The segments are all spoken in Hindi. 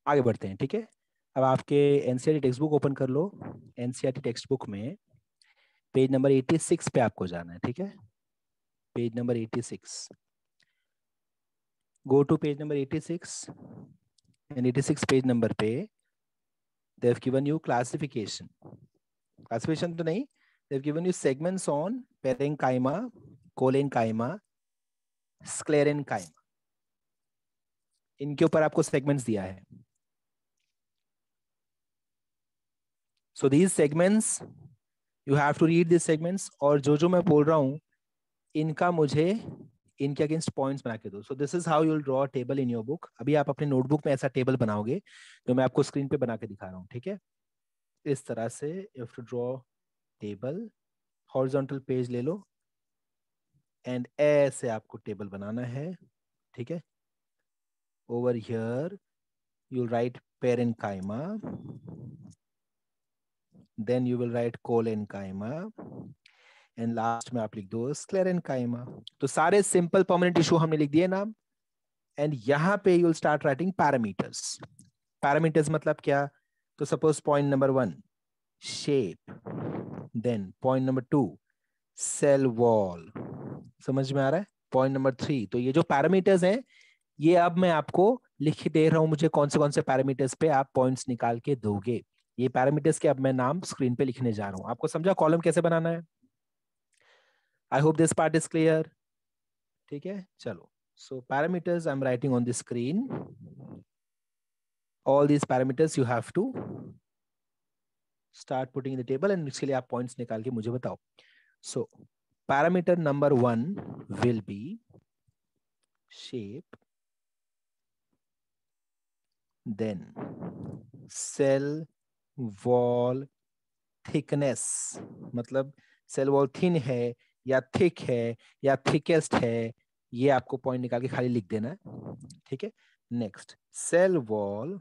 आगे बढ़ते हैं, ठीक है। अब आपके एनसीईआरटी टेक्स्ट बुक ओपन कर लो। एनसीईआरटी टेक्स्ट बुक में पेज नंबर 86 पे आपको जाना है, ठीक है। Page number 86, go to page number 86 and 86 page number पे they have given you classification. Classification तो नहीं, they have given you segments on parenchyma, collenchyma, sclerenchyma. इनके ऊपर आपको सेगमेंट्स दिया है। So these segments you have to read this segments, और जो जो मैं बोल रहा हूं इनका मुझे इनके अगेंस्ट पॉइंट्स बना के दो। So this is how you will draw table in your book. अभी आप अपने नोटबुक में ऐसा टेबल बनाओगे जो मैं आपको स्क्रीन पे बना के दिखा रहा हूँ, ठीक है। इस तरह से you have to draw table. Horizontal page ले लो एंड ऐसे आपको टेबल बनाना है, ठीक है। Over here you will write parenchyma, then you will write collenchyma, and last में आप लिख दो स्क्लेरेन्काइमा। तो सारे सिंपल परमानेंट टिश्यू हमने लिख दिए नाम। एंड यहां पे you will start writing parameters. Parameters मतलब क्या? तो suppose point number 1 shape, then point number 2 cell wall. समझ में आ रहा है? Point number 3। तो ये जो पैरामीटर्स हैं ये अब मैं आपको लिख दे रहा हूं, मुझे कौन से पैरामीटर्स पे आप पॉइंट्स निकाल के दोगे। ये पैरामीटर्स के अब मैं नाम स्क्रीन पे लिखने जा रहा हूं। आपको समझा कॉलम कैसे बनाना है? I hope this part is clear, ठीक है। चलो, so parameters I'm writing on the screen. All these parameters you have to start putting in the table, and इसके लिए आप points निकाल के मुझे बताओ. So parameter number 1 will be shape, then cell wall thickness, मतलब सेल वॉल थिन है या थिक है या थिकेस्ट है, ये आपको पॉइंट निकाल के खाली लिख देना है, ठीक है। नेक्स्ट, सेल वॉल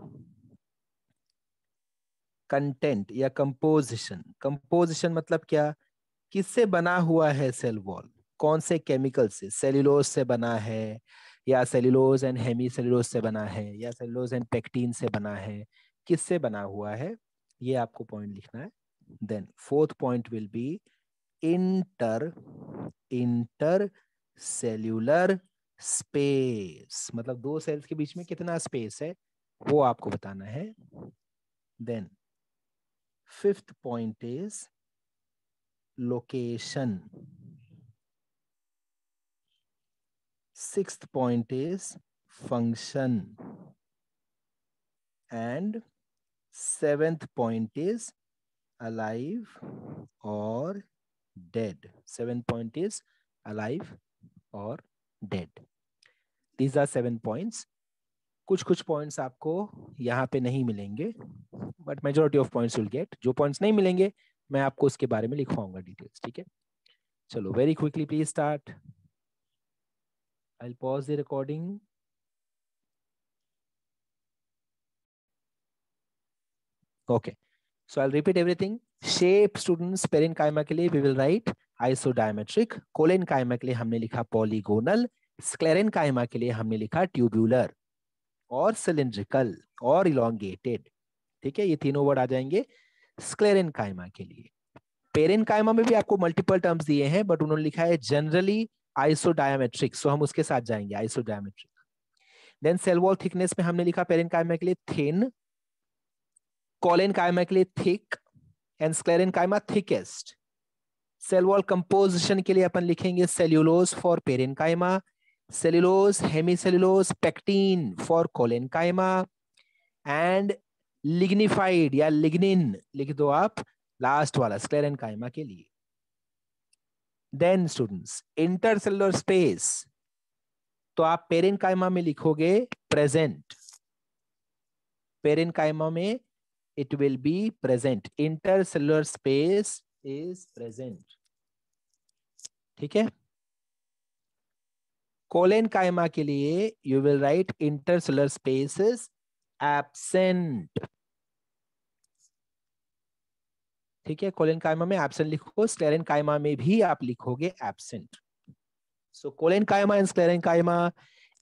कंटेंट या कंपोजिशन। कंपोजिशन मतलब क्या? किससे बना हुआ है सेल वॉल? कौन से केमिकल से? सेल्यूलोज से बना है, या सेल्यूलोज एंड हेमी सेल्यूलोज से बना है, या सेल्यूलोज एंड पेक्टीन से बना है? किससे बना हुआ है, ये आपको पॉइंट लिखना है। Then fourth point will be intercellular space, मतलब दो सेल्स के बीच में कितना स्पेस है वो आपको बताना है। Then fifth point is location. Sixth point is function. And seventh point is alive or dead. Seventh point is alive or dead. These are 7 points. कुछ पॉइंट्स आपको यहाँ पे नहीं मिलेंगे, but majority of points will get. जो पॉइंट्स नहीं मिलेंगे मैं आपको उसके बारे में लिखवाऊंगा डिटेल्स, ठीक है। चलो, very quickly please start. I'll pause the recording. Okay, so I'll repeat everything. Shape students, parenchyma के लिए we will write isodiametric. Collenchyma के लिए हमने लिखा polygonal. स्क्लेरेन्काइमा के लिए हमने लिखा tubular और cylindrical और elongated, ठीक है। ये तीनों वर्ड आ जाएंगे स्क्लेरेन्काइमा के लिए। पेरेन्काइमा में भी आपको मल्टीपल टर्म्स दिए हैं, बट उन्होंने लिखा है जनरली आइसोडायमेट्रिक, सो हम उसके साथ जाएंगे isodiametric. Then cell wall thickness में हमने लिखा पेरेन्काइमा के लिए थिन, कोलेन्काइमा के लिए thick, and sclerenchyma thickest. Cell wall composition के लिए अपन लिखेंगे cellulose for parenchyma, cellulose, hemicellulose, pectin for collenchyma, and lignified या लिग्निन लिख दो आप लास्ट वाला स्क्लेरेन्काइमा के लिए। देन स्टूडेंट्स, इंटरसेलुलर स्पेस, तो आप पेरेन्काइमा में लिखोगे प्रेजेंट। पेरेन्काइमा में it will be present. Intercellular space is present. ठीक है। कोलेन्काइमा के लिए you will write intercellular space is absent. ठीक है, कोलेन्काइमा में absent लिखो, स्क्लेरेन्काइमा में भी आप लिखोगे absent. So collenchyma and sclerenchyma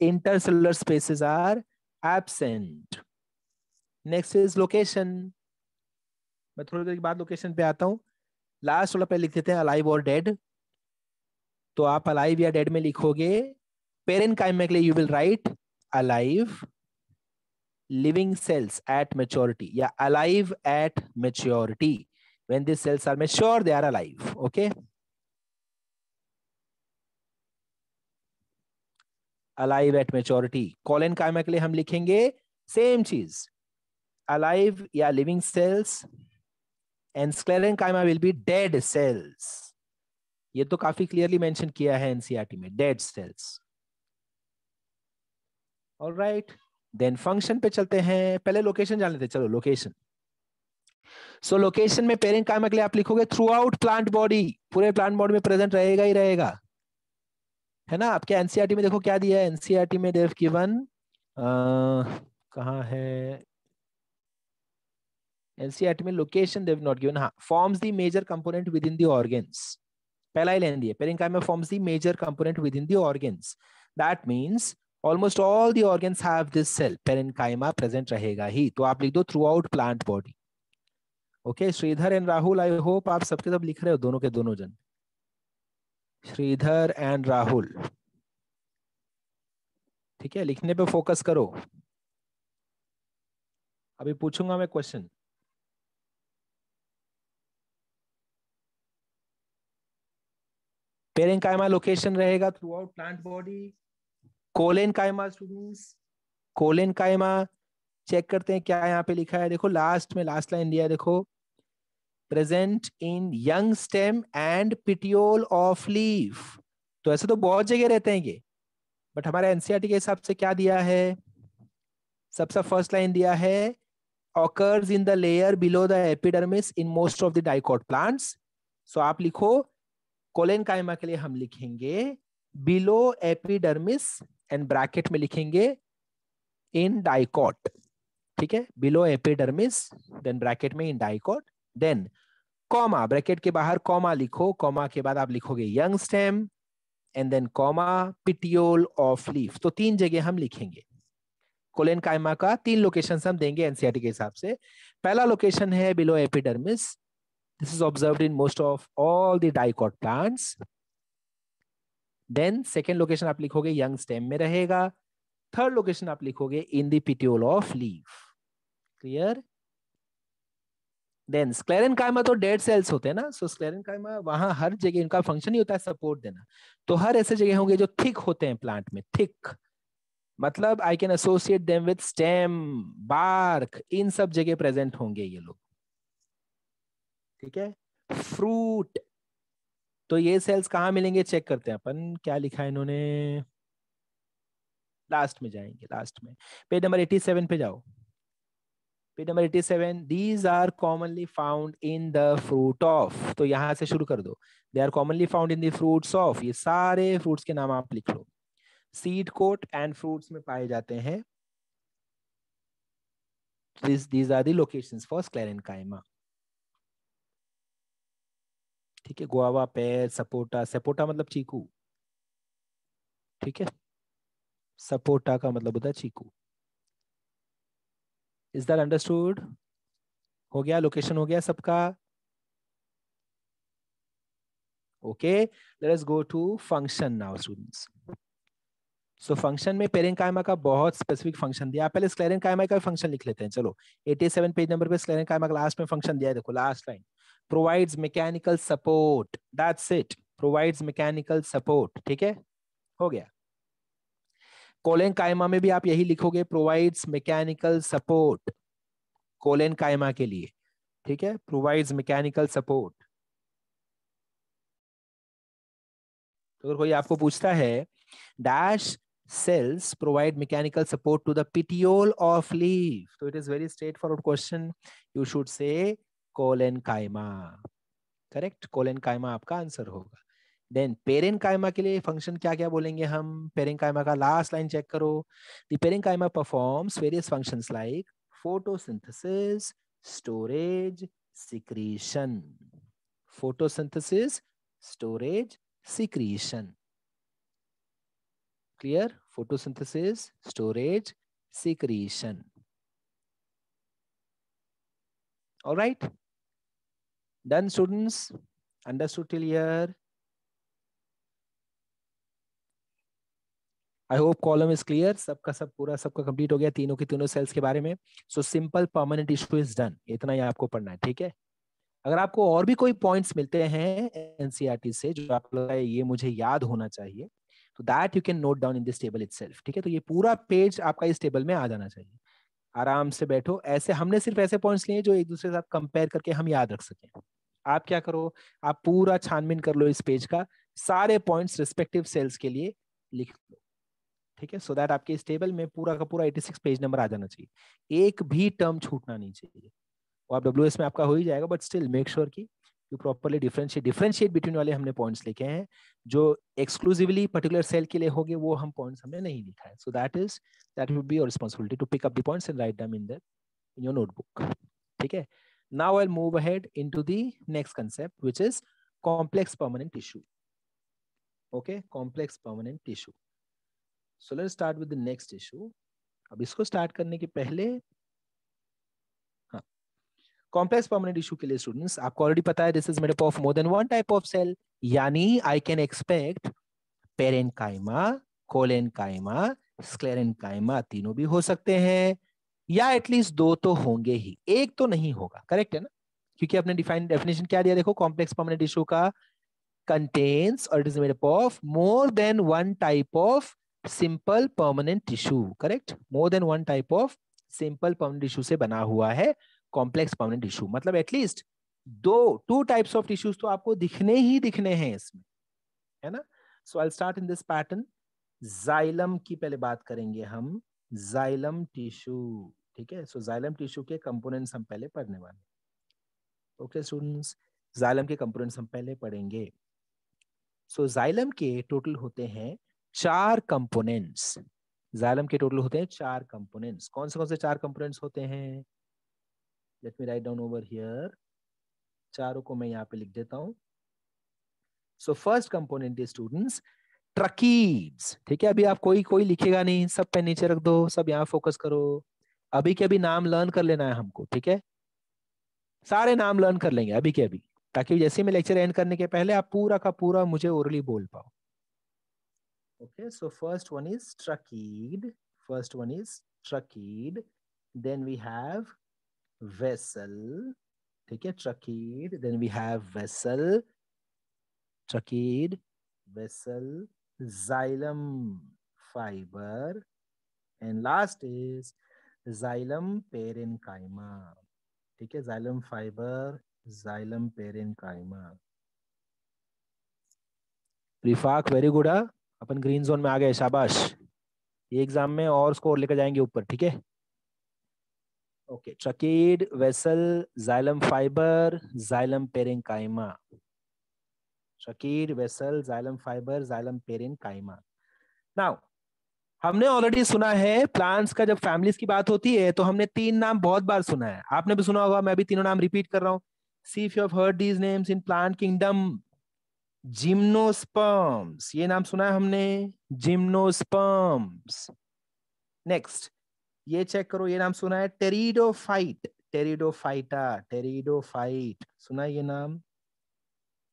intercellular spaces are absent. Next is location. मैं थोड़ी देर के बाद लोकेशन पे आता हूँ। लास्ट वाला पे लिख देते हैं अलाइव और डेड। तो आप अलाइव या डेड में लिखोगे पेरेंट काइमा के लिए you will right alive living cells at maturity या alive at maturity. When these cells are mature, they are alive. Okay. Alive at maturity. Colon कायमा के लिए हम लिखेंगे सेम चीज, alive या living cells, and sclerenchyma will be dead cells. ये तो काफी क्लियरली मेंशन किया है एनसीईआरटी में, dead cells. All right. Then function पे चलते हैं, पहले लोकेशन जान लेते हैं। चलो लोकेशन। सो लोकेशन में पेरेंट कायमा के लिए आप लिखोगे थ्रू आउट प्लांट बॉडी, पूरे प्लांट बॉडी में प्रेजेंट रहेगा ही रहेगा, है ना। आपके एनसीईआरटी में देखो क्या दिया है, एनसीईआरटी में देव गिवन, कहाँ है एनसीईआरटी में लोकेशन, देव नॉट गिवन। हाँ, forms the major component within the organs, पहला ही लाइन दिया, parenchyma forms the major component within the organs. That means almost all the organs have this cell, parenchyma present रहेगा ही। तो आप लिख दो throughout plant body. Okay, Shridhar and Rahul, I hope आप सबके सब लिख रहे हो, दोनों के दोनों जन, श्रीधर एंड राहुल। ठीक है, लिखने पे फोकस करो। अभी पूछूंगा मैं क्वेश्चन। पेरेंकाइमा लोकेशन रहेगा throughout plant body. Collenchyma students, collenchyma check करते हैं क्या यहाँ पे लिखा है। देखो लास्ट में लास्ट लाइन दिया है, देखो present in young stem and petiole of leaf. तो ऐसे तो बहुत जगह रहते हैं ये, बट हमारे एनसीईआरटी के हिसाब से क्या दिया है, सबसे फर्स्ट लाइन दिया है occurs in the layer below the epidermis in most of the dicot plants. So आप लिखो कोलेनकाइमा के लिए हम लिखेंगे below epidermis and ब्रैकेट में लिखेंगे in dicot। ठीक है, below epidermis then ब्रैकेट में in dicot, then comma, bracket के बाहर कॉमा लिखो, कॉमा के बाद आप लिखोगे young stem and then comma petiole of leaf. तो तीन जगह हम लिखेंगे। कोलेनकाइमा का तीन लोकेशन हम देंगे एनसीईआरटी के हिसाब से। पहला लोकेशन है below epidermis, this is observed in most of all the dicot plants. Then second location आप लिखोगे यंग स्टेम में रहेगा। थर्ड लोकेशन आप लिखोगे in the petiole of leaf. Clear. Then sclerenchyma तो डेड सेल्स होते हैं ना, सो स्क्लेरेनकाइमा वहां हर जगह इनका फंक्शन ही होता है सपोर्ट देना। तो हर ऐसे जगह होंगे जो थिक होते हैं प्लांट में, थिक मतलब I can associate them with stem, bark, इन सब जगह प्रेजेंट होंगे ये लोग। ठीक है, फ्रूट, तो ये सेल्स कहाँ मिलेंगे चेक करते हैं अपन, क्या लिखा है इन्होंने, लास्ट में जाएंगे, लास्ट में पेज नंबर 87 पे जाओ। Page number 87, these are commonly found in the fruit of, तो यहां से शुरू कर दो, they are commonly found in the fruits of, ये सारे फ्रूट्स के नाम आप लिख लो, सीड कोट एंड फ्रूट्स में पाए जाते हैं। these are the locations for sclerenchyma। ठीक है, गुआवा, पेर, सपोटा, सपोटा मतलब चीकू, ठीक है, सपोटा का मतलब होता है चीकू। Is that understood? हो गया, लोकेशन हो गया सबका। Okay, let us go to function now students. So function में पेरेंकाइमा का बहुत स्पेसिफिक फंक्शन दिया, पहले स्क्लेरेंकाइमा का फंक्शन लिख लेते हैं। चलो 87 पेज नंबर पे स्क्लेरेंकाइमा का लास्ट में फंक्शन दिया है, देखो last line, provides mechanical support, that's it, provides mechanical support. ठीक है, हो गया। कोलेनकाइमा में भी आप यही लिखोगे, प्रोवाइड्स मैकेनिकल सपोर्ट, कोलेनकाइमा के लिए। ठीक है, प्रोवाइड्स मैकेनिकल सपोर्ट। तो अगर कोई आपको पूछता है dash cells provide mechanical support to the petiole of leaf, so it is very straightforward question, you should say collenchyma. Correct, collenchyma आपका आंसर होगा। देन पेरेंकाइमा के लिए फंक्शन क्या क्या बोलेंगे हम, पेरेंकाइमा का लास्ट लाइन चेक करो, the parenchyma performs various functions like photosynthesis, storage, secretion, photosynthesis, storage, secretion. Clear, photosynthesis, storage, secretion. All right, done students, understood till here? I hope column is clear, सबका सब पूरा सबका कंप्लीट हो गया तीनों के तीनों सेल्स के बारे में. So simple permanent issue is done, इतना ही आपको पढ़ना है. ठीक है, अगर आपको और भी कोई पॉइंट्स मिलते हैं एनसीईआरटी से जो आपको लगता है ये मुझे याद होना चाहिए, तो that you can note down in this table itself. ठीक है, तो ये पूरा पेज आपका इस टेबल में आ जाना चाहिए. आराम से बैठो, ऐसे हमने सिर्फ ऐसे पॉइंट्स लिए जो एक दूसरे के साथ कंपेयर करके हम याद रख सकें. आप क्या करो, आप पूरा छानबीन कर लो इस पेज का, सारे पॉइंट्स रिस्पेक्टिव सेल्स के लिए लिख लो. ठीक है, सो दैट आपके इस टेबल में पूरा का पूरा 86 पेज नंबर आ जाना चाहिए, एक भी टर्म छूटना नहीं चाहिए. और डब्ल्यूएस में आपका हो ही जाएगा, बट स्टिल मेक श्योर कि यू प्रॉपर्ली डिफरेंशिएट बिटवीन वाले हमने पॉइंट्स लिखे हैं. जो एक्सक्लूसिवली पर्टिकुलर सेल के लिए होंगे वो हम पॉइंट्स हमने नहीं लिखा है. So that would be your responsibility to pick up the points and write them in your notebook. ठीक है, now I will move ahead into the next concept which is complex permanent tissue. Okay, complex permanent tissue. So let's start with the next issue. अब इसको स्टार्ट करने के पहले, हाँ, कॉम्प्लेक्स परमानेंट टिश्यू के लिए स्टूडेंट्स आपको ऑलरेडी पता है this is made up of more than one type of cell. यानी I can expect parenchyma, collenchyma, sclerenchyma तीनों भी हो सकते हैं, या एटलीस्ट दो तो होंगे ही, एक तो नहीं होगा. करेक्ट है ना, क्योंकि आपने डेफिनेशन क्या दिया, देखो कॉम्प्लेक्स परमानेंट टिश्यू का contains or it is made up of more than one type of simple permanent tissue. Correct, more than one type of simple permanent tissue से बना हुआ है complex permanent tissue. मतलब at least two types of tissues तो आपको दिखने ही दिखने हैं इसमें, है ना. So I'll start in this pattern. Xylem की पहले बात करेंगे हम, xylem tissue. ठीक है, so xylem tissue के components हम पहले पढ़ने वाले. Okay students, xylem के components हम पहले पढ़ेंगे. सो जाइलम के टोटल होते हैं 4 कंपोनेंट्स. जाइलम के टोटल होते हैं 4 कंपोनेंट्स. कौन से 4 कंपोनेंट्स होते हैं, let me write down over here. चारों को मैं यहाँ पे लिख देता हूँ. So first component is students tracheids. ठीक है, अभी आप कोई लिखेगा नहीं, सब पेन नीचे रख दो, सब यहाँ फोकस करो. अभी के अभी नाम लर्न कर लेना है हमको. ठीक है, सारे नाम लर्न कर लेंगे अभी के अभी, ताकि जैसे मैं लेक्चर एंड करने के पहले आप पूरा का पूरा मुझे ओरली बोल पाओ. Okay, so first one is trachea. First one is trachea. Then we have vessel. ठीक है, trachea. Then we have vessel. Trachea, vessel, xylem fiber, and last is xylem parenchyma. ठीक है, xylem fiber, xylem parenchyma. Rifaq very good. अपन ग्रीन जोन में आ गए, शाबाश. ये एग्जाम में और स्कोर लेकर जाएंगे ऊपर. ठीक है, okay. Tracheid, vessel, xylem fibre, xylem parenchyma. Tracheid, vessel, xylem fibre, xylem parenchyma. Now हमने ऑलरेडी सुना है प्लांट्स का, जब फैमिलीज की बात होती है तो हमने 3 नाम बहुत बार सुना है. आपने भी सुना होगा, मैं भी तीनों नाम रिपीट कर रहा हूं. See if you have heard these names in plant kingdom. Gymnosperms, ये नाम सुना है हमने, जिम्नोस्पर्म्स. नेक्स्ट ये चेक करो, ये नाम सुना है टेरिडोफाइट. टेरिडोफाइटा, टेरिडोफाइट सुना है ये नाम,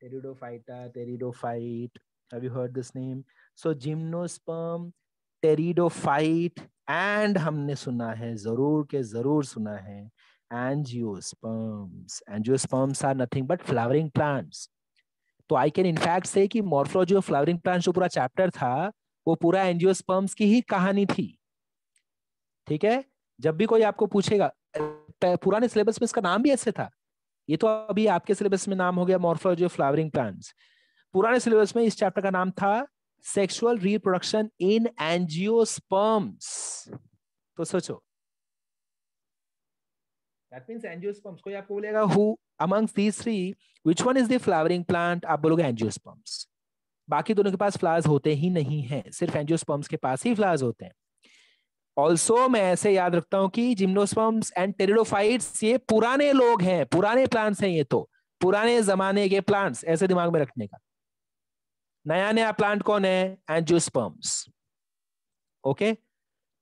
pteridophyta, pteridophyte. Have you heard this name? So gymnosperm, pteridophyte, and हमने सुना है, जरूर के जरूर सुना है, angiosperms. Angiosperms are nothing but flowering plants. तो आई कैन इनफैक्ट से कि मॉर्फोलॉजी ऑफ फ्लावरिंग प्लांट्स जो पूरा चैप्टर था वो पूरा एंजियोस्पर्म्स की ही कहानी थी. ठीक है, जब भी कोई आपको पूछेगा, पुराने सिलेबस में इसका नाम भी ऐसे था, ये तो अभी आपके सिलेबस में नाम हो गया मॉर्फोलॉजी ऑफ फ्लावरिंग प्लांट्स. पुराने सिलेबस में इस चैप्टर का नाम था सेक्सुअल रिप्रोडक्शन इन एंजियोस्पर्म्स. तो सोचो, that means angiosperms. कोई आपको बोलेगा who amongst these three which one is the flowering plant, आप बोलोगे angiosperms. बाकी दोनों के पास फ्लावर्स होते ही नहीं हैं, सिर्फ एंजियोस्पर्म्स के पास ही फ्लावर्स होते हैं. ऑल्सो मैं ऐसे याद रखता हूं कि जिम्नोस्पर्म्स एंड टेरिडोफाइट्स ये पुराने लोग हैं, पुराने प्लांट्स हैं, ये तो पुराने जमाने के प्लांट्स, ऐसे दिमाग में रखने का. नया नया प्लांट कौन है? एंजियोस्पर्म्स. ओके,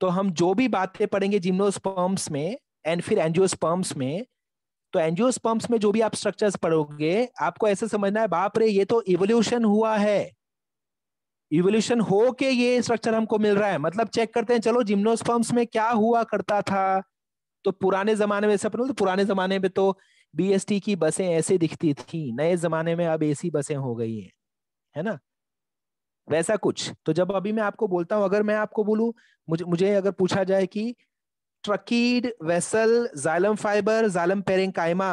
तो हम जो भी बातें पढ़ेंगे जिम्नोस्पर्म्स में एंड फिर एंजियोस्पर्म्स में, तो एंजियोस्पर्म्स में जो भी आप स्ट्रक्चर्स पढ़ोगे आपको ऐसे समझना है, बाप रे ये तो इवोल्यूशन हुआ है, इवोल्यूशन हो के ये स्ट्रक्चर हमको मिल रहा है। मतलब चेक करते हैं, चलो जिम्नोस्पर्म्स में क्या हुआ करता था। तो पुराने जमाने में से तो पुराने जमाने में तो बीएसटी की बसें ऐसे दिखती थी, नए जमाने में अब एसी बसें हो गई हैं, है ना, वैसा कुछ। तो जब अभी मैं आपको बोलता हूं, अगर मैं आपको बोलूं, मुझे मुझे अगर पूछा जाए कि tracheid, vessel, xylem fibre, xylem parenchyma,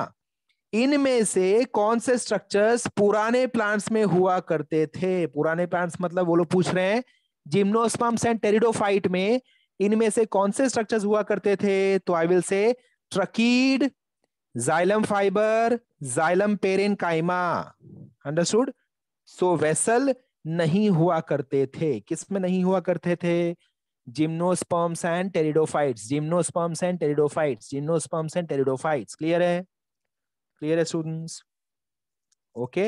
इनमें से कौन से स्ट्रक्चर्स पुराने प्लांट्स में हुआ करते थे, पुराने प्लांट्स मतलब वो लोग पूछ रहे हैं जिम्नोस्पर्म्स एंड टेरिडोफाइट में इनमें से कौन से स्ट्रक्चर्स हुआ करते थे, तो I will say tracheid, xylem fibre, xylem parenchyma. Understood? So vessel नहीं हुआ करते थे, किसमें नहीं हुआ करते थे, gymnosperms and pteridophytes, gymnosperms and pteridophytes, gymnosperms and pteridophytes. Clear है? क्लियर है स्टूडेंट्स? ओके,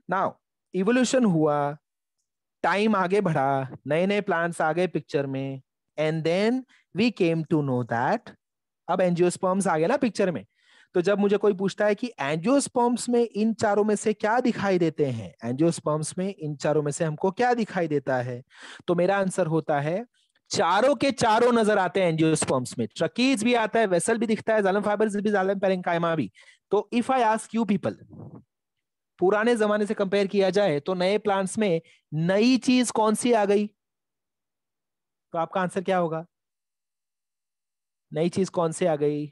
नाउ इवोल्यूशन हुआ, टाइम आगे बढ़ा, नए नए प्लांट्स आ गए पिक्चर में, and then we came to know that, अब एंजियोस्पर्म्स आ गए ना पिक्चर में। तो जब मुझे कोई पूछता है कि एंजियोस्पर्म्स में इन चारों में से क्या दिखाई देते हैं, एंजियोस्पर्म्स में इन चारों में से हमको क्या दिखाई देता है, तो मेरा आंसर होता है चारों के चारों नजर आते हैं एंजियोस्पर्म्स में। ट्रकीज भी आता है, वेसल भी दिखता है, जाइलम फाइबर्स भी, जाइलम पेरेंकाइमा भी। तो if I ask you people, पुराने जमाने से कंपेयर किया जाए तो नए प्लांट्स में नई चीज कौन सी आ गई, तो आपका आंसर क्या होगा? नई चीज कौन सी आ गई?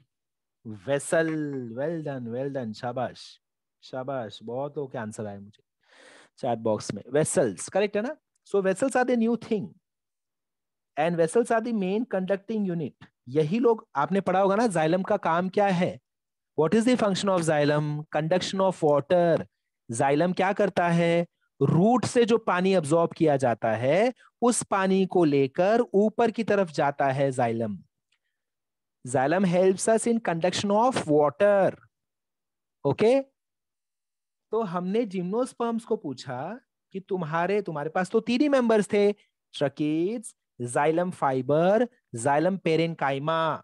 Vessel. Well done, well done, शाबाश, शाबाश, बहुत लोगों के आंसर आए मुझे चैट बॉक्स में। वेसल्स करेक्ट है ना? So vessels are the new thing and vessels are the main conducting unit. यही लोग आपने पढ़ा होगा ना, जाइलम का काम क्या है, what is the function of xylem? Conduction of water. Xylem क्या करता है, रूट से जो पानी अब्सॉर्ब किया जाता है उस पानी को लेकर ऊपर की तरफ जाता है xylem. Xylem helps us in conduction of water. Okay, तो हमने जिम्नोस्पर्म्स को पूछा कि तुम्हारे पास तो तीन ही मेंबर्स थे, ट्रकीड्स, जाइलम फाइबर, जाइलम पेरेंकाइमा,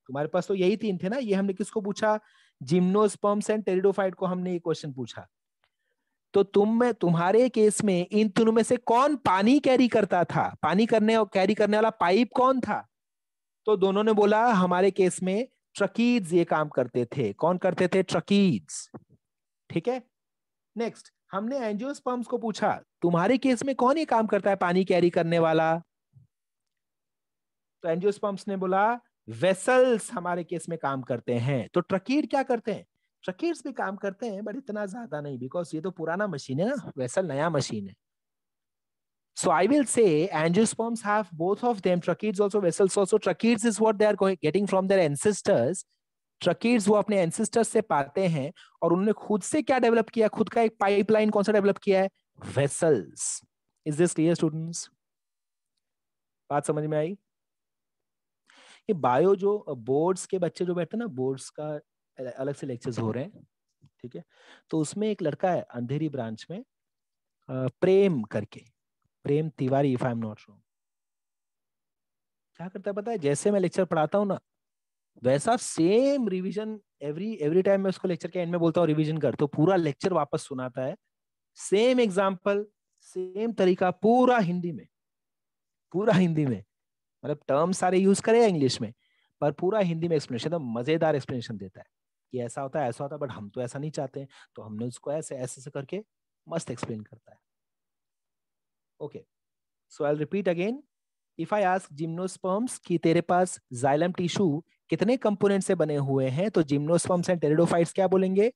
तुम्हारे पास तो यही तीन थे ना। ये हमने किसको पूछा? जिम्नोस्पर्म्स एंड टेरिडोफाइट को हमने ये क्वेश्चन पूछा। तो तुम्हारे केस में इन तीनों में से कौन पानी कैरी करता था, पानी करने और कैरी करने वाला पाइप कौन था? तो दोनों ने बोला हमारे केस में ट्रकीड्स ये काम करते थे। कौन करते थे? ट्रकीड्स। ठीक है, नेक्स्ट हमने एंजियोस्पर्म्स को पूछा तुम्हारे केस में कौन ये काम करता है पानी कैरी करने वाला? तो एंजियोस्पर्म्स ने बोला वेसल्स हमारे केस में काम करते हैं। तो ट्रकीड क्या करते हैं? ट्रकीड्स भी काम करते हैं बट इतना ज्यादा नहीं, बिकॉज ये तो पुराना मशीन है ना, वेसल नया मशीन है। So I will say angiosperms have both of them, tracheids also, vessels also. Tracheids is what they are getting from their ancestors. ट्रकीड्स वो अपने एंसेस्टर्स से पाते हैं और उन्होंने खुद से क्या डेवलप किया, खुद का एक पाइपलाइन कौन सा डेवलप किया है? Vessels. Is this clear students? बात समझ में आई? ये बायो जो बोर्ड्स के बच्चे जो बैठते हैं ना, बोर्ड्स का अलग से लेक्चर्स हो रहे हैं, ठीक है, तो उसमें एक लड़का है अंधेरी ब्रांच में, प्रेम करके, Prem Tiwari if I am not wrong. क्या करता है पता है? जैसे मैं लेक्चर पढ़ाता हूँ ना वैसा same revision, every every time मैं उसको लेक्चर के एंड में बोलता हूँ रिवीजन कर, तो पूरा लेक्चर वापस सुनाता है, सेम एग्जाम्पल, सेम तरीका, पूरा हिंदी में, पूरा हिंदी में, मतलब टर्म सारे यूज करे इंग्लिश में, पर पूरा हिंदी में एक्सप्लेनेशन, तो मजेदार एक्सप्लेनेशन देता है कि ऐसा होता है, ऐसा होता है, बट हम तो ऐसा नहीं चाहते हैं, तो हमने उसको ऐसे ऐसे से करके मस्त एक्सप्लेन करता है। Okay, so I will repeat again, if I ask gymnosperms कि तेरे पास जाइलम टिश्यू कितने कंपोनेंट से बने हुए हैं, तो जिम्नोस्पर्म्स एंड टेरिडोफाइट्स क्या बोलेंगे?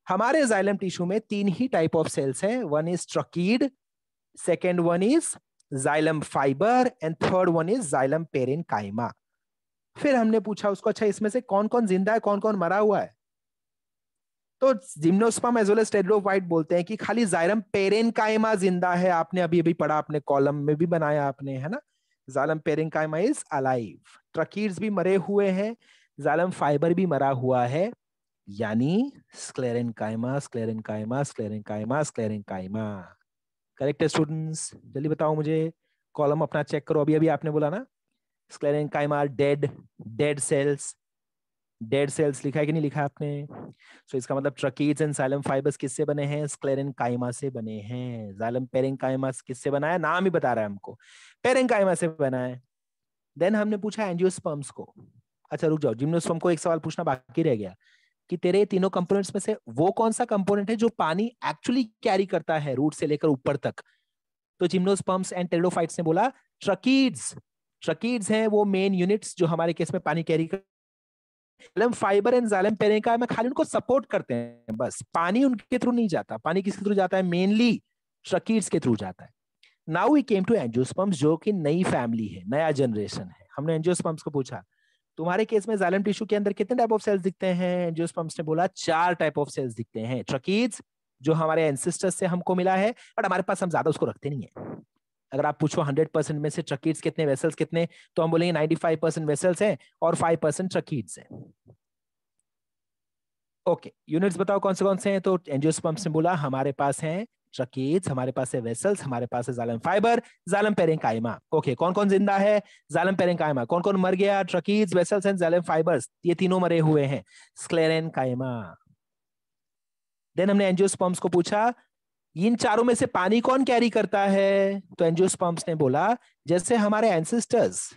हमारे जाइलम टिश्यू में तीन ही टाइप ऑफ सेल्स हैं, one is tracheid, second one is xylem fibre and third one is xylem parenchyma. फिर हमने पूछा उसको, अच्छा इसमें से कौन कौन जिंदा है, कौन कौन मरा हुआ है? तो gymnosperm as well as pteridophyte बोलते हैं कि खाली जाइलम पेरेनकाइमा जिंदा है। आपने अभी अभी पढ़ा, अपने कॉलम में भी बनाया आपने, है ना, जाइलम पेरेनकाइमा इज अलाइव। ट्रकीड्स भी मरे हुए हैं, जाइलम फाइबर भी मरा हुआ है, यानी sclerenchyma, sclerenchyma, sclerenchyma, sclerenchyma. Correct है स्टूडेंट्स? जल्दी बताओ मुझे, कॉलम अपना चेक करो। अभी अभी आपने बोला ना sclerenchyma dead, dead cells, dead cells लिखा है कि नहीं लिखा है आपने? सो इसका मतलब ट्रकीड्स एंड जाइलम फाइबर्स किससे बने हैं? स्क्लेरेनकाइमा से बने हैं। जाइलम पेरेन्काइमा किससे बना है? नाम ही बता रहा है हमको, पेरेन्काइमा से बना है। देन हमने पूछा एंजियोस्पर्म्स को। अच्छा रुक जाओ, जिम्नोस्पर्म को एक सवाल पूछना बाकी रह गया कि तेरे तीनों कंपोनेंट्स में से वो कौन सा कंपोनेंट है जो पानी एक्चुअली कैरी करता है रूट से लेकर ऊपर तक? तो जिम्नोस्पर्म्स एंड टेरिडोफाइट्स ने बोला ट्रकीड्स। ट्रकीड्स हैं वो मेन यूनिट्स जो हमारे केस में पानी कैरी कर, xylem fibre and xylem parenchyma खाली उनको सपोर्ट करते हैं, बस पानी उनके थ्रू नहीं जाता। पानी किसके थ्रू जाता है? मेनली ट्रकीड्स के थ्रू जाता है। Now we came to angiosperms, जो कि नई फैमिली है, नया जनरेशन है। हमने एंजियोस्पर्म्स को पूछा तुम्हारे केस में जाइलम टिश्यू के अंदर कितने टाइप ऑफ सेल्स दिखते हैं? एंजियोस्पर्म्स ने बोला 4 टाइप ऑफ सेल्स दिखते हैं। ट्रकीड्स जो हमारे एंसेस्टर्स से हमको मिला है, बट हमारे पास हम ज्यादा उसको रखते नहीं है। अगर आप पूछो 100% में से ट्रकीड्स कितने, वेसल्स कितने, तो हम बोलेंगे 95% वेसल्स हैं और 5% ट्रकीड्स हैं। ओके, यूनिट्स बताओ कौन से हैं? तो एंजियोस्पर्म्स ने बोला हमारे पास हैं ट्रकीड्स, हमारे पास है वेसल्स, हमारे पास है xylem fibre, xylem parenchyma. Okay, कौन कौन जिंदा है? Xylem parenchyma. कौन कौन मर गया? ट्रकीड्स, वेसल्स एंड जाइलम फाइबर्स, ये तीनों मरे हुए हैं। स्क्लेरेन्काइमा। देन हमने एंजियोस्पर्म्स को पूछा इन चारों में से पानी कौन कैरी करता है? तो एंजियोस्पर्म्स ने बोला जैसे हमारे एंसेस्टर्स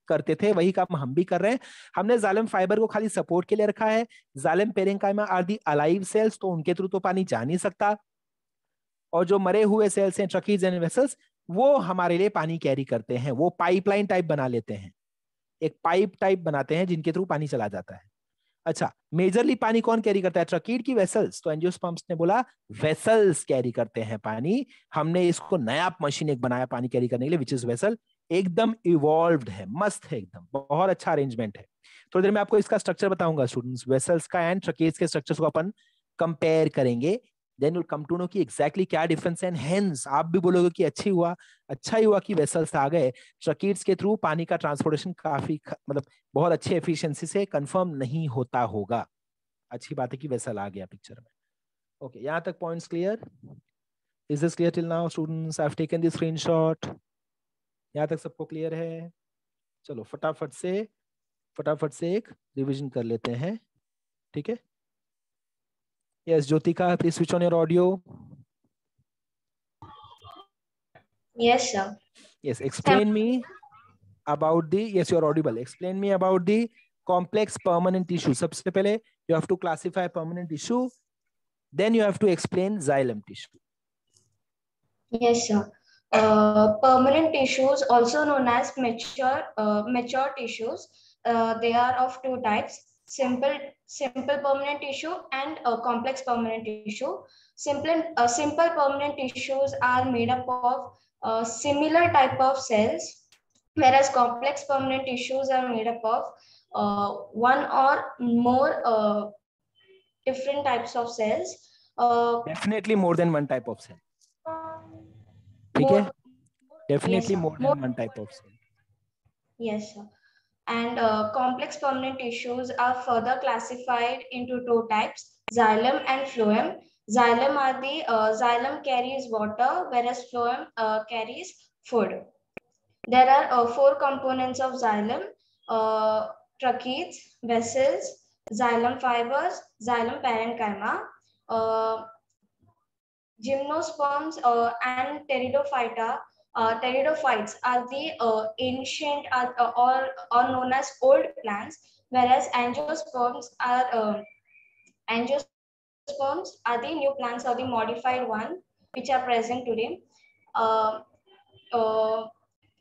करते थे वही काम हम भी कर रहे हैं। हमने जाइलम फाइबर को खाली सपोर्ट के लिए रखा है। Xylem parenchyma are the alive cells, तो उनके थ्रू तो पानी जा नहीं सकता। और जो मरे हुए सेल्स हैं ट्रकीज एंड वेसल्स, वो हमारे लिए पानी कैरी करते हैं। वो पाइपलाइन टाइप बना लेते हैं, एक पाइप टाइप बनाते हैं जिनके थ्रू पानी चला जाता है। अच्छा, मेजरली पानी कौन कैरी करता है? ट्रकीड की वेसल्स? तो एंजियोस्पर्म्स ने बोला वेसल्स कैरी करते हैं पानी। हमने इसको नया मशीन एक बनाया पानी कैरी करने के लिए, विच इज वेसल। एकदम इवॉल्व्ड है, मस्त है, एकदम बहुत अच्छा अरेंजमेंट है। थोड़ी देर में आपको इसका स्ट्रक्चर बताऊंगा स्टूडेंट्स, वेसल्स का एंड ट्रकीज के स्ट्रक्चर्स को अपन कंपेयर करेंगे। Then you come to know कि एग्जैक्टली क्या डिफरेंस है, हेंस आप भी बोलोगे कि अच्छा ही हुआ कि वेसल्स आ गए। ट्रकीड्स के थ्रू पानी का ट्रांसपोर्टेशन काफी मतलब बहुत अच्छे एफिशिएंसी से कंफर्म नहीं होता होगा। अच्छी बात है कि वेसल आ गया पिक्चर में। ओके, यहाँ तक points clear? Is this clear till now students? I have taken the screenshot. यहाँ तक सबको क्लियर है? चलो फटाफट से एक रिवीजन कर लेते हैं, ठीक है? Yes Jyotika, please switch on your audio. Yes, sir. Yes, explain me about the, yes you're audible, explain me about the complex permanent tissue. सबसे पहले you have to classify permanent tissue, then you have to explain xylem tissue. Yes, sir. Permanent tissues, also known as mature tissues, they are of two types: simple permanent tissue and complex permanent tissue. Simple permanent tissues are made up of similar type of cells, whereas complex permanent tissues are made up of one or more different types of cells. Definitely more than one type of cell, ठीक है? More, yes, Definitely sir. more than one type of cell. Yes, sir. And complex permanent tissues are further classified into two types: xylem and phloem. Xylem carries water, whereas phloem carries food. There are four components of xylem: tracheids, vessels, xylem fibers, xylem parenchyma. Uh, Gymnosperms and pteridophytes are the ancient or known as old plants, whereas angiosperms are the new plants or the modified one which are present today. Uh, uh,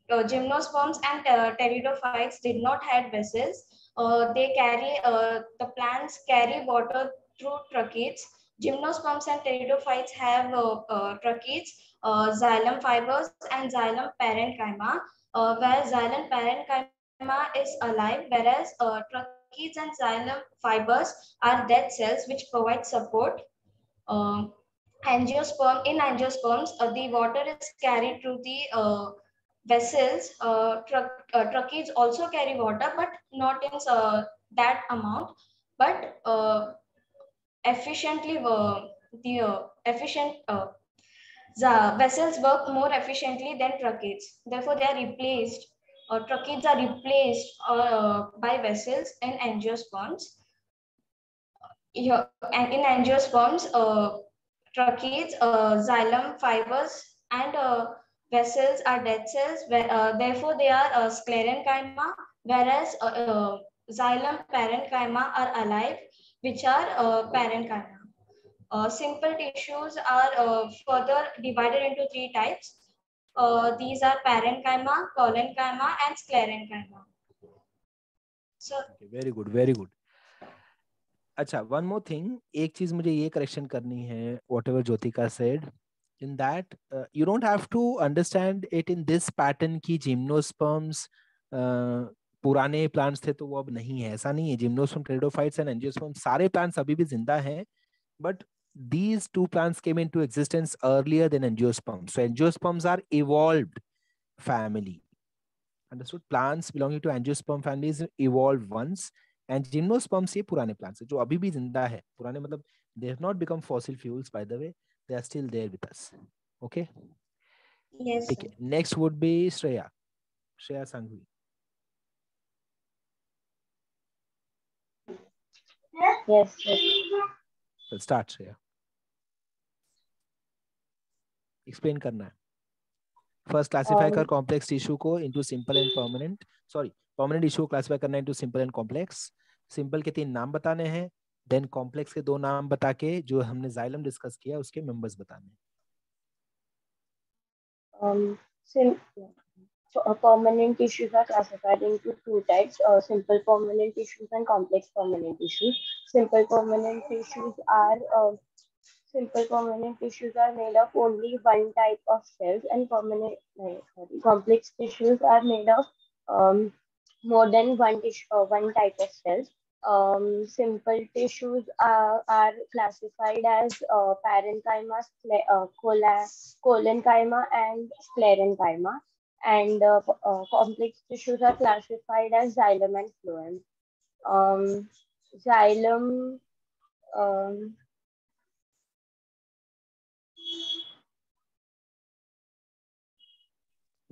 Gymnosperms and pteridophytes did not have vessels. The plants carry water through tracheids. Gymnosperms and pteridophytes have tracheids, xylem fibers, and xylem parenchyma, where xylem parenchyma is alive, whereas tracheids and xylem fibers are dead cells which provide support. Uh, in angiosperms, the water is carried through the vessels. Tracheids also carry water, but not in that amount. But efficiently, the vessels work more efficiently than tracheids. Therefore, they are replaced. tracheids are replaced by vessels in angiosperms. Here, and in angiosperms, tracheids, xylem fibers, and vessels are dead cells. Therefore, they are sclerenchyma, whereas xylem parenchyma are alive, which are parenchyma. Simple tissues are further divided into three types. These are parenchyma, collenchyma, and sclerenchyma. So, okay, very good, very good. अच्छा, one more thing, एक चीज मुझे ये करेक्शन करनी है, whatever Jyotika said, in that you don't have to understand it in this pattern कि gymnosperms पुराने प्लांट्स थे तो वो अब नहीं है, ऐसा नहीं है. जिम्नोस्पर्म, टेरिडोफाइट्स एंड एंजियोस्पर्म सारे प्लांट्स अभी भी जिंदा हैं, but these two plants came into existence earlier than angiosperms. So angiosperms are evolved family. Understood? Plants belonging to angiosperm families evolved once, and gymnosperms ये पुराने plants है जो अभी भी जिंदा है. पुराने मतलब they have not become fossil fuels, by the way. They are still there with us. Okay? yes, ठीक sir. है. Next would be Shreya. Shreya Sanghvi. Yes. Well, start Shreya. Explain करना है. First classify कर complex tissue को into simple and permanent. Sorry, permanent tissue classify करना into simple and complex. Simple के 3 नाम बताने हैं, then complex के 2 नाम बता के जो हमने xylem discuss किया उसके members बताने हैं. So permanent tissues are classified into two types, simple permanent tissues and complex permanent tissues. Simple permanent tissues are made of only one type of cells, and complex tissues are made of more than one type of cells. Simple tissues are classified as parenchyma, collenchyma, and sclerenchyma, and complex tissues are classified as xylem and phloem. Xylem.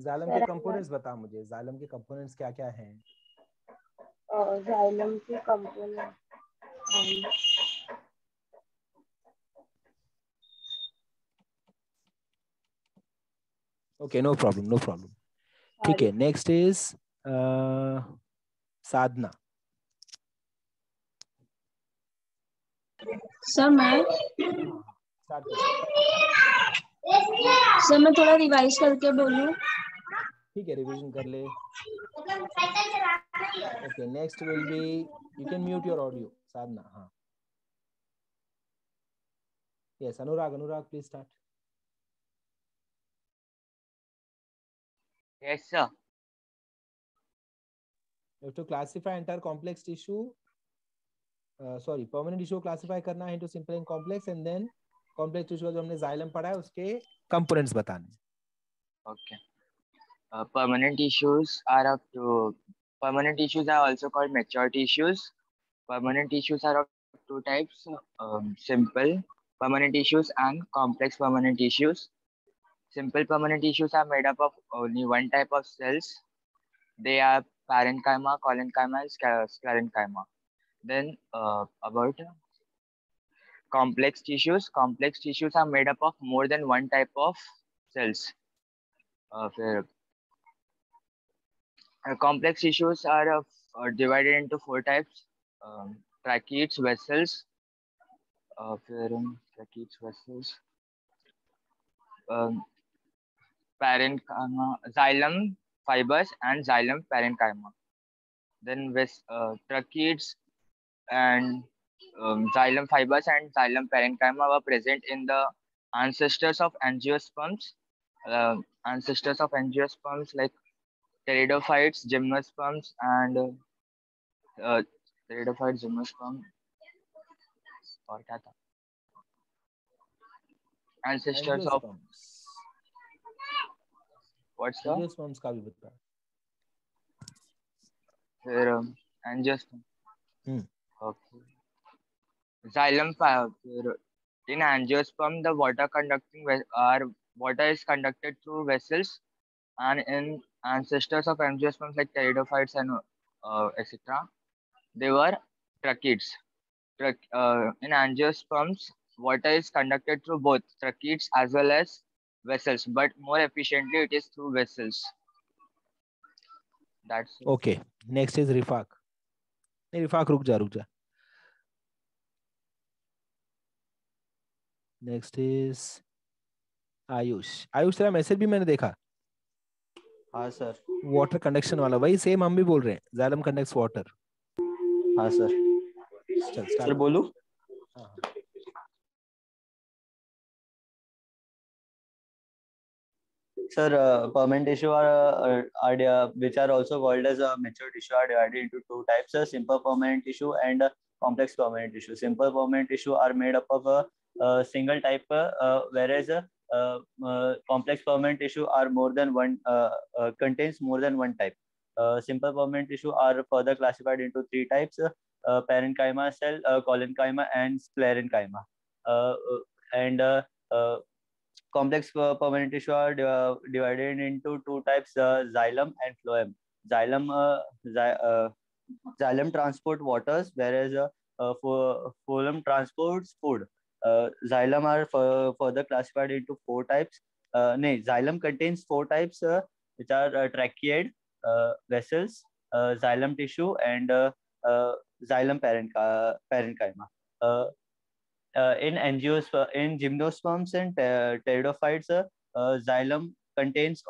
Xylem के components बता मुझे. Xylem के components क्या क्या हैं? Xylem के components. Okay, no problem, no problem. ठीक है. Next is Sadhna. सर मैं Start कर. सर मैं थोड़ा रिवाइज करके बोलूं. ठीक है, रिवीजन कर ले. Okay, next will be, you can mute your audio, Sadhna. हाँ. Yes, Anurag, please start. Yes, sir. You have to classify entire complex tissue. Sorry, permanent tissue classify करना है into simple and complex, and then complex tissue जो हमने xylem पढ़ा है उसके components बताने. Okay. Permanent tissues are also called mature tissues. Permanent tissues are of two types: simple permanent tissues and complex permanent tissues. Simple permanent tissues are made up of only one type of cells. They are parenchyma, collenchyma, and sclerenchyma. Then about complex tissues are made up of more than one type of cells. Complex tissues are divided into 4 types: tracheids, vessels, tracheids, vessels, parenchyma, xylem fibers, and xylem parenchyma. Then tracheids and xylem fibers and xylem parenchyma were present in the ancestors of angiosperms. Like pteridophytes, gymnosperms, and pteridophytes, gymnosperm. और क्या था? Ancestors of what's that? Angiosperms का भी बता. फिर angiosperm. Okay. Xylem फिर in angiosperm the water is conducted through vessels, and in ancestors of angiosperms like pteridophytes and etc. They were tracheids. In angiosperms, water is conducted through both tracheids as well as vessels, but more efficiently it is through vessels. That's it. Okay. Next is Rifaq. नहीं Rifaq रुक जा. Next is Ayush. आयुष तेरा मैसेज भी मैंने देखा. हाँ सर. वाटर कंडक्शन वाला वही सेम हम भी बोल रहे हैं. Xylem conducts water. हाँ सर. चल start. सर बोलूं? हाँ. Sir, permanent tissue which are also called as mature tissue are divided into two types: simple permanent tissue and complex permanent tissue. Simple permanent tissue are made up of a single type, whereas complex permanent tissue are more than one, contains more than one type. Simple permanent tissue are further classified into three types: parenchyma cell, collenchyma, and sclerenchyma. Complex permanent tissue are divided into two types: xylem and phloem. Xylem transport waters, whereas phloem transports food. Xylem are further classified into four types. Xylem contains four types, which are tracheid, vessels, xylem tissue, and xylem parenchyma. In gymnosperms and pteridophytes, xylem contains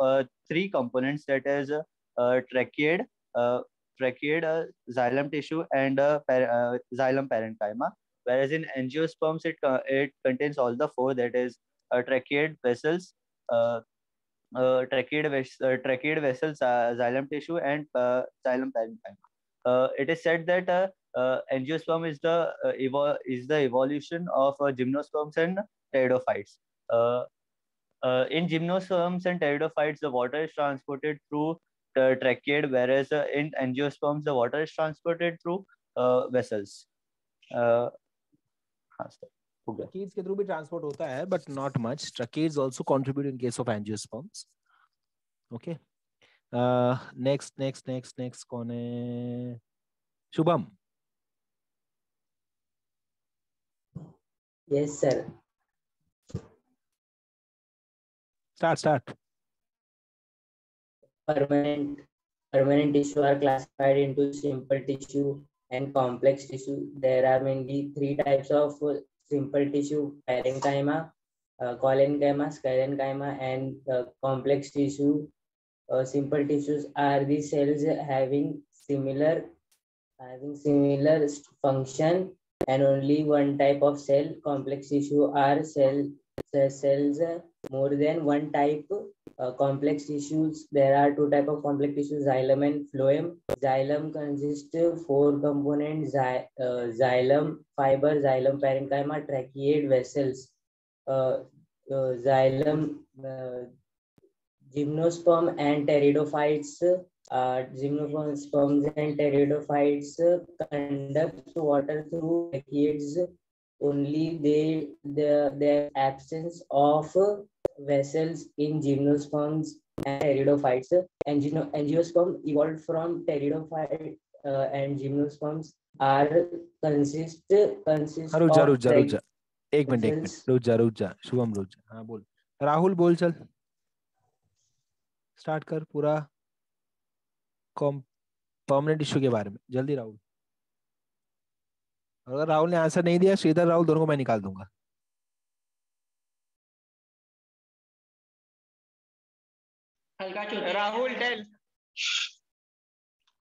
three components, that is tracheid, xylem tissue, and xylem parenchyma. Whereas in angiosperms, it contains all the four, that is tracheid, vessels, tracheid vessels, xylem tissue, and xylem parenchyma. It is said that angiosperm is the evolution of gymnosperms and pteridophytes. In gymnosperms and pteridophytes, the water is transported through tracheid, whereas in angiosperms, the water is transported through vessels. Tracheids के through भी transport होता है, but not much. Tracheids also contribute in case of angiosperms. Okay. Next कौन है? Shubham. Yes, sir. Start. Permanent tissue are classified into simple tissue and complex tissue. There are mainly three types of simple tissue: parenchyma, collenchyma, sclerenchyma, and complex tissue. Simple tissues are the cells having similar function and only one type of cell. Complex tissue are cells more than one type. Complex tissues, there are two types of complex tissues: xylem and phloem. Xylem consists of four components: xylem fiber, xylem parenchyma, tracheid, vessels. Xylem, gymnosperm and pteridophytes. Gymnosperms and pteridophytes conduct water through tracheids. Only the absence of vessels in gymnosperms and pteridophytes. Angiosperm evolved from pteridophyte and gymnosperms are consist रुक जा एक मिनट रुक जा शुभम रुक जा. हाँ बोल राहुल, बोल चल स्टार्ट कर पूरा परमानेंट इश्यू के बारे में जल्दी राहुल. अगर राहुल ने आंसर नहीं दिया, श्रीधर राहुल दोनों को मैं निकाल दूंगा.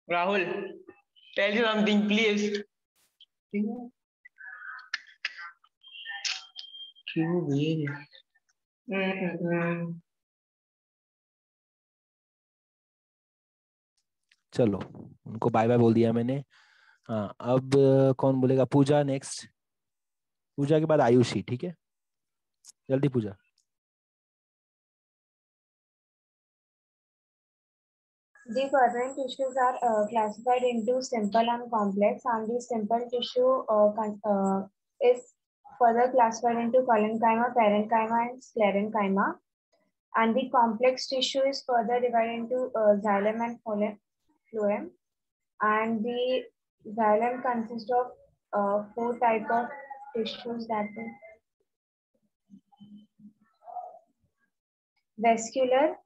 Rahul, tell you something, please. चलो उनको बाय बाय बोल दिया मैंने. हाँ अब कौन बोलेगा? पूजा नेक्स्ट. पूजा के बाद आयुषी. ठीक है, जल्दी पूजा. The permanent tissues are classified into simple and complex, and the simple tissue is further classified into collenchyma, parenchyma, and sclerenchyma. And the complex tissue is further divided into xylem and phloem. And the xylem consists of 4 types of tissues, that is vascular,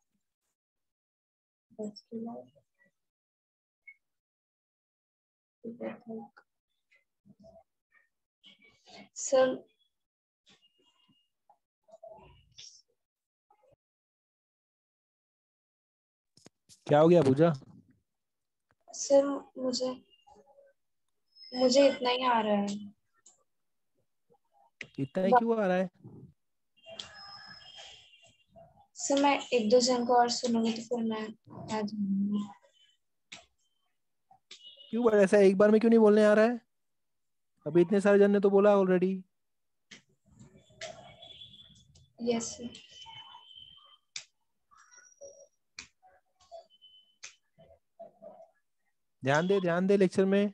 so क्या हो गया पूजा? सर मुझे इतना ही आ रहा है। इतना ही क्यों आ रहा है? सर मैं 1-2 जन को और सुनूंगी तो फिर मैं आ जाऊंगी। क्यों बड़ा ऐसा एक बार में क्यों नहीं बोलने आ रहा है? अभी इतने सारे जन ने तो बोला ऑलरेडी। Yes sir. ध्यान दे लेक्चर में। अगर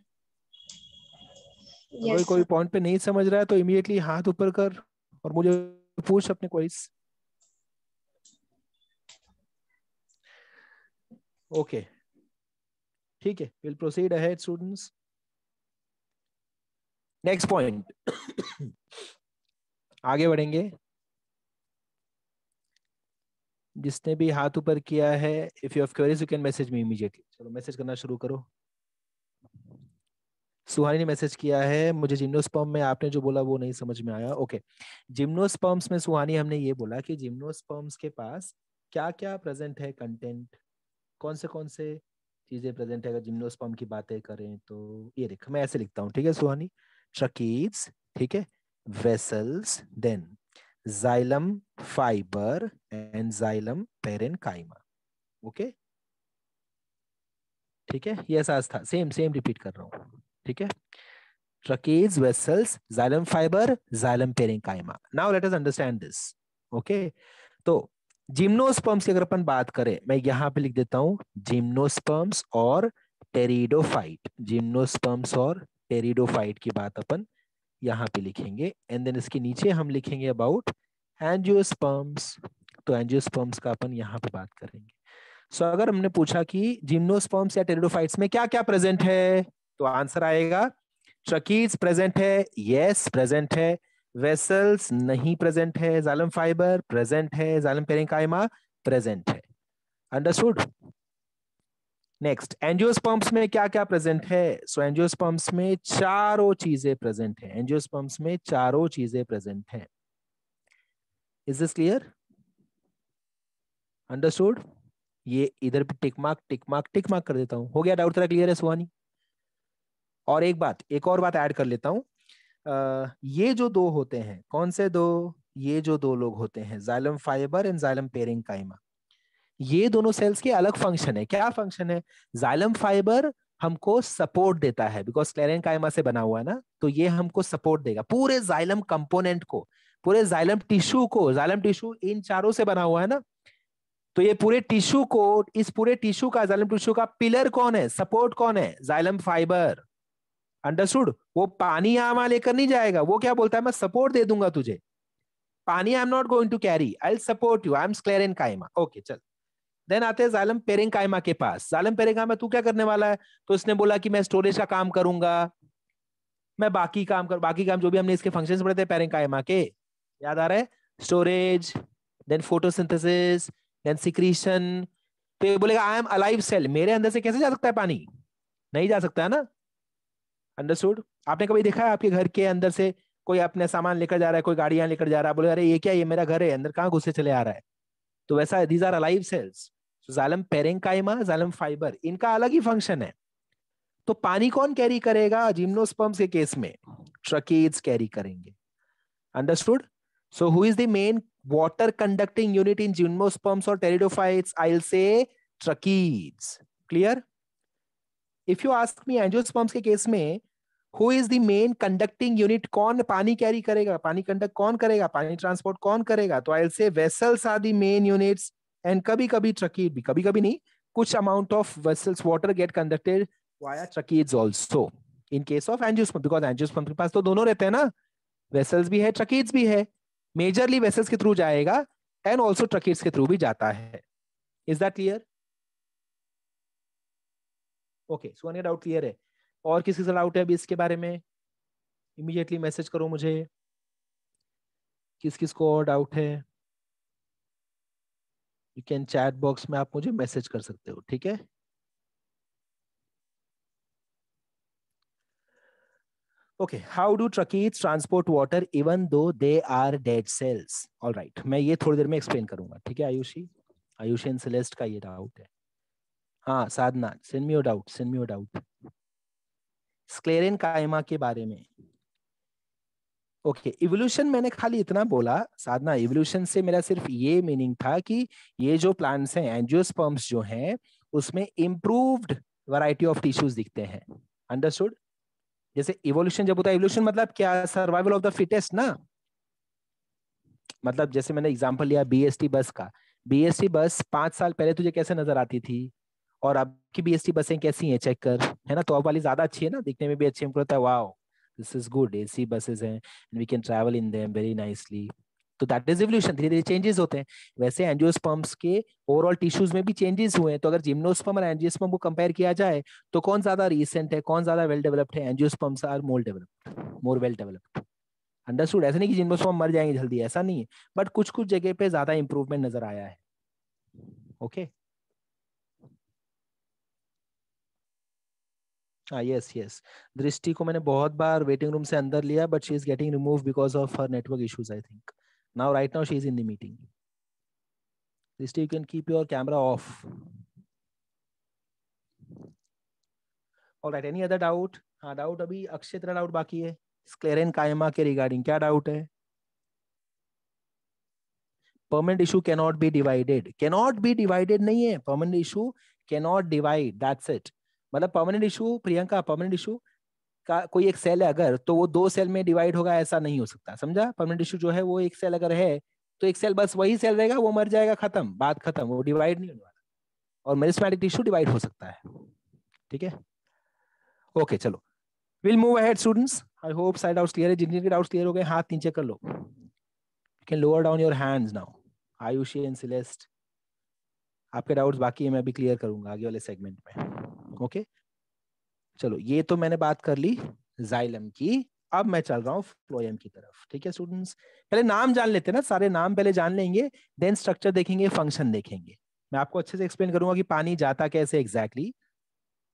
यस कोई सर। पॉइंट पे नहीं समझ रहा है तो इमीडिएटली हाथ ऊपर कर और मुझे पूछ अपने क्वेश्चन। ओके ठीक है, will proceed ahead students. Next point आगे बढ़ेंगे। जिसने भी हाथ ऊपर किया है, if you have queries you can message me immediately. चलो मैसेज करना शुरू करो। सुहानी ने मैसेज किया है, मुझे जिम्नोस्पर्म में आपने जो बोला वो नहीं समझ में आया। ओके, जिम्नोस्पर्म्स में सुहानी हमने ये बोला कि जिम्नोस्पर्म्स के पास क्या क्या प्रेजेंट है कंटेंट, कौन से चीजें प्रेजेंट है। अगर जिम्नोस्पर्म की बातें करें तो ये देख, मैं ऐसे लिखता हूँ, ठीक है सुहानी? ट्रकीड्स, ठीक है, vessels, then xylem fibre and xylem parenchyma. Okay ठीक है, ये एहसास था, सेम रिपीट कर रहा हूँ, ठीक है? Tracheids, vessels, xylem fibre, xylem parenchyma. Now let us understand this. Okay, तो जिम्नोस्पर्म्स की अगर अपन बात करें, मैं यहां पे लिख देता हूं जिम्नोस्पर्म्स और टेरिडोफाइट। जिम्नोस्पर्म्स और टेरिडोफाइट की बात अपन यहाँ पे लिखेंगे, एंड देन इसके नीचे हम लिखेंगे अबाउट एंजियोस्पर्म्स। तो एंजियोस्पर्म्स का अपन यहाँ पे बात करेंगे। सो अगर हमने पूछा कि जिम्नोस्पर्म्स या टेरिडोफाइट्स में क्या क्या प्रेजेंट है, तो आंसर आएगा ट्रकीड्स प्रेजेंट है, यस प्रेजेंट है। वेसल्स नहीं प्रेजेंट है। जाइलम फाइबर प्रेजेंट है। जाइलम पेरेन्काइमा प्रेजेंट है। अंडरस्टूड? नेक्स्ट, एंजियोस्पर्म्स में क्या क्या प्रेजेंट है? सो एंजियोस्पर्म्स में चारों चीजें प्रेजेंट है। एंजियोस्पर्म्स में चारों चीजें प्रेजेंट है। Is this clear? अंडरस्टूड? ये इधर भी टिक मार्क कर देता हूं। हो गया डाउट तेरा क्लियर है सुहानी? और एक और बात ऐड कर लेता हूं। ये जो दो होते हैं, कौन से दो? ये जो दो लोग होते हैं, xylem fibre and xylem parenchyma, ये दोनों सेल्स के अलग फंक्शन है। क्या फंक्शन है? जाइलम फाइबर हमको सपोर्ट देता है, बिकॉज क्लेरेन्काइमा से बना हुआ है ना, तो ये हमको सपोर्ट देगा पूरे जाइलम कंपोनेंट को, पूरे जाइलम टिश्यू को। जाइलम टिश्यू इन चारों से बना हुआ है ना, तो ये पूरे टिश्यू को, इस पूरे टिश्यू का, जाइलम टिश्यू का पिलर कौन है, सपोर्ट कौन है? Xylem fibre. अंडरस्टूड? वो पानी यहां लेकर नहीं जाएगा, वो क्या बोलता है, मैं सपोर्ट दे दूंगा तुझे, पानी I am not going to carry, I will support you, I am sclerenchyma. Okay चल, देन आते हैं जाइलम पेरेन्काइमा के पास। जाइलम पेरेन्काइमा तू क्या करने वाला है? तो इसने बोला कि मैं स्टोरेज का काम करूंगा, मैं बाकी काम जो भी हमने इसके फंक्शंस पढ़े थे पेरेन्काइमा के, याद आ रहा है? Storage, then photosynthesis, then secretion. तो ये बोलेगा आई एम अलाइव सेल, मेरे अंदर से कैसे जा सकता है पानी? नहीं जा सकता है ना। अंडरस्टूड? आपने कभी देखा है आपके घर के अंदर से कोई अपने सामान लेकर जा रहा है, कोई गाड़ियां लेकर जा रहा है, बोले अरे ये क्या, ये मेरा घर है, अंदर कहाँ घुसे चले आ रहा है? तो वैसा these are alive cells. Xylem parenchyma, xylem fibre, इनका अलग ही फंक्शन है। तो पानी कौन कैरी करेगा? जिम्नोस्पर्म्स के केस में ट्रकीड्स कैरी करेंगे। Understood? So who is the main water conducting unit in gymnosperms or pteridophytes? I'll say tracheids. Clear? If you ask me angiosperms के केस में who is the main conducting unit, कौन पानी कैरी करेगा, पानी कंडक्ट कौन करेगा, पानी ट्रांसपोर्ट कौन करेगा? तो I'll say vessels are the main units, and कभी कभी ट्रकीड भी, कभी कभी नहीं, कुछ amount of vessels water get conducted via tracheids also in case of angiosperm, because angiosperm के पास तो दोनों रहते हैं ना, वेसल्स भी है ट्रकीड्स भी है। मेजरली वेसल्स के थ्रू जाएगा, एंड ऑल्सो ट्रकेट्स के थ्रू भी जाता है। Is that clear? ओके, सुहान का डाउट क्लियर है? और किसी का डाउट है अभी इसके बारे में? इमीडिएटली मैसेज करो मुझे, किस किस को और डाउट है। यू कैन चैट बॉक्स में आप मुझे मैसेज कर सकते हो, ठीक है? Okay, how do tracheids transport water even though they are dead cells? All right, मैं ये थोड़ी देर में एक्सप्लेन करूंगा, ठीक है? आयुषी एंड सेलेस्ट का ये डाउट है। हाँ Sadhana, send me your doubt. Sclerenchyma के बारे में। ओके, इवोल्यूशन मैंने खाली इतना बोला साधना, इवोल्यूशन से मेरा सिर्फ ये मीनिंग था कि ये जो प्लांट्स हैं, एंजियोस्पर्म्स जो हैं, उसमें इम्प्रूव्ड वैरायटी ऑफ टिश्यूज दिखते हैं। अंडरस्टूड? जैसे इवोल्यूशन जब होता है, इवोल्यूशन मतलब क्या? सर्वाइवल ऑफ द फिटेस्ट ना। मतलब जैसे मैंने एग्जांपल लिया बीएसटी बस का, बीएसटी बस 5 साल पहले तुझे कैसे नजर आती थी और अब की बीएसटी बसें कैसी हैं, चेक कर, है ना? तो अब वाली ज्यादा अच्छी है ना, दिखने में भी अच्छी, हमको लगता है wow this is good, AC buses हैं and we can travel in them very nicely. तो दैट इज इवोल्यूशन, धीरे धीरे चेंजेस होते हैं। वैसे एंजियोस्पर्म्स के ओवरऑल टिश्यूज में भी चेंजेस हुए हैं। तो अगर जिम्नोस्पर्म और एंजियोस्पर्म को कंपेयर किया जाए तो कौन ज्यादा रिसेंट है, कौन ज्यादा वेल डेवलप्ड है? Angiosperms are more well developed. Understood? ऐसा नहीं कि जिम्नोस्पर्म मर जाएंगे जल्दी, ऐसा नहीं है, बट कुछ कुछ जगह पे ज्यादा इंप्रूवमेंट नजर आया है। ओके, हाँ यस, दृष्टि को मैंने बहुत बार वेटिंग रूम से अंदर लिया, but she is getting remove because of her network issues I think. Now right now she is in the meeting. Drishti you can keep your camera off. Alright, any other doubt? हाँ डाउट अभी अक्षय तेरा डाउट बाकी है स्क्लेरेनकाइमा के रिगार्डिंग, क्या डाउट है? Permanent issue cannot be divided, cannot be divided नहीं है, permanent issue cannot divide, that's it. मतलब permanent issue Priyanka, permanent issue का कोई एक सेल है अगर, तो वो 2 सेल में डिवाइड होगा, ऐसा नहीं हो सकता, समझा? परमानेंट इशू जो है वो एक सेल अगर है तो एक सेल बस वही सेल रहेगा, वो मर जाएगा, खत्म, बात खत्म, वो डिवाइड नहीं होने वाला। और मेरिस्टेमेटिक टिश्यू डिवाइड हो सकता है, ठीक है? ओके चलो, will move ahead students. I hope सारे डाउट्स क्लियर है। जिन जिनके डाउट्स क्लियर हो गए हाथ नीचे कर लो। You can lower down your hands now. Ayushi and Celeste, आपके डाउट्स बाकी है, मैं भी क्लियर करूंगा आगे वाले सेगमेंट में। ओके चलो, ये तो मैंने बात कर ली जाइलम की, अब मैं चल रहा हूँ फ्लोएम की तरफ, ठीक है स्टूडेंट्स? पहले नाम जान लेते हैं ना, सारे नाम पहले जान लेंगे, देन स्ट्रक्चर देखेंगे, फंक्शन देखेंगे। मैं आपको अच्छे से एक्सप्लेन करूंगा कि पानी जाता कैसे exactly,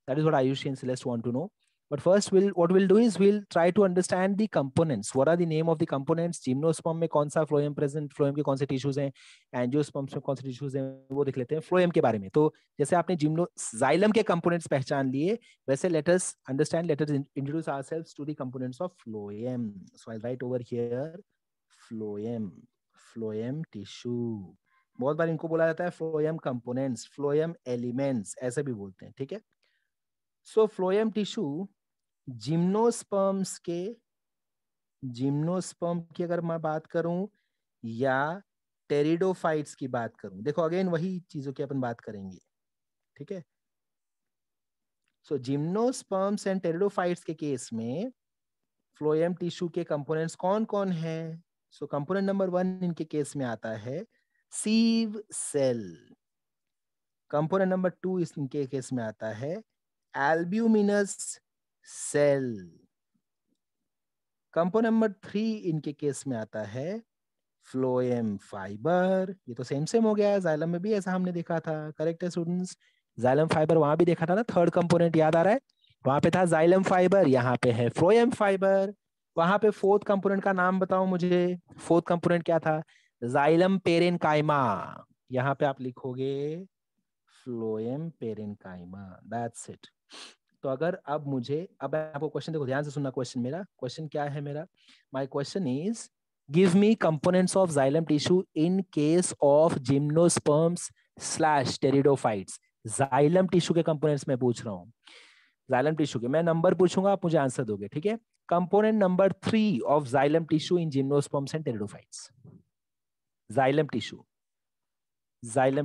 that is what Ayushi and Celeste want to know. But first, what we'll do is we'll try to understand the components. What are the name of the components? Gymnosperm में कौन सा phloem present, phloem के कौन से tissues हैं, angiosperms में कौन से tissues हैं, वो देख लेते हैं phloem के बारे में। तो जैसे आपने xylem के components पहचान लिए, वैसे let us understand, let us introduce ourselves to the components of phloem. So I'll write over here phloem tissue. बहुत बार इनको बोला जाता है phloem components, phloem elements ऐसे भी बोलते हैं, ठीक है? So phloem tissue जिम्नोस्पर्म्स की अगर मैं बात करूं या टेरिडोफाइट्स की बात करूं, देखो अगेन वही चीजों की अपन बात करेंगे, ठीक है? सो जिम्नोस्पर्म्स एंड टेरिडोफाइट्स के केस में फ्लोएम टिश्यू के कंपोनेंट्स कौन कौन है? सो कंपोनेंट नंबर 1 इनके केस में आता है सीव सेल। कंपोनेंट नंबर 2 इनके केस में आता है एल्ब्यूमिनस सेल। कंपोनेंट नंबर 3 इनके केस में आता है फ्लोएम फाइबर। ये तो सेम हो गया, जाइलम में भी ऐसा हमने देखा था, करेक्ट है स्टूडेंट्स? जाइलम फाइबर वहां भी देखा था ना, थर्ड कंपोनेंट याद आ रहा है? वहां पे था जाइलम फाइबर, यहाँ पे है फ्लोएम फाइबर। वहां पे फोर्थ कंपोनेंट का नाम बताओ मुझे, फोर्थ कंपोनेंट क्या था? Xylem parenchyma. यहाँ पे आप लिखोगे फ्लोएम पेरेनकाइमा, दैट्स इट। तो अगर अब मैं आपको क्वेश्चन, देखो ध्यान से सुनना, क्वेश्चन क्या है मेरा? My question is give me components of xylem tissue in case of gymnosperms / pteridophytes. Xylem tissue के कंपोनेंट्स में पूछ रहा हूँ, जाइलम टिश्यू के। मैं नंबर पूछूंगा, आप मुझे आंसर दोगे, ठीक है? Component number 3 of xylem tissue in gymnosperms and pteridophytes. Xylem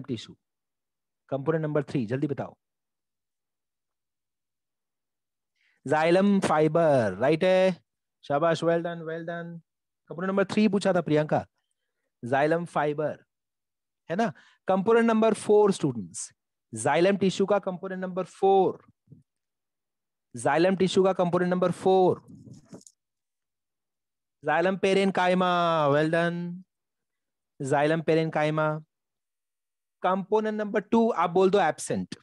tissue component number 3, जल्दी बताओ। जाइलम फाइबर, राइट है, शाबाश, वेल डन। कंपोनेंट नंबर 3 पूछा था प्रियंका, जाइलम फाइबर। है ना। Component number 4 students, xylem tissue का कंपोनेंट नंबर 4, जाइलम टिश्यू का component number 4, xylem parenchyma, well done, xylem parenchyma. Component number 2 आप बोल दो एब्सेंट,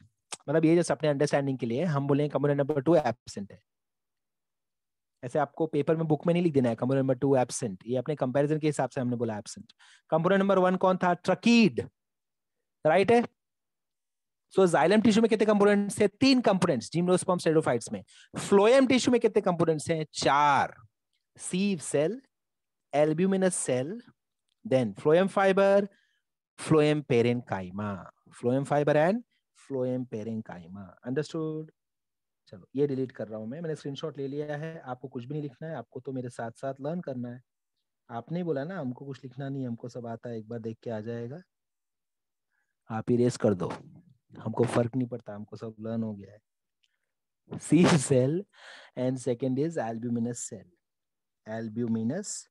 मतलब ये जस्ट अपने अंडरस्टैंडिंग के लिए हम बोलेंगे कंपोनेंट नंबर 2 एब्सेंट है। ऐसे आपको पेपर में बुक में नहीं लिख देना है कंपोनेंट नंबर 2 एब्सेंट, ये अपने कंपैरिजन के हिसाब से हमने बोला एब्सेंट। कंपोनेंट नंबर 1 कौन था? ट्रकीड, राइट है। सो जाइलम टिश्यू में कितने कंपोनेंट्स हैं? 3 कंपोनेंट्स जिम्नोस्पर्म स्टेरोफाइट्स में। फ्लोएम टिश्यू में कितने कंपोनेंट्स हैं? 4, sieve cell, albuminous cell, then phloem fibre, phloem parenchyma, phloem fibre and phloem parenchyma. Understood? चलो ये डिलीट कर रहा हूं मैंने स्क्रीनशॉट ले लिया है। आपको कुछ भी नहीं लिखना है, आपको तो मेरे साथ साथ लर्न करना है। आपने बोला ना हमको कुछ लिखना नहीं, हमको सब आता है, एक बार देख के आ जाएगा, आप इरेज कर दो, हमको फर्क नहीं पड़ता, हमको सब लर्न हो गया है। Sieve cell and second is albuminous cell, albuminous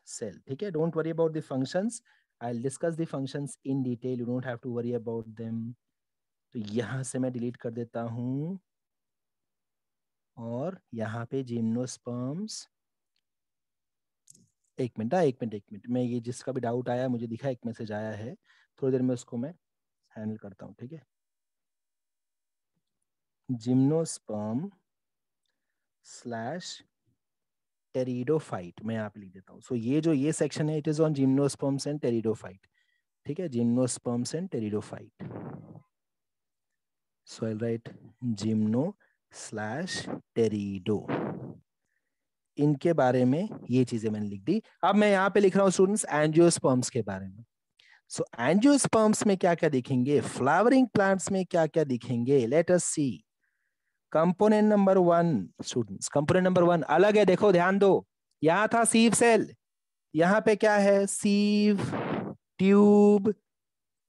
cell, ठीक है। Don't worry about the functions, I will discuss the functions in detail, you don't have to worry about them. तो यहां से मैं डिलीट कर देता हूं और यहाँ पे जिम्नोस्पर्म्स, एक मिनट, मैं ये जिसका भी डाउट आया मुझे दिखा एक मैसेज आया है, थोड़ी देर में उसको मैं हैंडल करता हूँ, ठीक है। जिम्नोस्पर्म स्लैश टेरिडोफाइट मैं यहाँ पे लिख देता हूँ। सो ये सेक्शन है, it is on gymnosperms and pteridophyte, ठीक है, gymnosperms and pteridophyte. So I write gymno slash pterido, इनके बारे में ये चीजें मैंने लिख दी। अब मैं यहाँ पे लिख रहा हूँ स्टूडेंट्स एंजियोस्पर्म्स के बारे में। सो एंजियोस्पर्म्स में क्या क्या दिखेंगे, फ्लावरिंग प्लांट्स में क्या क्या दिखेंगे, let us see. Component number 1 students, component number 1 अलग है, देखो ध्यान दो, यहां था सीव सेल, यहाँ पे क्या है? सीव ट्यूब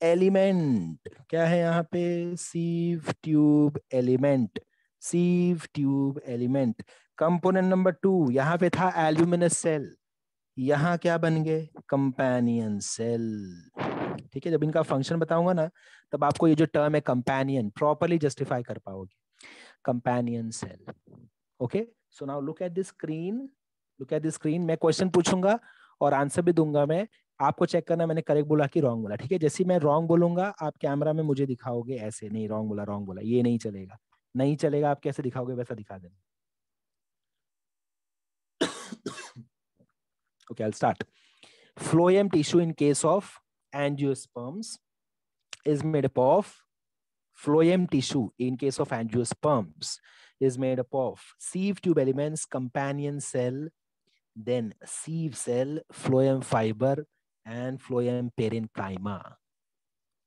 एलिमेंट, क्या है यहाँ पे? सीव tube element, सीव tube element. Component number 2 यहाँ पे था एल्ब्यूमिनस सेल, यहाँ क्या बन गए? कंपेनियन सेल, ठीक है। जब इनका फंक्शन बताऊंगा ना तब आपको ये जो टर्म है कंपेनियन प्रॉपर्ली जस्टिफाई कर पाओगे। Companion cell, okay. So now look at the screen, look at the screen. मैं क्वेश्चन पूछूंगा और आंसर भी दूंगा मैं, आपको चेक करना मैंने करेक्ट बोला कि रॉन्ग बोला, ठीक है। जैसे मैं रॉन्ग बोलूंगा आप कैमरा में मुझे दिखाओगे ऐसे, नहीं रॉन्ग बोला, ये नहीं चलेगा, नहीं चलेगा, आप कैसे दिखाओगे वैसा दिखा देना। Okay, I'll start. Phloem tissue in case of angiosperms is made up of, phloem tissue in case of angiosperms is made up of sieve tube elements, companion cell, then sieve cell, phloem fiber and phloem parenchyma.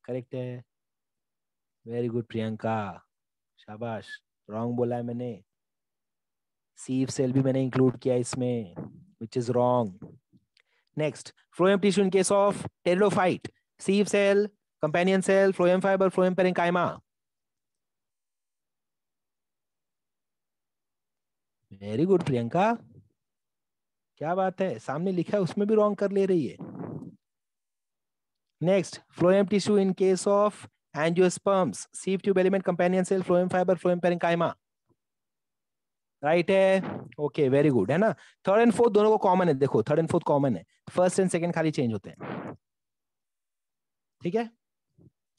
Correct है? Very good प्रियंका, शाबाश। Wrong बोला है मैंने, sieve cell भी मैंने include किया इसमें, which is wrong. Next, phloem tissue in case of pteridophyte, sieve cell, companion cell, phloem fiber, phloem parenchyma. Very good Priyanka, क्या बात है, सामने लिखा है उसमें भी रॉन्ग कर ले रही है। Next, phloem tissue in case of angiosperms, sieve tube element, companion cell, phloem fiber, phloem parenchyma. Right है, ओके वेरी गुड, है ना। थर्ड एंड फोर्थ दोनों को कॉमन है, देखो थर्ड एंड फोर्थ कॉमन है, फर्स्ट एंड सेकंड खाली चेंज होते हैं, ठीक है।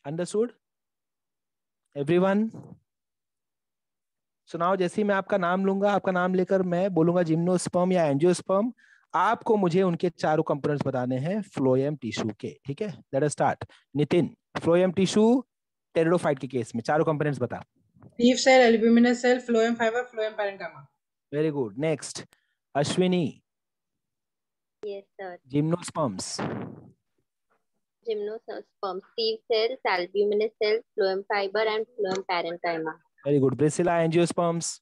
Understood everyone? सुनाओ, जैसे ही मैं आपका नाम लूंगा, आपका नाम लेकर मैं बोलूंगा जिम्नोस्पर्म या एंजियोस्पर्म, आपको मुझे उनके चारों कंपोनेंट्स बताने हैं फ्लोएम टिश्यू के, ठीक है। Let us start. Nitin, phloem tissue pteridophyte के केस में चारों कंपोनेंट्स बता। Sieve cell, albuminous cell, phloem fiber, phloem parenchyma. Very good. Next, Ashwini. Yes, sir. Gymnosperms. Gymnosperms, sieve cells, albuminous cells, phloem fiber, and phloem parenchyma. Very good. Priscilla, angiosperms.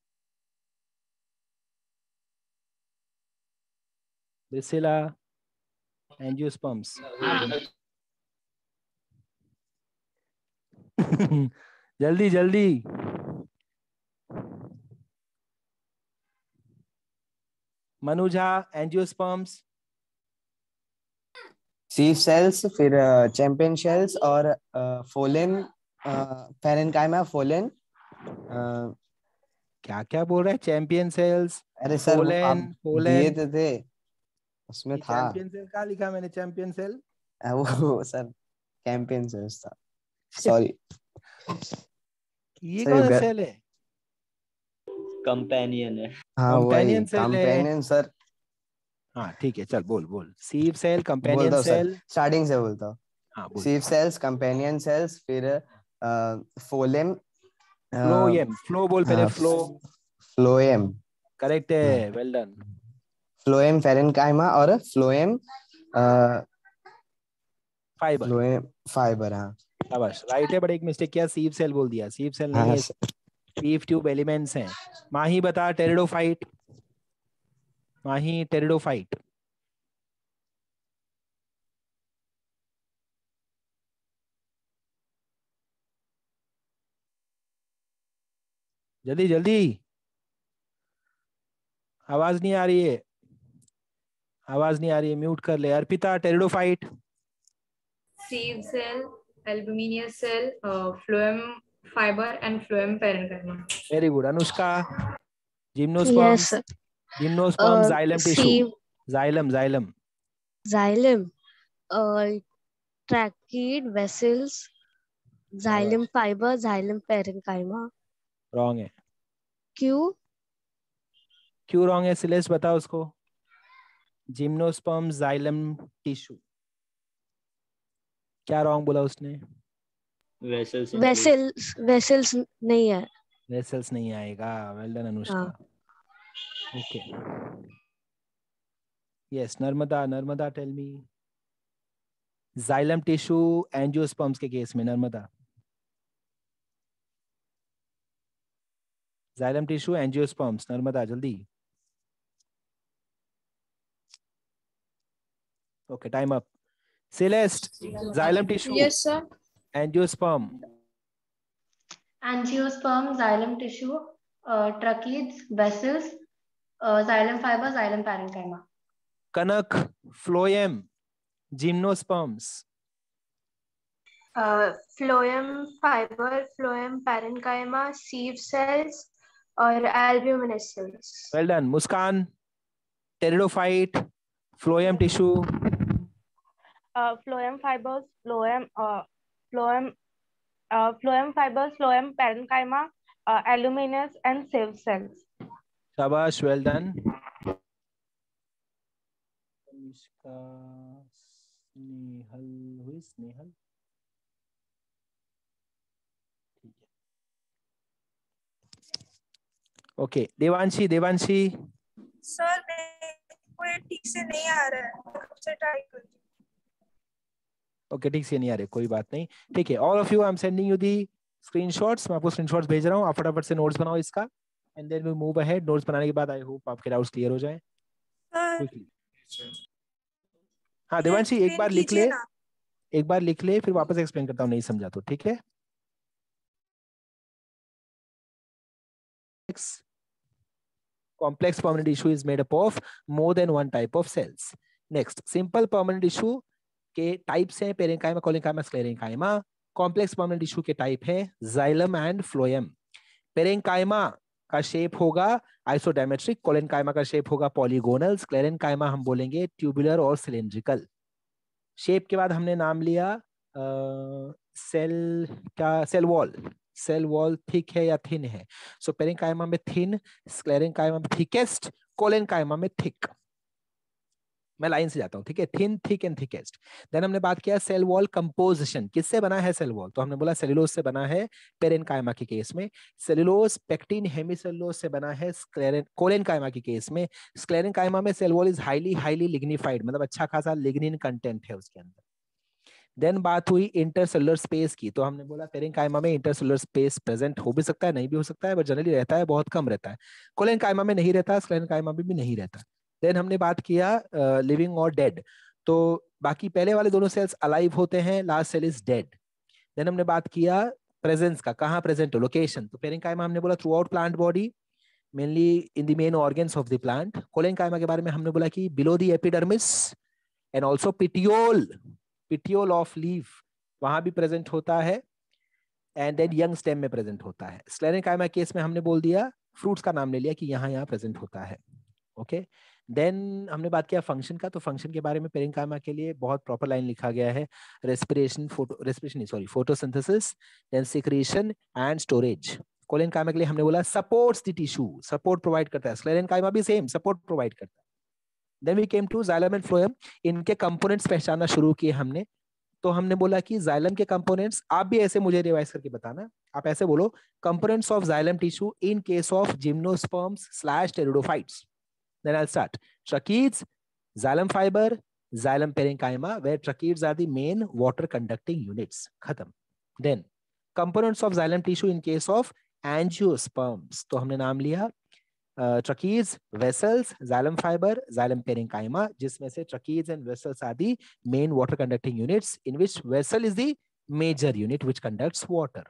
Priscilla, angiosperms. जल्दी जल्दी। मनुजा, एंजियोस्पर्म्स। सीव सेल्स, फिर चैंपियन शेल्स और फोलेन, पैरेन्काइमा, फोलेन। क्या क्या बोल रहा है? चैंपियन सेल्स, अरे सर वो आप दिए पोलन। थे उसमें था। चैंपियन सेल कहाँ लिखा मैंने? चैंपियन सेल वो सर चैंपियन सेल्स था, सॉरी। ये सर कौन सा सेल है? कंपेनियन है। हाँ वही कंपेनियन सेल है। Companion sir. हाँ ठीक है, चल बोल बोल। सीव सेल, कंपेनियन बोलता हूँ सर, सेल। स्टार्टिंग से बोलता हूँ। हाँ बोल। सीव सेल्स, कंपेनियन सेल्स, फिर फोलेम, फ्लोएम, फ्लो बोल पहले, फ्लो। फ्लोएम, करेक्ट है, वेल डन। फ्लोएम पैरेन्काइमा और फ्लोएम फाइबर। Phloem fibre. हाँ शाबाश, राइट है, बट एक मिस्टेक किया, सीव सेल बोल दिया। सीव सेल नहीं हाँ है, सीव ट्यूब एलिमेंट्स हैं। माही बता, टेरिडोफाइट। माही, टेरिडोफाइट। जल्दी जल्दी, आवाज नहीं आ रही है, आवाज नहीं आ रही है, म्यूट कर ले। Arpita, pteridophyte. Sieve cell, albuminous cell, phloem fiber, and phloem parenchyma. Very good. Anushka, Yes, gymnosperms. sir. Gymnosperm, xylem tissue. Sieve, xylem, xylem. xylem, trachea, vessels, xylem fiber, xylem parenchyma. Wrong है। Q, क्यों रॉन्ग है? सिलेस बताओ उसको। Gymnosperm, xylem tissue. क्या रॉन्ग बोला उसने? vessels नहीं है। वेसल्स नहीं आएगा। Well done Anushka. Okay, yes. Narmada, Narmada tell me. Xylem tissue angiosperms के केस में, Narmada. Xylem tissue angiosperms, Narmada जल्दी। Okay, time up. Celeste, xylem tissue. Yes, sir. Angiosperm. Angiosperm, xylem tissue, tracheids, vessels, xylem fiber, xylem parenchyma. Kanak, phloem, gymnosperms. Phloem fiber, phloem parenchyma, sieve cells और albuminous cells. Well done. Muskaan, pteridophyte, phloem tissue. Phloem fibers, phloem fibers, phloem parenchyma, albuminous and sieve cells. शाबाश, वेल डन। स्नेहल हुई, स्नेहल। ठीक है, ओके। देवांशी, देवांशी। सर को ये ठीक से नहीं आ रहा है, कब से ट्राई कर रही हूं। ओके, ठीक से नहीं आ रहे, कोई बात नहीं, ठीक है। All of you, I am sending you the screenshots. मैं आपको स्क्रीनशॉट्स भेज रहा हूँ, आप फटाफट से नोट्स बनाओ इसका, and then we move ahead. Notes बनाने के बाद आई होप आपके डाउट्स क्लियर हो जाए क्विकली। हाँ देवांशी, एक बार लिख ले, एक बार लिख ले, फिर वापस एक्सप्लेन करता हूँ नहीं समझा तो, ठीक है। Complex permanent tissue is made up of more than one type of cells. Next, simple permanent tissue के टाइप्स हैं parenchyma, collenchyma, sclerenchyma. Complex permanent tissue के टाइप है जाइलम एंड फ्लोएम। पेरेन्काइमा का शेप होगा आइसोडायमेट्रिक, कोलेन्काइमा का शेप होगा पॉलीगोनल, स्क्लेरेन्काइमा हम बोलेंगे ट्यूबुलर और सिलिंड्रिकल। शेप के बाद हमने नाम लिया सेल का, cell wall. Cell wall thick है या थिन है? सो पेरेन्काइमा में थिन, स्क्लेरेन्काइमा में थिकेस्ट, कोलेन्काइमा में थिक। मैं लाइन से जाता हूं, ठीक है। Thin, thick and thickest. Then हमने बात किया सेल वॉल कंपोजिशन, किससे बना है सेल वॉल? तो हमने बोला सेलुलोज से बना है पेरेन्काइमा के केस में, सेलुलोज, पेक्टिन, हेमिसेलुलोज से बना है कोलेन्काइमा के केस में। स्क्लेरेन्काइमा में cell wall is highly highly lignified, मतलब अच्छा खासा लिग्निन कंटेंट है उसके अंदर। देन बात हुई इंटरसेलुलर स्पेस की, तो हमने बोला पेरेन्काइमा में इंटरसेलुलर स्पेस प्रेजेंट हो भी सकता है, नहीं भी हो सकता है, बट जनरली रहता है, बहुत कम रहता है। कोलेन्काइमा में नहीं रहता, स्क्लेरेन्काइमा में भी नहीं रहता। देन हमने बात किया लिविंग और डेड, तो बाकी पहले वाले दोनों सेल्स अलाइव होते हैं, last cell is dead. Then हमने बात किया प्रेजेंस का, कहाँ प्रेजेंट हो, लोकेशन। तो पेरेन्काइमा हमने बोला through out plant body, mainly in the main organs of the plant. Collenchyma के बारे में हमने बोला कि below the epidermis, and also petiole of leaf वहां भी प्रेजेंट होता है, एंड देन यंग स्टेम में प्रेजेंट होता है. स्क्लेरेनकाइमा केस में हमने बोल दिया, फ्रूट्स का नाम ले लिया कि यहाँ प्रेजेंट होता है. ओके, देन हमने बात किया फंक्शन का. तो फंक्शन के बारे में पेरेंकाइमा के लिए बहुत प्रॉपर लाइन लिखा गया है. Photosynthesis, then secretion and storage. Collenchyma के लिए हमने बोला supports the tissue, support provide करता है. स्क्लेरेनकाइमा भी सेम सपोर्ट प्रोवाइड करता है. Then we came to xylem and phloem. इनके कंपोनेंट्स पहचानना शुरू किए हमने. तो हमने बोला कि जाइलम के कंपोनेंट्स, आप भी ऐसे मुझे रिवाइज करके बताना. आप ऐसे बोलो, components of xylem tissue in case of gymnosperms pteridophytes. Then I'll start. Tracheids, xylem fiber, xylem parenchyma, where tracheids are the main water conducting units. Khatam. Then components of xylem tissue in case of angiosperms. तो हमने नाम लिया tracheids, vessels, xylem fiber, xylem parenchyma, जिसमें से tracheids and vessels are the main water conducting units, in which vessel is the major unit which conducts water.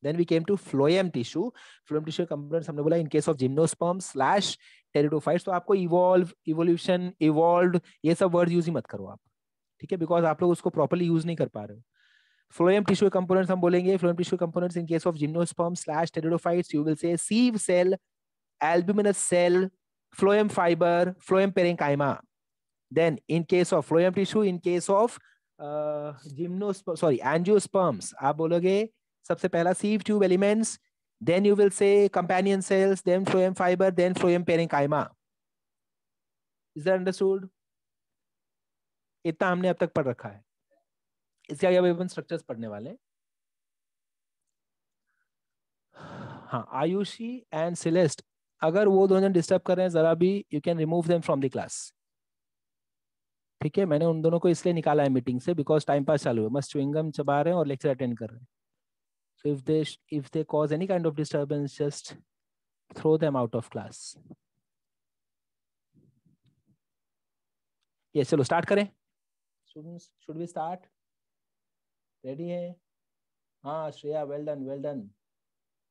Then we came to phloem tissue. Phloem tissue components हमने बोला in case of gymnosperms/टेरिडोफाइट्स. तो आपको इवॉल्व, इवोल्यूशन, इवॉल्व्ड, ये सब वर्ड यूज ही मत करो आप, ठीक है, बिकॉज आप लोग उसको प्रॉपर्ली यूज नहीं कर पा रहे हो. Phloem tissue components हम बोलेंगे. Phloem tissue components in case of gymnosperms/टेरिडोफाइट्स, you will say sieve cell, albuminous cell, phloem fiber, phloem parenchyma. Then in case of phloem tissue, in case of angiosperms, आप बोलोगे सबसे पहला sieve tube elements, then you will say companion cells, then phloem fiber, then phloem parenchyma. Is that understood? इतना हमने अब तक पढ़ रखा है. इसके आगे अपन स्ट्रक्चर्स पढ़ने वाले हैं. हाँ, आयुषी एंड सिलेस्ट, अगर वो दोनों डिस्टर्ब कर रहे हैं जरा भी, you can remove them from the class. ठीक है, मैंने उन दोनों को इसलिए निकाला है मीटिंग से बिकॉज टाइम पास चालू है, मस्त च्युइंगम चबा रहे हैं और लेक्चर अटेंड कर रहे हैं. So if they cause any kind of disturbance, just throw them out of class. Yes, चलो start करें. Students, should we start? Ready है? हाँ Shreya, well done, well done.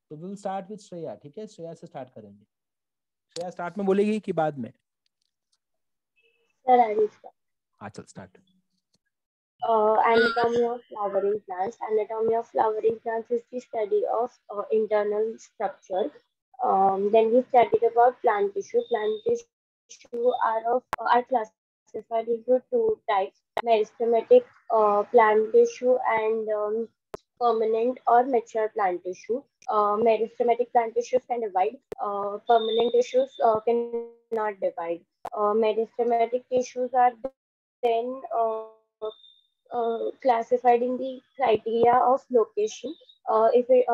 So we will start with Shreya. ठीक है, श्रेया से start करेंगे. श्रेया start में बोलेगी कि बाद में? Sir, I will start. हाँ चल start. Anatomy of flowering plants. Anatomy of flowering plants is the study of internal structure. Then we studied about plant tissue. Plant tissue are classified into two types: meristematic plant tissue and permanent or mature plant tissue. Meristematic plant tissues can divide. Permanent tissues cannot divide. Meristematic tissues are then classified in the criteria of location. If the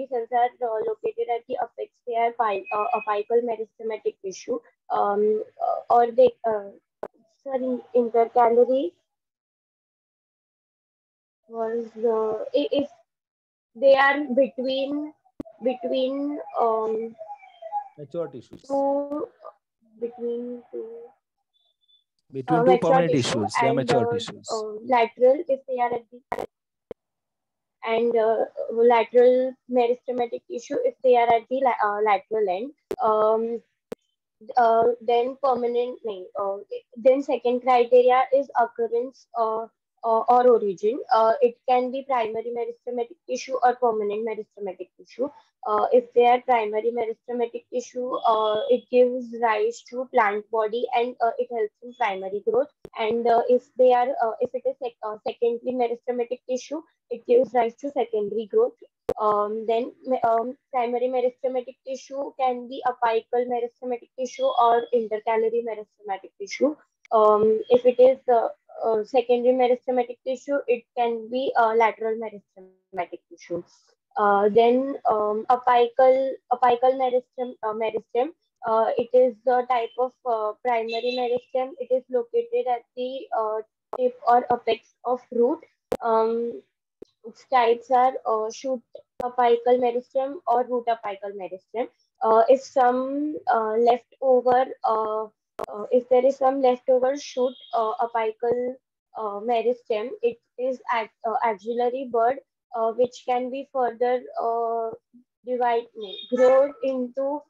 cells are located at the apex, they are apical meristematic tissue, or they intercalary was if they are between mature tissues. Between two permanent tissues, yeah, mature tissues. Lateral if they are at the and lateral meristematic tissue if they are at the lateral end. Then permanent then second criteria is occurrence or origin. It can be primary meristematic tissue or permanent meristematic tissue. If they are primary meristematic tissue, it gives rise to plant body and it helps in primary growth. And if it is secondary meristematic tissue, it gives rise to secondary growth. Then primary meristematic tissue can be apical meristematic tissue or intercalary meristematic tissue. If it is secondary meristematic tissue, it can be lateral meristematic tissue. Then apical meristem, it is the type of primary meristem. It is located at the tip or apex of root. Types are shoot apical meristem or root apical meristem. If some leftover if there is some leftover shoot apical meristem, it is axillary bud which can be further grown into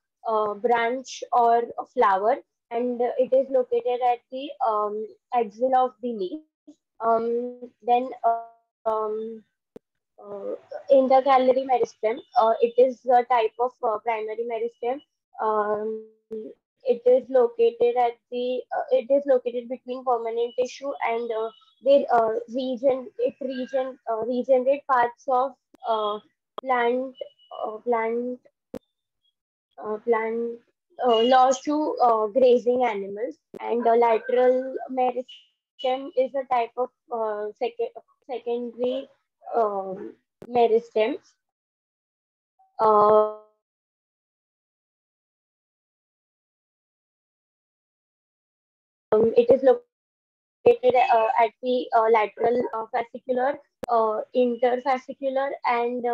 branch or flower. and it is located at the axil of the leaf. Then intercalary meristem. It is a type of primary meristem. It is located at the. It is located between permanent tissue and the regenerate parts of uh, plant plant plant lost to grazing animals, and lateral meristem is a type of secondary meristem. It is located at the lateral fascicular, interfascicular, and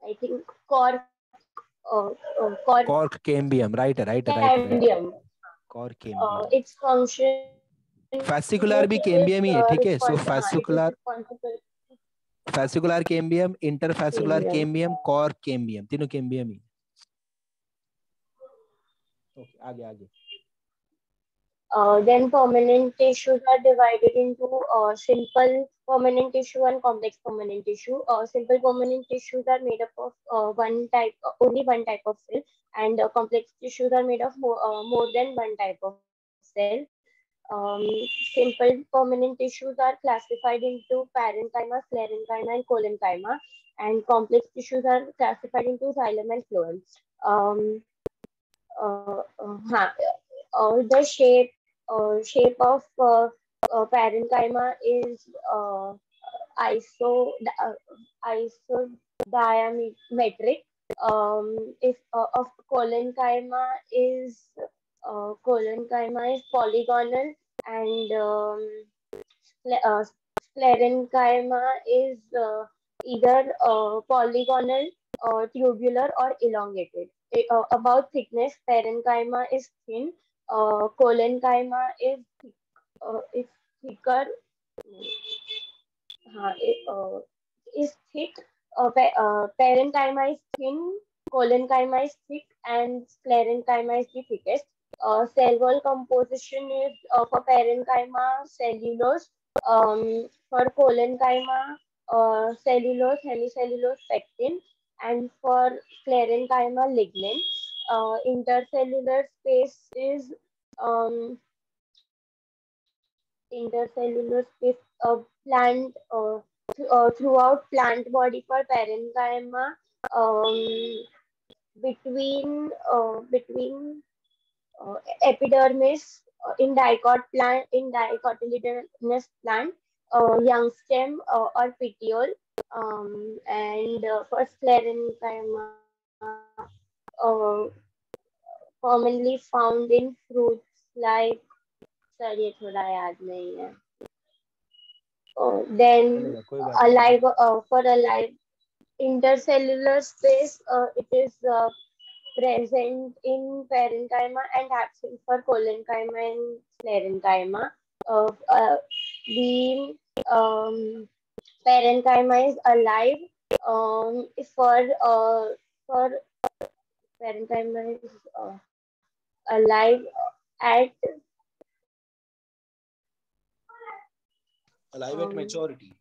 I think cork Cork cambium, right. cambium. Cork cambium. Its function Fascicular भी cambium ही है, ठीक है? So fascicular, responsible fascicular cambium, interfascicular cambium. cambium, cork cambium, तीनों cambium ही. Okay, आगे. Then permanent tissues are divided into simple permanent tissue and complex permanent tissue. Simple permanent tissues are made up of only one type of cell, and complex tissues are made of more than one type of cell. Simple permanent tissues are classified into parenchyma, sclerenchyma, and collenchyma, and complex tissues are classified into xylem and phloem. Um, the shape of parenchyma is iso isodiametric. If of collenchyma is polygonal, and sclerenchyma is either polygonal, tubular, or elongated. About thickness, parenchyma is thin. Collenchyma is thicker. Is thick. Parenchyma is thin. Collenchyma is thick, and sclerenchyma is the thickest. Cell wall composition is for parenchyma cellulose. For collenchyma, cellulose, hemicellulose, pectin, and for sclerenchyma, lignin. Intercellular space is um, intercellular space plant throughout plant body for parenchyma, um, between epidermis in dicotyledonous plant, young stem or petiole, and for sclerenchyma, uh, commonly found in fruits like, sir ये थोड़ा याद नहीं है. Then alive for alive intercellular space, it is present in parenchyma and absent for collenchyma and sclerenchyma. The parenchyma is alive. For parenchyma is alive at maturity.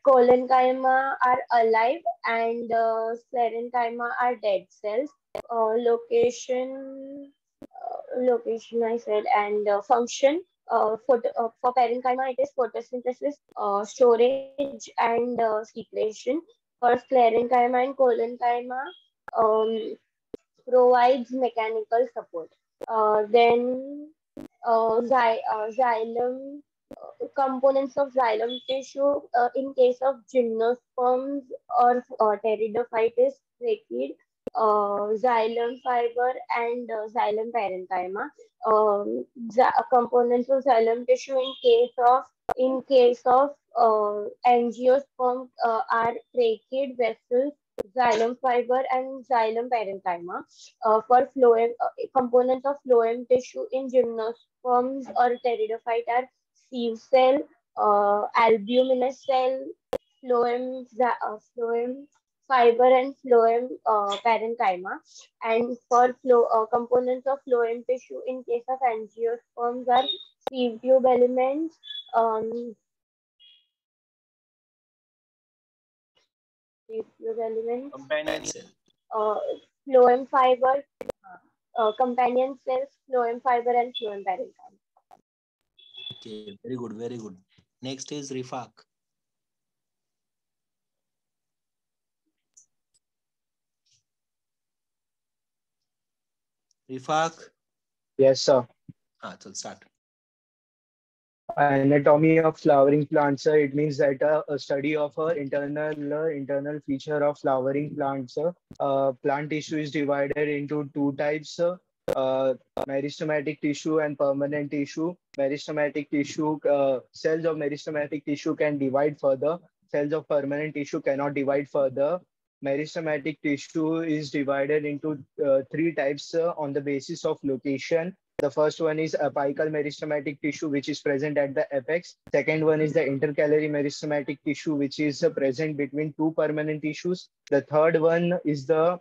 Collenchyma are alive, and sclerenchyma are dead cells. Location I said, and function. For parenchyma, it is photosynthesis, storage, and secretion. For sclerenchyma and collenchyma, provides mechanical support. Then xylem components of xylem tissue, in case of gymnosperms or pteridophytes, trachea, xylem fiber, and xylem parenchyma. Components of xylem tissue in case of angiosperm are trachea, vessels, xylem fiber, and xylem parenchyma. For phloem, components of phloem tissue in gymnosperms or pteridophyte are sieve cell, albuminous cell, phloem fiber and phloem parenchyma. And for components of phloem tissue, in case of angiosperms, are sieve tube elements, Companion cell. phloem fiber, companion cells, phloem fiber, and phloem parenchyma. Okay, very good, very good. Next is Rifaq. Rifaq. Yes, sir. So start. Anatomy of flowering plants. It means that a study of internal feature of flowering plants. Plant tissue is divided into two types. Meristematic tissue and permanent tissue. Meristematic tissue, cells of meristematic tissue can divide further. Cells of permanent tissue cannot divide further. Meristematic tissue is divided into three types on the basis of location. The first one is apical meristematic tissue, which is present at the apex. Second one is the intercalary meristematic tissue, which is present between two permanent tissues. The third one is the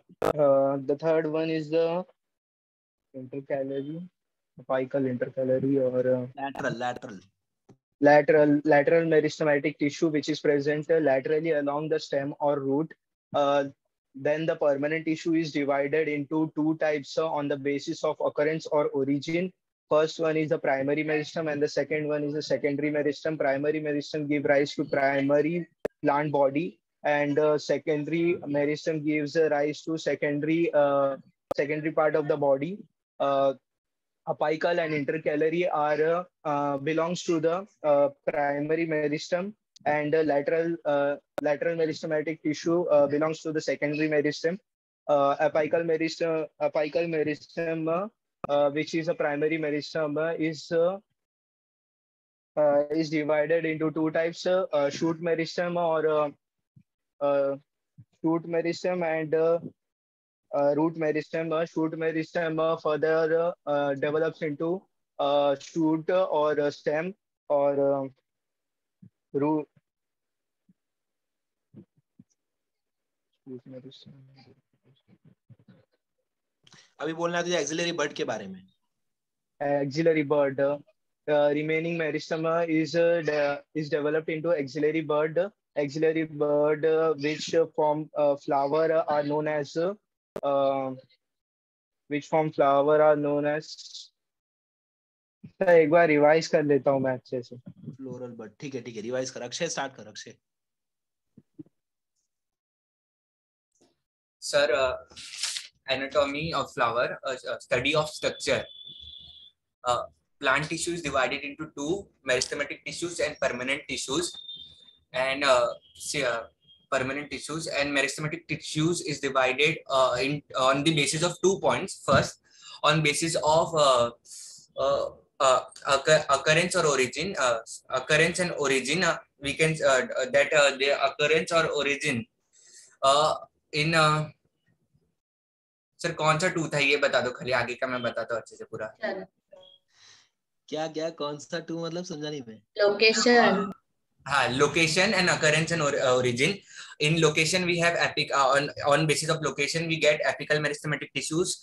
intercalary, apical, intercalary, or lateral meristematic tissue, which is present laterally along the stem or root. Then the permanent tissue is divided into two types on the basis of occurrence or origin. First one is the primary meristem and the second one is the secondary meristem. Primary meristem give rise to primary plant body, and secondary meristem gives rise to secondary part of the body. Apical and intercalary are belongs to the primary meristem, and lateral meristematic tissue belongs to the secondary meristem. Apical meristem, which is a primary meristem, is divided into two types: shoot meristem or shoot meristem and root meristem. Shoot meristem further develops into shoot or stem or root. अभी बोलना है तुझे एक्सिलरी बर्ड के बारे में. Axillary bud. Remaining meristem is developed into axillary bud. Axillary bud which form flower are known as एक बार रिवाइज कर लेता हूँ मैं अच्छे से. Floral bird. ठीक है रिवाइज कर. अक्षय स्टार्ट कर. Akshay. Sir, anatomy of flower, study of structure. Plant tissue is divided into two: meristematic tissues and permanent tissues. And permanent tissues and meristematic tissues is divided on the basis of 2 points. First, on basis of occurrence or origin. Occurrence and origin, we can that the occurrence or origin in sir कौन सा 2 था ये बता दो. खाली आगे का मैं बताता हूँ अच्छे से पूरा. क्या कौन सा 2 मतलब समझा नहीं मैं. लोकेशन. हाँ, location and occurrence and origin. In location we have on basis of location we get apical meristematic tissues,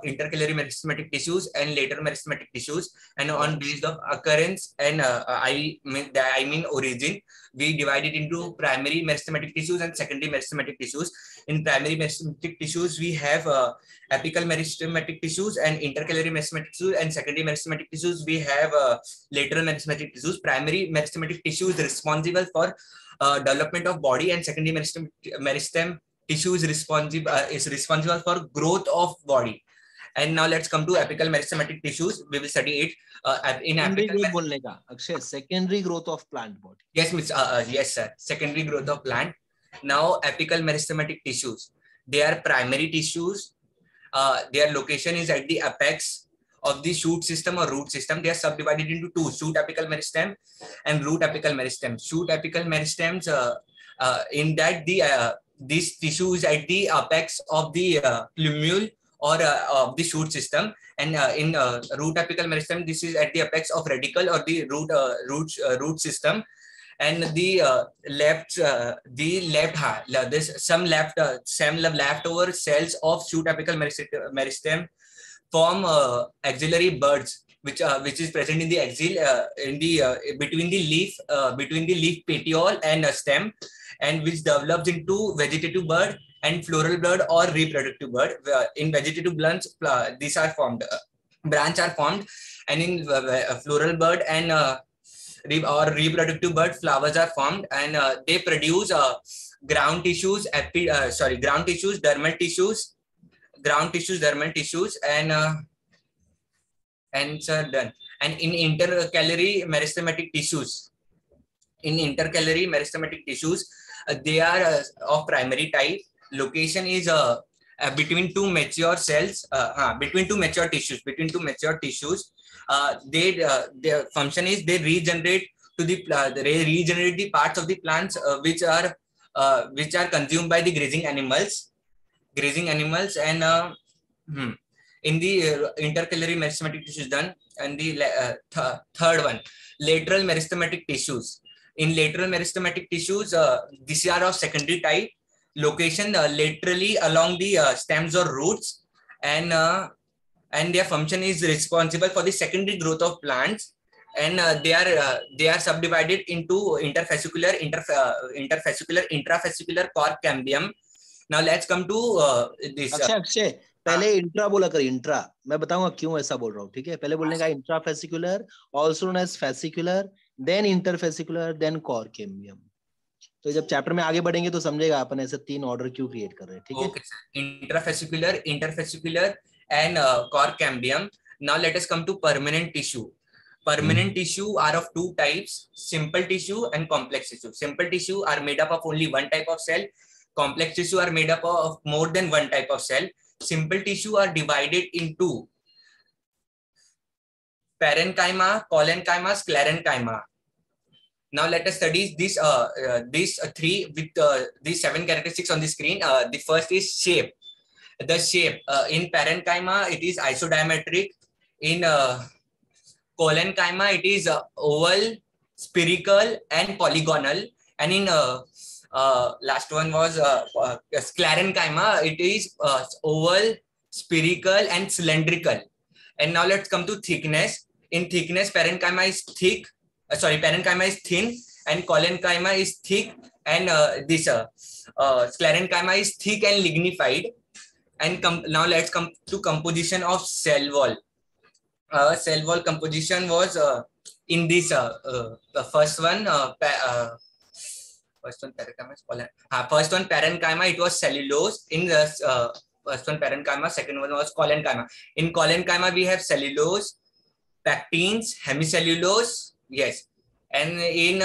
intercalary meristematic tissues and lateral meristematic tissues. And on basis of occurrence and I mean origin, we divide it into primary meristematic tissues and secondary meristematic tissues. In primary meristematic tissues we have apical meristematic tissues and intercalary meristematic tissues, and secondary meristematic tissues we have lateral meristematic tissues. Primary meristematic tissue is responsible for development of body, and secondary meristem tissue is responsible for growth of body. And now let's come to apical meristematic tissues. We will study it in apical. Secondary growth of plant body. Yes, yes, sir. Secondary growth of plant. Now, apical meristematic tissues. They are primary tissues. Their location is at the apex of the shoot system or root system. They are subdivided into two: shoot apical meristem and root apical meristem. Shoot apical meristems, in that this tissue is at the apex of the plumule or of the shoot system, and in root apical meristem, this is at the apex of radicle or the root system. and the left this some leftover cells of shoot apical meristem form axillary buds, which is present in the axil between the leaf petiole and stem, and which develops into vegetative bud and floral bud or reproductive bud. In vegetative buds, these are formed, branch are formed, and in floral bud and or reproductive bud, flowers are formed, and they produce ground tissues, dermal tissues, and are done. And in intercalary meristematic tissues, they are of primary type. Location is between two mature cells, between two mature tissues. Their function is they regenerate the parts of the plants which are consumed by the grazing animals, and in the intercalary meristematic tissues done. And the third one, lateral meristematic tissues. In lateral meristematic tissues, these are of secondary type. Location laterally along the stems or roots, and their function is responsible for the secondary growth of plants, and they are subdivided into interfascicular, intrafascicular, cork cambium. Now let's come to this. Akshay पहले इंट्रा बोला कर, इंट्रा मैं बताऊंगा क्यों ऐसा बोल रहा हूँ, ठीक है? पहले बोलने का intrafascicular, also known as fascicular, then interfascicular, then cork cambium. तो जब चैप्टर में आगे बढ़ेंगे तो समझेगा अपन ऐसे तीन ऑर्डर क्यों क्रिएट कर रहे हैं, ठीक है? Okay, intrafascicular, interfascicular and cork cambium. Now let us come to permanent tissue. Permanent tissue are of two types: simple tissue and complex tissue. Simple tissue are made up of only one type of cell. Complex tissue are made up of more than one type of cell. Simple tissue are divided into parenchyma, collenchyma, sclerenchyma. Now let us study these three with these 7 characteristics on the screen. The first is shape. The shape in parenchyma, it is isodiametric. In collenchyma, it is oval, spherical, and polygonal. And in last one was sclerenchyma, it is oval, spherical, and cylindrical. And now let's come to thickness. In thickness, parenchyma is thick. Parenchyma is thin, and collenchyma is thick, and sclerenchyma is thick and lignified. And now let's come to composition of cell wall. Cell wall composition was in this the first one parenchyma, it was cellulose. In the first one parenchyma, second one was collenchyma. In collenchyma we have cellulose, pectins, hemicellulose. Yes, and in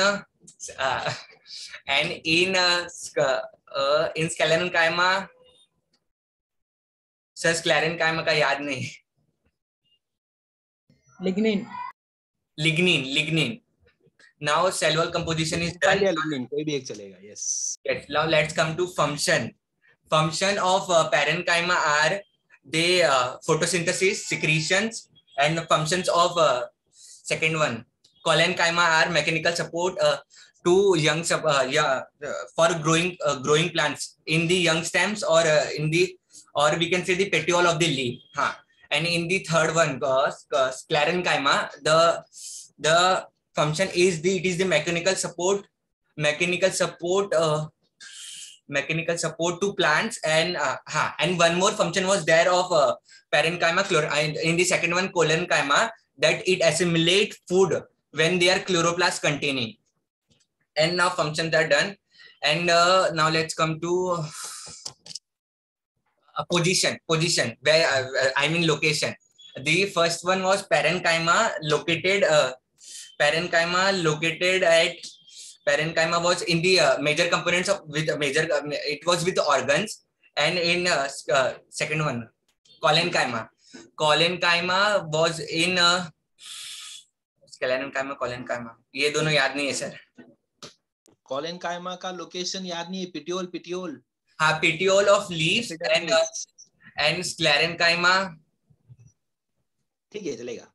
sclerenchyma, sir sclerenchyma का याद नहीं. Lignin. Now cell wall composition is done. Lignin कोई भी एक चलेगा. Yes. Now let's come to function. Function of parenchyma are they photosynthesis, secretions, and functions of second one. Collenchyma are mechanical support to young for growing plants in the young stems or or we can say the petiole of the leaf. And in the third one, sclerenchyma, the function is it is the mechanical support to plants, and one more function was there of parenchyma, in the second one collenchyma, that it assimilate food when they are chloroplast containing. And now functions are done. And now let's come to position where I mean location. The first one was parenchyma located was in the major components of it was with the organs. And in second one collenchyma was in collenchyma ये दोनों याद नहीं है सर. collenchyma का लोकेशन याद नहीं है. petiole petiole of leaves and sclerenchyma. ठीक है चलेगा.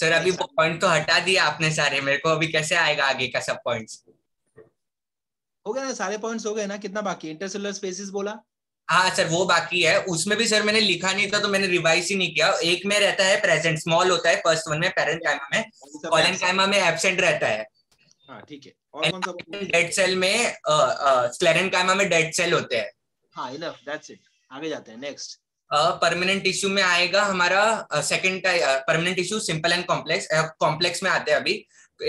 सर अभी वो पॉइंट तो हटा दिया आपने सारे, मेरे को अभी कैसे आएगा आगे का सब पॉइंट्स? हो गया ना, सारे पॉइंट्स हो गए ना? कितना बाकी? इंटरसेलुलर स्पेसिस बोला? हाँ सर वो बाकी है, उसमें भी सर मैंने लिखा नहीं था तो मैंने रिवाइज ही नहीं किया। एक में रहता है प्रेजेंट, स्मॉल होता है फर्स्ट वन में पैरेन्काइमा में, कोलेनकाइमा में एब्सेंट रहता है। हाँ ठीक है। और कौन सा? डेड सेल में स्क्लेरेनकाइमा में डेड सेल होते हैं। हाँ इनफ, दैट्स इट। आगे जाते हैं नेक्स्ट। परमानेंट टिश्यू में आएगा हमारा second permanent tissue simple and complex. Complex में आते हैं अभी।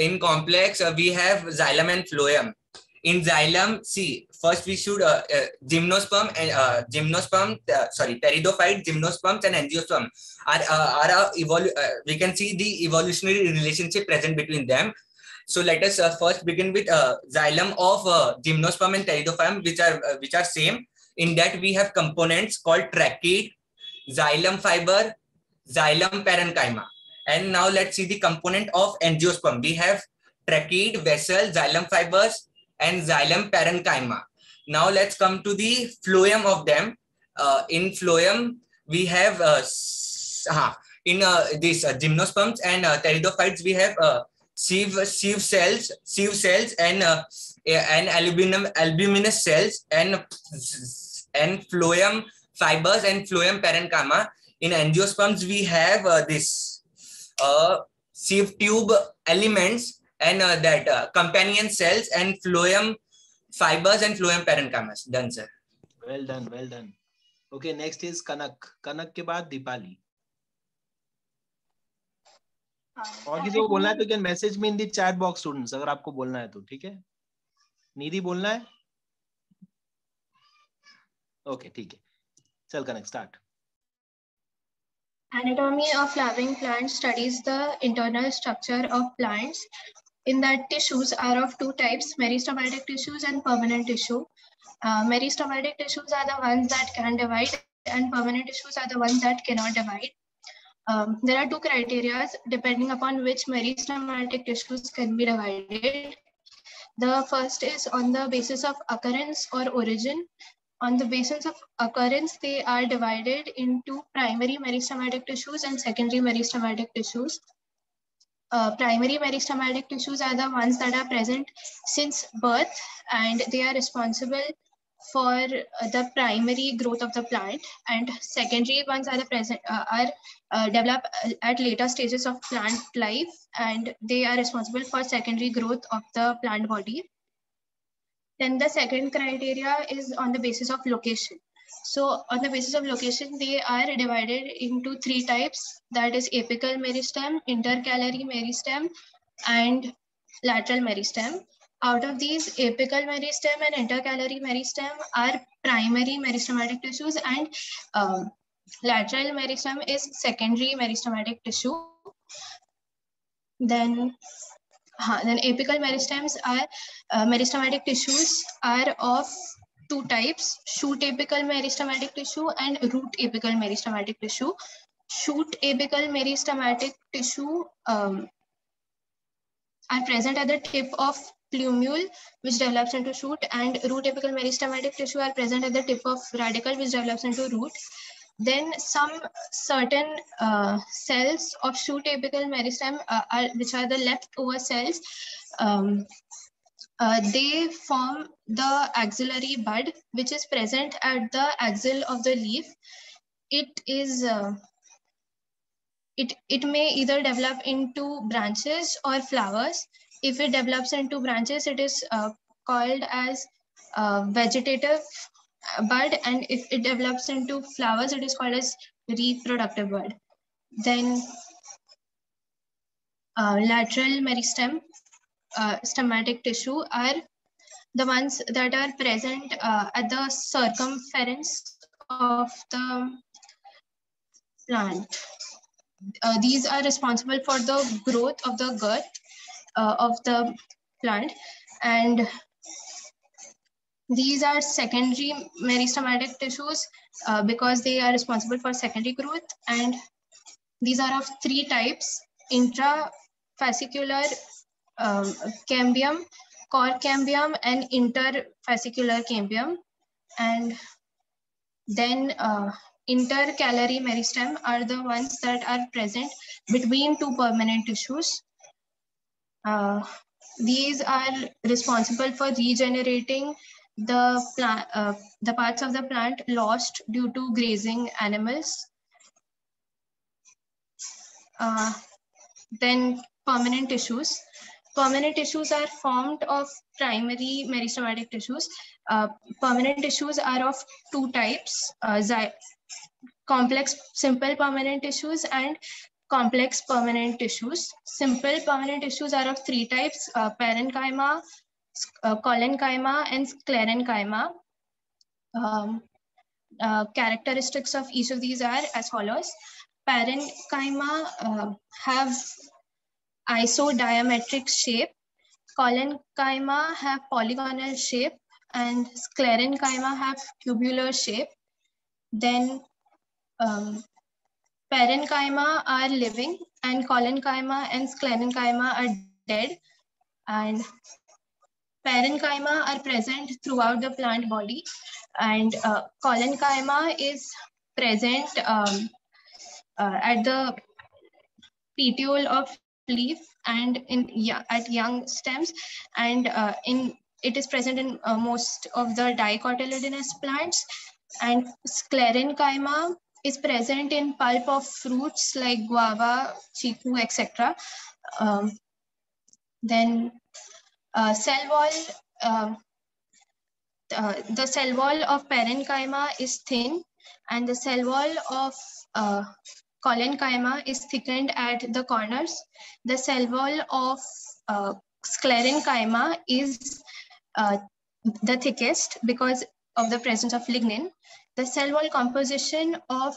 In complex we have xylem and phloem. In xylem, see, first we should gymnosperm and pteridophyte, gymnosperms and angiosperm we can see the evolutionary relationship present between them. So let us first begin with xylem of gymnosperm and pteridophyte, which are same. In that we have components called trachea, xylem fiber, xylem parenchyma. And now let's see the component of angiosperm. We have trachea, vessel, xylem fibers, and xylem parenchyma. Now let's come to the phloem of them. In phloem we have these gymnosperms and pteridophytes we have sieve cells and albuminous cells and phloem fibers and phloem parenchyma. In angiosperms we have this sieve tube elements and companion cells and phloem fibers and phloem parenchyma. Done sir. Well done, well done. Okay, next is Kanak. Kanak के बाद दीपाली। और किसी को बोलना है तो कैन मैसेज में इन दी चैट बॉक्स स्टूडेंट्स, अगर आपको बोलना है तो। ठीक है, निधि बोलना है? ओके ठीक है, चल कनक start. Anatomy of flowering plants studies the internal structure of plants. In that, tissues are of two types, meristematic tissues and permanent tissue. Meristematic tissues are the ones that can divide and permanent tissues are the ones that cannot divide. There are two criteria depending upon which meristematic tissues can be divided. The first is on the basis of occurrence or origin. On the basis of occurrence, they are divided into primary meristematic tissues and secondary meristematic tissues. Primary meristematic tissues are the ones that are present since birth and they are responsible for the primary growth of the plant, and secondary ones are developed at later stages of plant life and they are responsible for secondary growth of the plant body. Then the second criteria is on the basis of location. So on the basis of location, they are divided into three types, that is apical meristem, intercalary meristem, and lateral meristem. Out of these, apical meristem and intercalary meristem are primary meristematic tissues and lateral meristem is secondary meristematic tissue. Then apical meristems are meristematic tissues are of two types, shoot apical meristematic tissue and root apical meristematic tissue. Shoot apical meristematic tissue are present at the tip of plumule, which develops into shoot, and root apical meristematic tissue are present at the tip of radicle, which develops into root. Then some certain cells of shoot apical meristem, which are the leftover cells, they form the axillary bud, which is present at the axil of the leaf. It is it may either develop into branches or flowers. If it develops into branches, it is called as vegetative bud, and if it develops into flowers, it is called as reproductive bud. Then lateral meristem stemmatic tissue are the ones that are present at the circumference of the plant. These are responsible for the growth of the girth of the plant, and these are secondary meristematic tissues because they are responsible for secondary growth, and these are of three types: intrafascicular cambium, core cambium, and interfascicular cambium. And then intercalary meristem are the ones that are present between two permanent tissues. These are responsible for regenerating the parts of the plant lost due to grazing animals. Then permanent tissues. Permanent tissues are formed of primary meristematic tissues. Permanent tissues are of two types, complex simple permanent tissues and complex permanent tissues. Simple permanent tissues are of three types, parenchyma, collenchyma, and sclerenchyma. Characteristics of each of these are as follows. Parenchyma have isodiametric shape, collenchyma have polygonal shape, and sclerenchyma have cubular shape. Then parenchyma are living and collenchyma and sclerenchyma are dead. And parenchyma are present throughout the plant body, and collenchyma is present at the petiole of leaf and at young stems, and it is present in most of the dicotyledonous plants. And sclerenchyma is present in pulp of fruits like guava, chiku, etc. Then cell wall. The cell wall of parenchyma is thin, and the cell wall of collenchyma is thickened at the corners. The cell wall of sclerenchyma is the thickest because of the presence of lignin. The cell wall composition of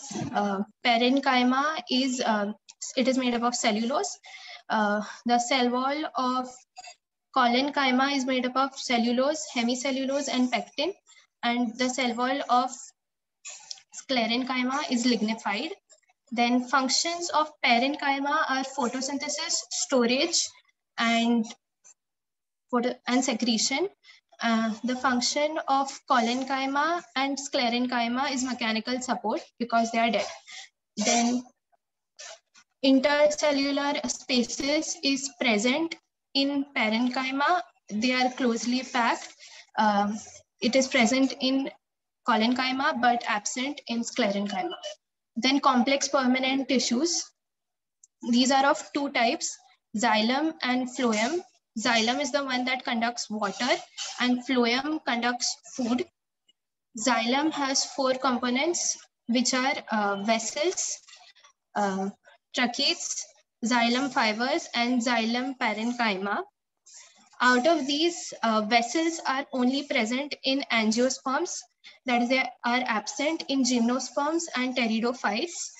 parenchyma is it is made up of cellulose. The cell wall of collenchyma is made up of cellulose, hemicellulose, and pectin, and the cell wall of sclerenchyma is lignified. Then functions of parenchyma are photosynthesis, storage, and secretion. The function of collenchyma and sclerenchyma is mechanical support because they are dead. Then intercellular spaces is present in parenchyma. They are closely packed. It is present in collenchyma but absent in sclerenchyma. Then complex permanent tissues. These are of two types, xylem and phloem. Xylem is the one that conducts water and phloem conducts food. Xylem has four components, which are vessels, tracheids, xylem fibers, and xylem parenchyma. Out of these, vessels are only present in angiosperms, that is, they are absent in gymnosperms and pteridophytes.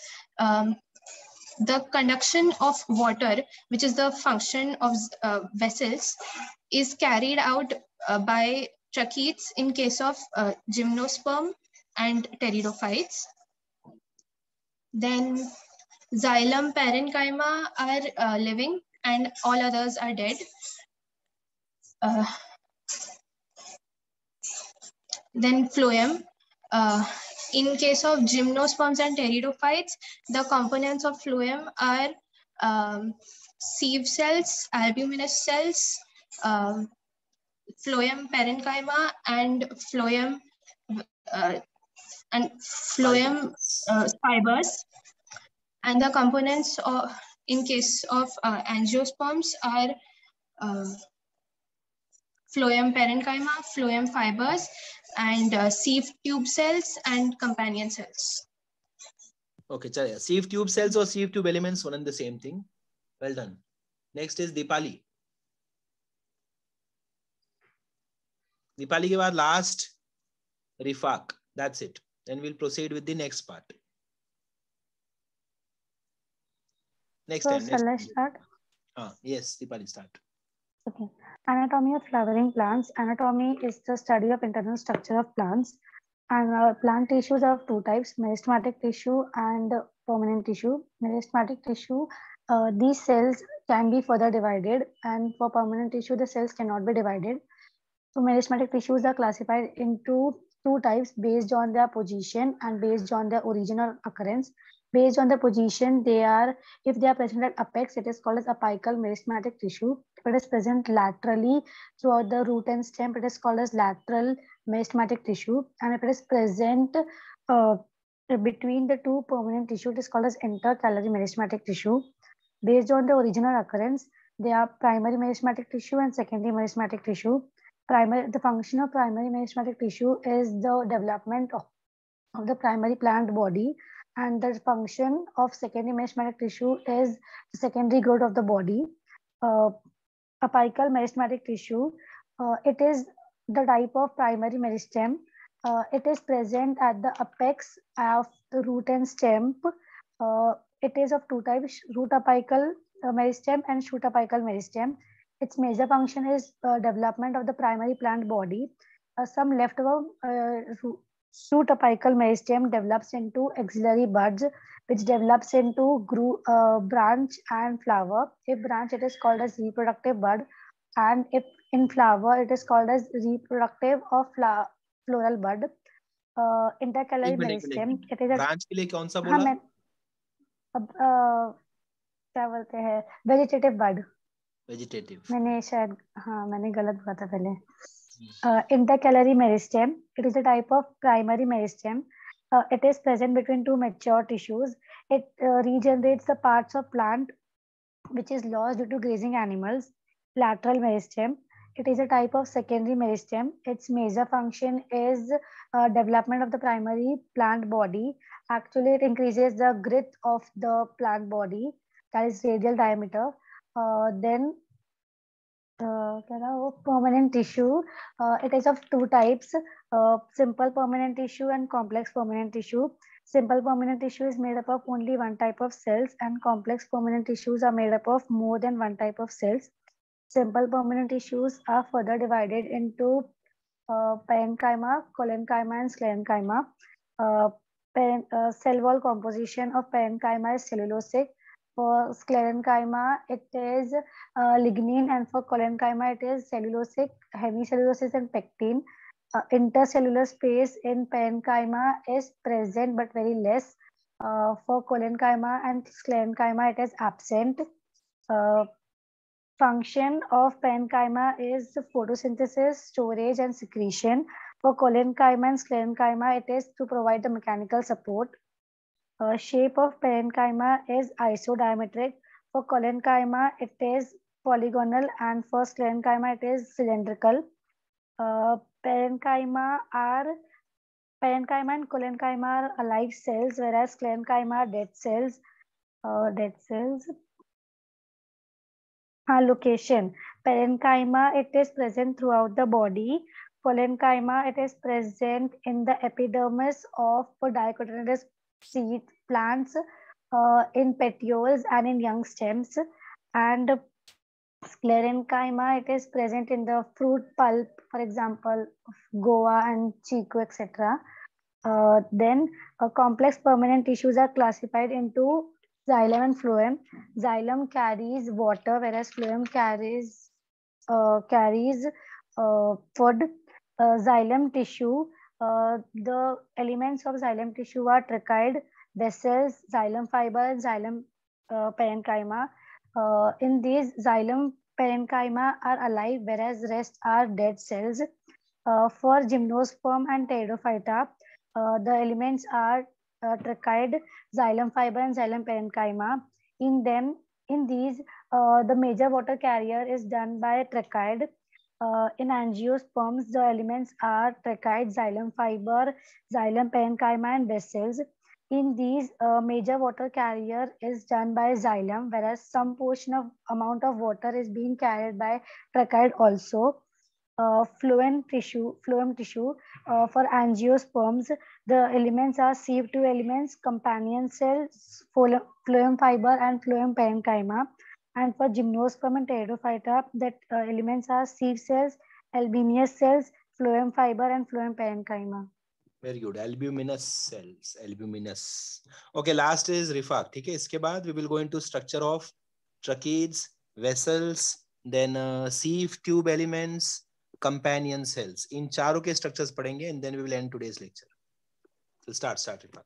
The conduction of water, which is the function of vessels, is carried out by tracheids in case of gymnosperm and pteridophytes. Then xylem parenchyma are living and all others are dead. Then phloem. In case of gymnosperms and pteridophytes, the components of phloem are sieve cells, albuminous cells, phloem parenchyma, and phloem fibers. And the components of, in case of angiosperms, are phloem parenchyma, phloem fibers, and sieve tube cells and companion cells. Okay, chaliye. Sieve tube cells or sieve tube elements, one and the same thing. Well done. Next is Dipali. Dipali ke baad last Rifaq. That's it. Then we'll proceed with the next part. Next So time. shall I start? Yes, Dipali, start. Okay. Anatomy of flowering plants. Anatomy is the study of internal structure of plants. And plant tissues are of two types, meristematic tissue and permanent tissue. Meristematic tissue, these cells can be further divided, and for permanent tissue, the cells cannot be divided. So meristematic tissues are classified into two types based on their position and based on their original occurrence. Based on the position, they are, if they are present at apex, it is called as apical meristematic tissue. If it is present laterally throughout the root and stem, it is called as lateral meristematic tissue. And if it is present between the two permanent tissue, it is called as intercalary meristematic tissue. Based on the original occurrence, they are primary meristematic tissue and secondary meristematic tissue. The function of primary meristematic tissue is the development of the primary plant body, and the function of secondary meristematic tissue is the secondary growth of the body. Apical meristematic tissue, it is the type of primary meristem. It is present at the apex of the root and stem. It is of two types, root apical meristem and shoot apical meristem. Its major function is development of the primary plant body. Some leftover shoot apical meristem develops into axillary buds, which develops into branch and flower. If branch, it is called as reproductive bud, and if in flower, it is called as reproductive or floral bud. Intercalary meristem, it is branch के लिए कौन सा बोला? क्या बोलते हैं, वेजिटेटिव बड. वेजिटेटिव, मैंने शायद, हाँ मैंने गलत बोला था पहले. Intercalary meristem, it is a type of primary meristem. It is present between two mature tissues. It regenerates the parts of plant which is lost due to grazing animals. Lateral meristem, it is a type of secondary meristem. Its major function is development of the primary plant body. Actually, it increases the width of the plant body, that is radial diameter. Then permanent tissue, it is of two types, simple permanent tissue and complex permanent tissue. Simple permanent tissue is made up of only one type of cells, and complex permanent tissues are made up of more than one type of cells. Simple permanent tissues are further divided into parenchyma, collenchyma, and sclerenchyma. Cell wall composition of parenchyma is cellulosic. For sclerenchyma, it is lignin, and for collenchyma, it is cellulosic, hemicelluloses, and pectin. Intercellular space in parenchyma is present but very less. For collenchyma and sclerenchyma, it is absent. Function of parenchyma is photosynthesis, storage, and secretion. For collenchyma and sclerenchyma, it is to provide the mechanical support. Shape of parenchyma is isodiametric. For collenchyma, it is polygonal, and for sclerenchyma, it is cylindrical. Parenchyma and collenchyma are alive cells, whereas sclerenchyma are dead cells. Location. Parenchyma, it is present throughout the body. Collenchyma, it is present in the epidermis of dicotyledonous seed plants, in petioles and in young stems. And sclerenchyma, it is present in the fruit pulp, for example, guava and chiku, etc. Then complex permanent tissues are classified into xylem and phloem. Xylem carries water, whereas phloem carries food. Xylem tissue, the elements of xylem tissue are tracheids, vessels, xylem fiber, and xylem parenchyma. In these, xylem parenchyma are alive, whereas rest are dead cells. For gymnosperm and pteridophyta, the elements are tracheid, xylem fiber, and xylem parenchyma. In these, the major water carrier is done by tracheid. In angiosperms, the elements are tracheid, xylem fiber, xylem parenchyma, and vessels. In these, major water carrier is done by xylem, whereas some portion of amount of water is being carried by tracheid also. Phloem tissue. For angiosperms, the elements are sieve 2 elements, companion cells, phloem fiber, and phloem parenchyma. And for gymnosperm and pteridophyta, the elements are sieve cells, albuminous cells, phloem fiber, and phloem parenchyma. Very good. Albuminous cells. Albuminous. Okay, last is Rifaq. ठीक है, इसके बाद we will go into structure of tracheids, vessels, then sieve tube elements, companion cells. इन चारों के structures पढ़ेंगे and then we will end today's lecture. So start Ripak.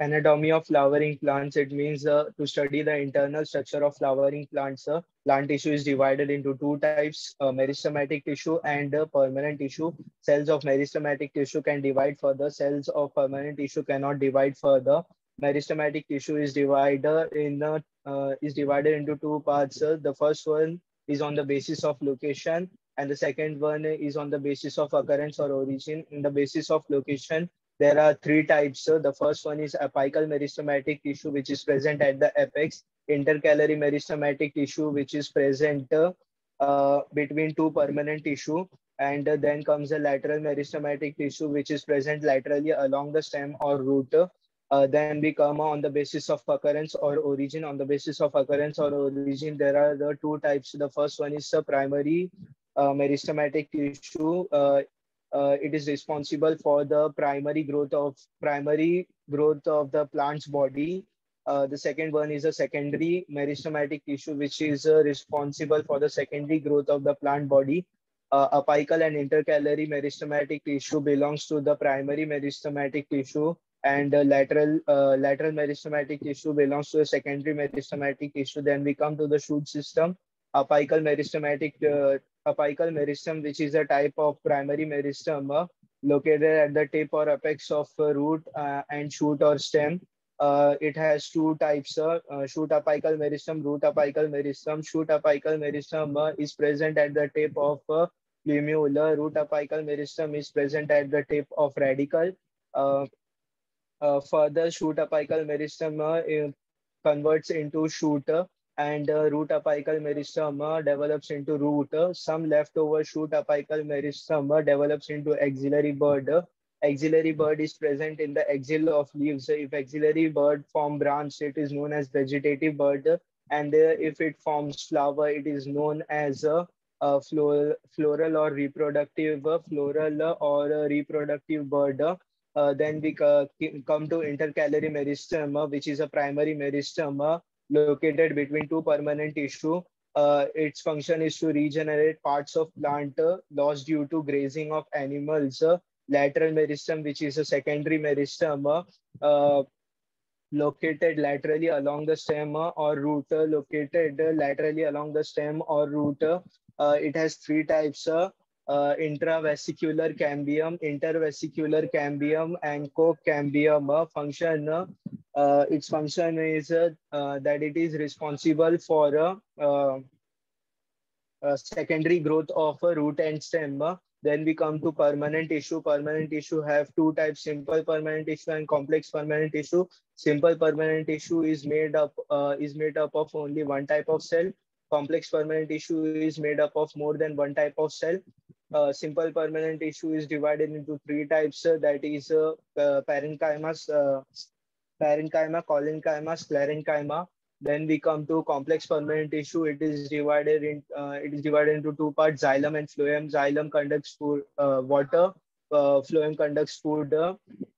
Anatomy of flowering plants. It means to study the internal structure of flowering plants. Plant tissue is divided into two types, meristematic tissue and permanent tissue. Cells of meristematic tissue can divide further. Cells of permanent tissue cannot divide further. Meristematic tissue is divided into two parts. The first one is on the basis of location, and the second one is on the basis of occurrence or origin. In the basis of location, there are three types. The first one is apical meristematic tissue, which is present at the apex. Intercalary meristematic tissue, which is present between two permanent tissue. And then comes the lateral meristematic tissue, which is present laterally along the stem or root. Then we come on the basis of occurrence or origin. On the basis of occurrence or origin, there are the two types. The first one is the primary meristematic tissue. It is responsible for the primary growth of the plant's body. The second one is a secondary meristematic tissue, which is responsible for the secondary growth of the plant body. Apical and intercalary meristematic tissue belongs to the primary meristematic tissue, and lateral meristematic tissue belongs to the secondary meristematic tissue. Then we come to the shoot system. Apical meristem, which is a type of primary meristem located at the tip or apex of root and shoot or stem. It has two types: shoot apical meristem, root apical meristem. Shoot apical meristem is present at the tip of plumule. Root apical meristem is present at the tip of radicle. Further, shoot apical meristem converts into shoot, and root apical meristem develops into root. Some leftover shoot apical meristem develops into axillary bud. Axillary bud is present in the axil of leaves. If axillary bud form branch, it is known as vegetative bud, and if it forms flower, it is known as floral or reproductive bud. Then we come to intercalary meristem, which is a primary meristem located between two permanent tissue. Its function is to regenerate parts of plant lost due to grazing of animals. Lateral meristem, which is a secondary meristem located laterally along the stem or root. It has three types: intravesicular cambium, intervesicular cambium, and coke cambium. Its function is that it is responsible for secondary growth of a root and stem. Then we come to permanent tissue. Permanent tissue have two types: simple permanent tissue and complex permanent tissue. Simple permanent tissue is made up of only one type of cell. Complex permanent tissue is made up of more than one type of cell. Simple permanent tissue is divided into three types. That is parenchyma, collenchyma, sclerenchyma. Then we come to complex permanent tissue. It is divided into two parts: xylem and phloem. Xylem conducts water. Phloem conducts food.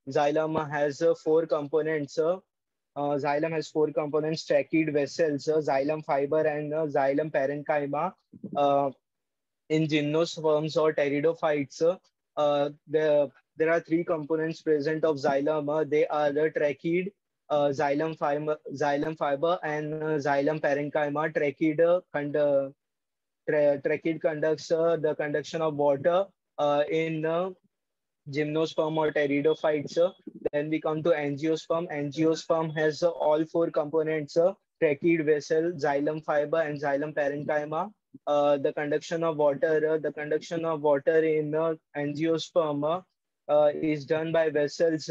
Xylem has four components. Xylem has four components: tracheids, vessels, xylem fiber, and xylem parenchyma. In gymnosperms or pteridophytes, there are three components present of xylem. They are the tracheid, xylem fiber, and xylem parenchyma. Tracheid conducts the conduction of water in gymnosperm or pteridophytes. Then we come to angiosperm. Angiosperm has all four components: tracheid, vessel, xylem fiber, and xylem parenchyma. The conduction of water in angiosperm is done by vessels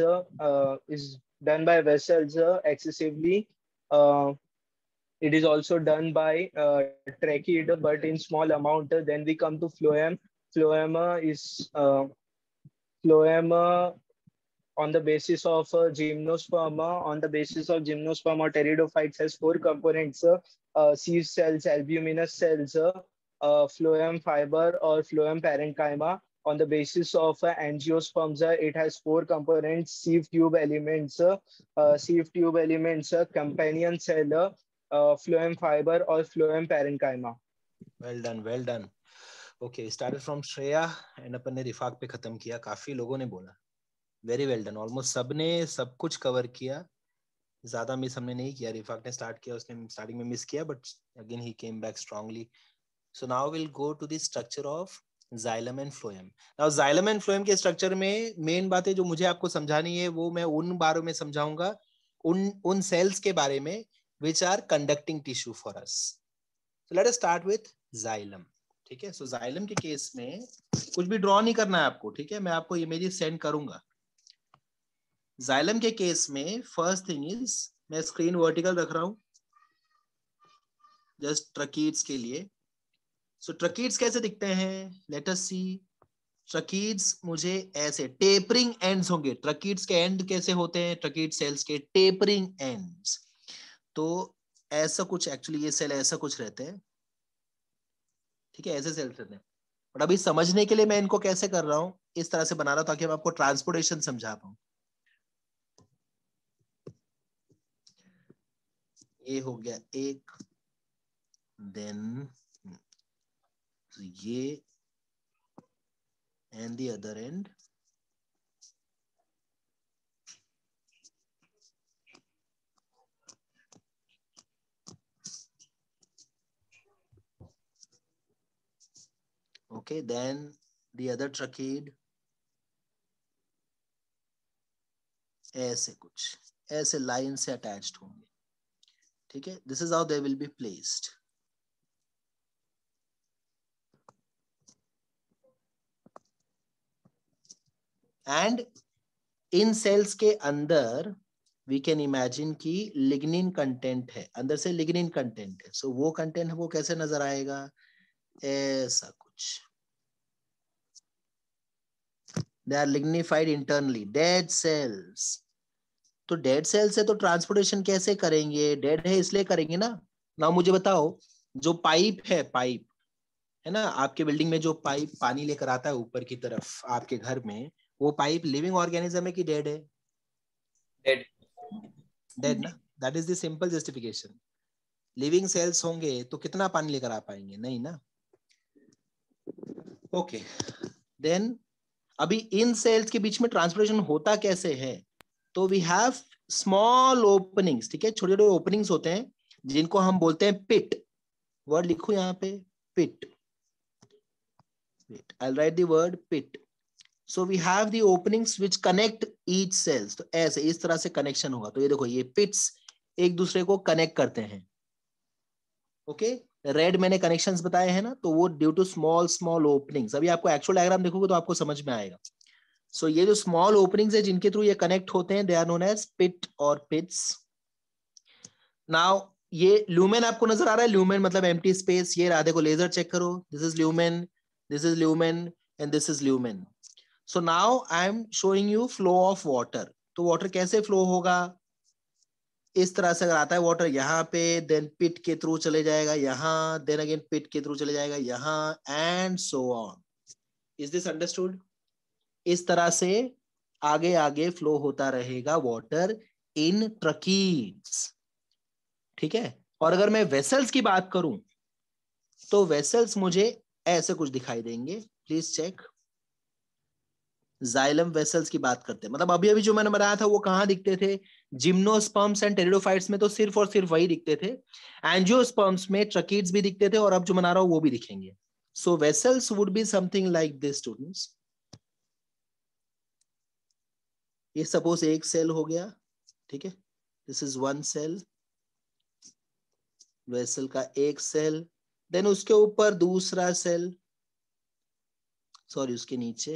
excessively. It is also done by tracheid, but in small amount. Then we come to phloem. Phloem on the basis of gymnosperm or pteridophytes has four components: sieve cells, albuminous cells, phloem fiber or phloem parenchyma. On the basis of angiosperms, it has four components: sieve tube elements, companion cell, phloem fiber or phloem parenchyma. Well done, well done. Okay, started from Shreya and अपन ने रिफाक पे खत्म किया. काफी लोगों ने बोला, वेरी वेल डन. ऑलमोस्ट सबने सब कुछ कवर किया, ज्यादा मिस हमने नहीं किया. रिफाक ने स्टार्ट किया, उसने स्टार्टिंग में मिस किया, but again he came back strongly. So now will go to the structure of xylem and phloem. Now xylem and phloem के स्ट्रक्चर में मेन बातें जो मुझे आपको समझानी है वो मैं उन बारों में समझाऊंगा, उन सेल्स के बारे में which are conducting tissue for us. So let us start with xylem. ठीक है, सो जाइलम के केस में कुछ भी ड्रॉ नहीं करना है आपको, ठीक है, मैं आपको इमेजेस सेंड करूंगा. जाइलम के केस में फर्स्ट थिंग इज, मैं स्क्रीन वर्टिकल रख रहा हूं जस्ट ट्रकीड्स के लिए. सो ट्रकीड्स कैसे दिखते हैं, लेट अस सी. ट्रकीड्स मुझे ऐसे टेपरिंग एंड्स होंगे. ट्रकीड्स के एंड कैसे होते हैं, ट्रकीड सेल्स के टेपरिंग एंड्स. तो ऐसा कुछ, एक्चुअली ये सेल ऐसा कुछ रहते हैं, ठीक है, ऐसे सेल्स रहते हैं. बट अभी समझने के लिए मैं इनको कैसे कर रहा हूं, इस तरह से बना रहा हूं ताकि मैं आपको ट्रांसपोर्टेशन समझा पाऊं. ये हो गया एक, देन ये and the other and. Okay, then the other trachea ऐसे कुछ, ऐसे लाइन से अटैच्ड होंगे, ठीक है. This is how they will be placed. And इन सेल्स के अंदर वी कैन इमेजिन कि लिग्निन कंटेंट है, अंदर से लिग्निन कंटेंट है. सो वो कंटेंट वो कैसे नजर आएगा, ऐसा कुछ. They are lignified internally. Dead cells. तो डेड सेल से तो ट्रांसपोर्टेशन कैसे करेंगे, डेड है इसलिए करेंगे ना. ना मुझे बताओ, जो पाइप है, पाइप है ना आपके बिल्डिंग में, जो पाइप पानी लेकर आता है ऊपर की तरफ आपके घर में, वो पाइप लिविंग ऑर्गेनिज्म है कि डेड है? डेड. डेड ना. That is the simple justification. Living cells होंगे तो कितना पानी लेकर आ पाएंगे, नहीं ना. ओके, देन अभी इन सेल्स के बीच में ट्रांसपोर्टेशन होता कैसे है, तो वी हैव स्मॉल ओपनिंग्स, ठीक है, छोटे छोटे ओपनिंग्स होते हैं जिनको हम बोलते हैं पिट. वर्ड लिखो यहाँ पे, पिट. I'll write the word pit. So we have the openings which connect each cells. तो ऐसे इस तरह से कनेक्शन होगा. तो ये देखो, ये पिट्स एक दूसरे को कनेक्ट करते हैं. ओके, रेड मैंने कनेक्शंस बताए हैं ना, तो वो due to small small openings. अभी आपको एक्चुअल डायग्राम देखोगे तो आपको समझ में आएगा. सो ये जो स्मॉल ओपनिंग्स है जिनके थ्रू ये कनेक्ट होते हैं, दे आर नोन एज पिट और पिट्स. नाउ ये ल्यूमेन आपको नजर आ रहा है, ल्यूमेन मतलब एम्प्टी स्पेस. ये राधे को लेजर चेक करो, this is lumen, this is lumen and this is lumen. So now I am showing you flow of water. तो water कैसे flow होगा, इस तरह से अगर आता है water यहाँ पे, then pit के थ्रू चले जाएगा यहाँ, then again pit के थ्रू चले जाएगा यहाँ, and so on. Is this understood? इस तरह से आगे आगे flow होता रहेगा water in tracheids, ठीक है. और अगर मैं vessels की बात करूं तो vessels मुझे ऐसे कुछ दिखाई देंगे. Please check. जाइलम वेसल्स की बात करते हैं, मतलब अभी अभी जो मैंने बनाया था वो कहाँ दिखते थे, जिम्नोस्पर्म्स एंड टेरिडोफाइट्स में तो सिर्फ और सिर्फ वही दिखते थे. एंजियोस्पर्म्स में ट्रकीड्स भी दिखते थे, और अब जो बना रहा हूं वो भी दिखेंगे. So vessels would be something like this students. ये सपोज एक सेल हो गया, ठीक है, this is one cell, vessel का एक सेल, देन उसके ऊपर दूसरा सेल, सॉरी उसके नीचे,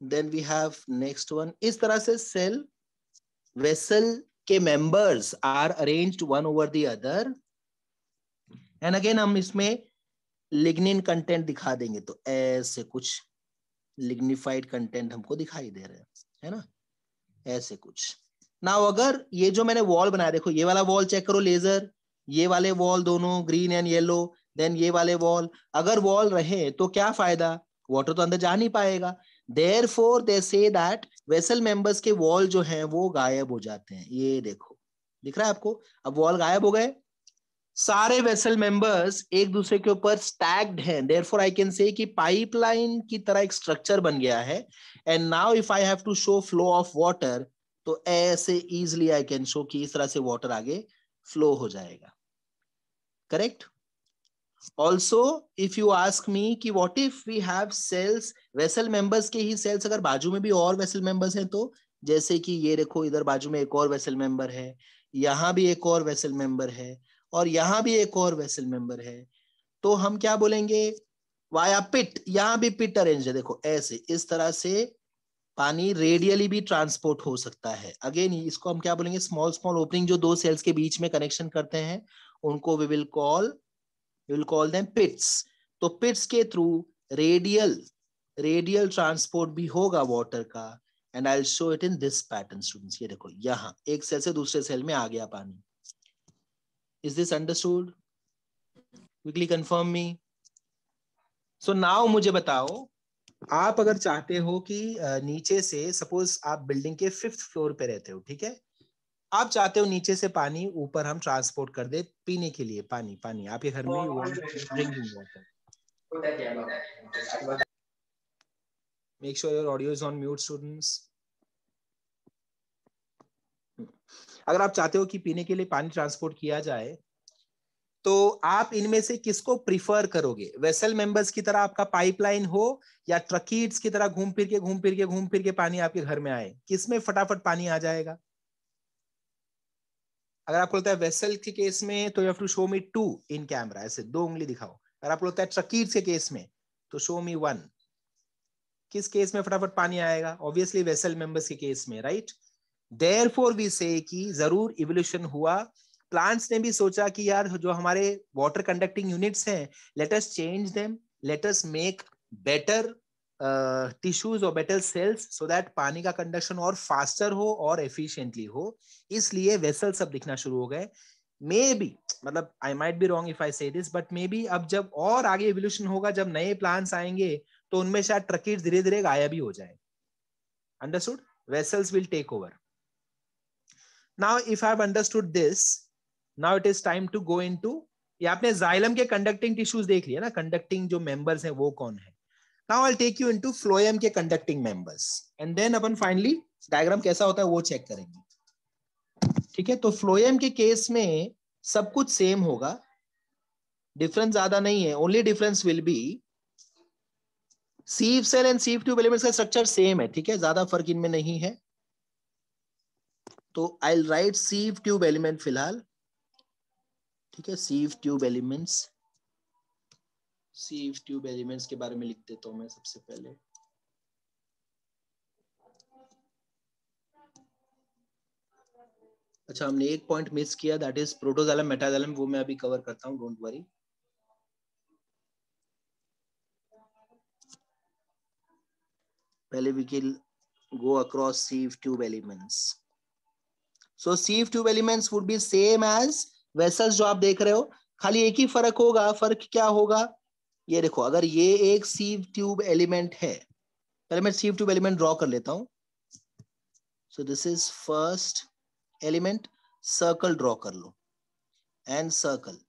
then we have next one. इस तरह से सेल वेसल के members are arranged one over the other. And again हम इसमें लिग्निन कंटेंट दिखा देंगे, तो ऐसे कुछ लिग्निफाइड कंटेंट हमको दिखाई दे रहे हैं, है ना, ऐसे कुछ. नाउ अगर ये जो मैंने वॉल बनाया, देखो ये वाला वॉल चेक करो, लेजर, ये वाले वॉल दोनों ग्रीन एंड येलो, देन ये वाले वॉल. अगर वॉल रहे तो क्या फायदा, वाटर तो अंदर जा नहीं पाएगा. Therefore they say that vessel members के वॉल जो हैं वो गायब हो जाते हैं. ये देखो, दिख रहा है आपको, अब वॉल गायब हो गए. सारे वेसल मेंबर्स एक दूसरे के ऊपर स्टैक्ड हैं, देयरफॉर आई कैन से कि पाइपलाइन की तरह एक स्ट्रक्चर बन गया है। And now if I have to show flow of water, तो ऐसे इजीली आई कैन शो कि इस तरह से वाटर आगे फ्लो हो जाएगा। Correct? Also if you ask me कि what if we have cells, vessel members के ही सेल्स अगर बाजू में भी और वेसल मेंबर्स हैं, तो जैसे कि ये देखो इधर बाजू में एक और वेसल मेंबर है, यहाँ भी एक और वेसल मेंबर है, और यहाँ भी एक और वेसल मेंबर है, तो हम क्या बोलेंगे? वाया पिट। यहाँ भी पिट अरेंज है, देखो ऐसे इस तरह से पानी रेडियली भी ट्रांसपोर्ट हो सकता है। अगेन इसको हम क्या बोलेंगे? स्मॉल स्मॉल ओपनिंग जो दो सेल्स के बीच में कनेक्शन करते हैं उनको वी विल कॉल देम पिट्स। तो पिट्स के थ्रू रेडियल ट्रांसपोर्ट भी होगा वाटर का, and I will show it in this pattern students. ये देखो यहाँ एक सेल से दूसरे सेल में आ गया पानी। Is this understood? Quickly confirm me. So now मुझे बताओ, आप अगर चाहते हो कि नीचे से, सपोज आप बिल्डिंग के 5th फ्लोर पे रहते हो, ठीक है, आप चाहते हो नीचे से पानी ऊपर हम ट्रांसपोर्ट कर दे पीने के लिए। पानी आपके घर में drinking water. Make sure your audio is on mute, students. अगर आप चाहते हो कि पीने के लिए पानी ट्रांसपोर्ट किया जाए, तो आप इनमें से किसको प्रिफर करोगे? वेसल मेंबर्स की तरह आपका पाइपलाइन हो, या ट्रकीट्स की तरह घूम फिर के पानी आपके घर में आए? किसमें फटाफट पानी आ जाएगा? अगर आपको लगता है वेसल के केस में, तो you have to show me 2 in camera, ऐसे 2 उंगली दिखाओ। अगर आपको लगता है ट्रकीट्स के केस में, तो शो मी 1। किस केस में फटाफट पानी आएगा? ऑब्वियसली वेसल मेंबर्स के केस में, राइट? देयरफॉर वी से कि जरूर इवोल्यूशन हुआ। प्लांट्स ने भी सोचा कि यार जो हमारे वाटर कंडक्टिंग यूनिट्स हैं, let us change them, let us make better tissues और बेटर सेल्स, सो दैट पानी का कंडक्शन और फास्टर हो और एफिशिएंटली हो। इसलिए वेसल सब दिखना शुरू हो गए। मे बी, मतलब I might be wrong if I से दिस, बट मे बी अब जब और आगे इवोल्यूशन होगा, जब नए प्लांट्स आएंगे, तो उनमें शायद ट्रकीट्स धीरे धीरे गायब ही हो जाए। Understood? Vessels will take over. Now if I have understood this, now it is time to go into, ये आपने जाइलम के कंडक्टिंग टिश्यूज देख लिया ना, कंडक्टिंग जो मेंबर्स हैं वो कौन है। Now I'll take you into phloem के कंडक्टिंग मेंबर्स, एंड देन अपन फाइनली डायग्राम कैसा होता है वो चेक करेंगे। ठीक है, तो फ्लोएम के केस में सब कुछ सेम होगा, डिफरेंस ज्यादा नहीं है। Only difference will be sieve cell and sieve tube elements का स्ट्रक्चर सेम है, ठीक है, ज्यादा फर्क इनमें नहीं है। तो I will write sieve tube element फिलहाल, ठीक है, सीव ट्यूब एलिमेंट्स के बारे में लिख देता हूं मैं सबसे पहले। अच्छा, हमने एक पॉइंट मिस किया, दैट इज प्रोटोजाइलम मेटाजाइलम, वो मैं अभी कवर करता हूं, डोंट वरी। पहले we will go across sieve tube elements. So sieve tube elements would be same as vessels जो आप देख रहे हो, खाली एक ही फर्क होगा। फर्क क्या होगा? ये देखो, अगर ये एक सीव ट्यूब एलिमेंट है, पहले मैं सीव ट्यूब एलिमेंट ड्रॉ कर लेता हूं। So this is first element, circle draw कर लो एंड सर्कल,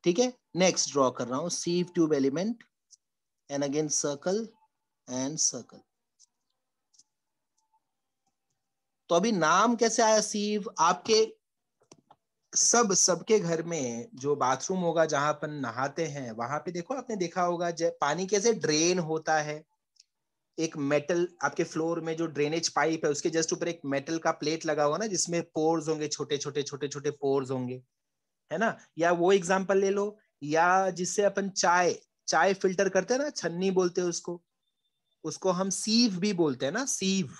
ठीक है। नेक्स्ट ड्रॉ कर रहा हूं सीव tube element and again circle and circle. तो अभी नाम कैसे आया सीव? आपके सबके घर में जो बाथरूम होगा जहां अपन नहाते हैं, वहां पे देखो, आपने देखा होगा पानी कैसे ड्रेन होता है। एक मेटल आपके फ्लोर में जो ड्रेनेज पाइप है, उसके जस्ट ऊपर एक मेटल का प्लेट लगा होगा ना, जिसमें पोर्स होंगे, छोटे छोटे पोर्स होंगे, है ना। या वो एग्जांपल ले लो, या जिससे अपन चाय फिल्टर करते हैं ना, छन्नी बोलते हैं उसको हम सीव भी बोलते हैं ना, सीव,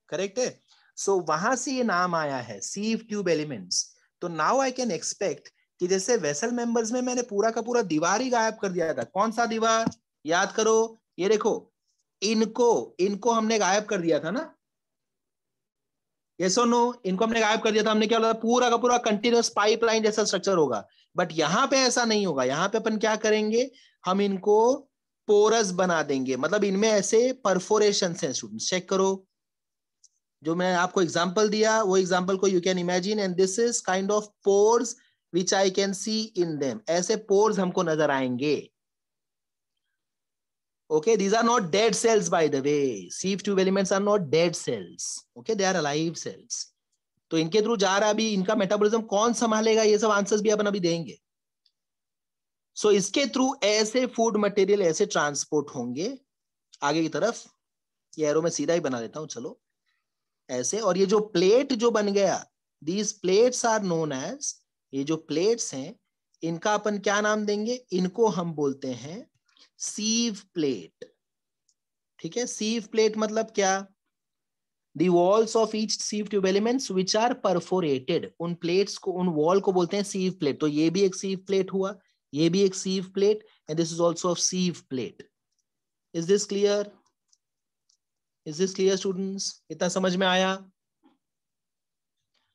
करेक्ट है। सो वहां से ये नाम आया है सीव ट्यूब एलिमेंट्स। तो नाउ आई कैन एक्सपेक्ट कि जैसे वेसल मेंबर्स में मैंने पूरा का पूरा दीवार ही गायब कर दिया था। कौन सा दीवार? याद करो, ये देखो, इनको हमने गायब कर दिया था ना, यस और नो? इनको हमने गायब कर दिया था। हमने क्या बोला था? पूरा का पूरा कंटिन्यूअस पाइपलाइन जैसा स्ट्रक्चर होगा। बट यहाँ पे ऐसा नहीं होगा। यहाँ पे अपन क्या करेंगे? हम इनको पोरस बना देंगे, मतलब इनमें ऐसे परफोरेशन है। स्टूडेंट्स चेक करो, जो मैं आपको एग्जांपल दिया वो एग्जांपल को you can imagine, and this is kind of pores which I can see in them, ऐसे पोर्स हमको नजर आएंगे। Okay, these are not dead cells, by the way. Sieve tube elements are not dead cells. Okay, they are alive cells. तो इनके थ्रू जा रहा, अभी इनका मेटाबॉलिज्म कौन संभालेगा, ये सब आंसर्स भी अपन अभी देंगे। सो इसके थ्रू ऐसे फूड मटेरियल ऐसे ट्रांसपोर्ट होंगे आगे की तरफ। ये एरो में सीधा ही बना देता हूं, चलो ऐसे। और ये जो प्लेट जो बन गया, these plates are known as, ये जो प्लेट्स हैं इनका अपन क्या नाम देंगे, इनको हम बोलते हैं सीव प्लेट। ठीक है, सीव प्लेट मतलब क्या, the walls of each sieve tube elements which are perforated, उन प्लेट्स को, उन वॉल को बोलते हैं सीव प्लेट। तो ये भी एक सीव प्लेट हुआ, ये भी एक sieve plate, and this is also of sieve plate. Is this clear? Is this clear students? इतना समझ में आया?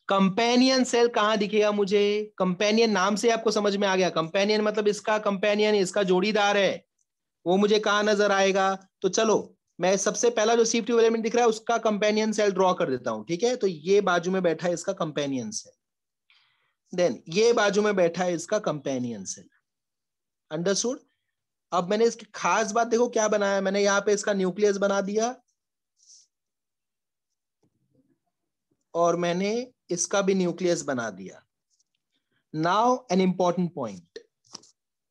कंपेनियन सेल कहां दिखेगा मुझे? कंपेनियन नाम से आपको समझ में आ गया, कंपेनियन मतलब इसका कंपेनियन, इसका जोड़ीदार है, वो मुझे कहां नजर आएगा? तो चलो मैं सबसे पहला जो सीव ट्यूब एलिमेंट दिख रहा है उसका कंपेनियन सेल ड्रॉ कर देता हूं। ठीक है, तो ये बाजू में बैठा है इसका कंपेनियन सेल, देन ये बाजू में बैठा है इसका कंपेनियन सेल। अंडरस्टूड? अब मैंने इसकी खास बात देखो क्या बनाया, मैंने यहां पे इसका न्यूक्लियस बना दिया और मैंने इसका भी न्यूक्लियस बना दिया। Now an important point,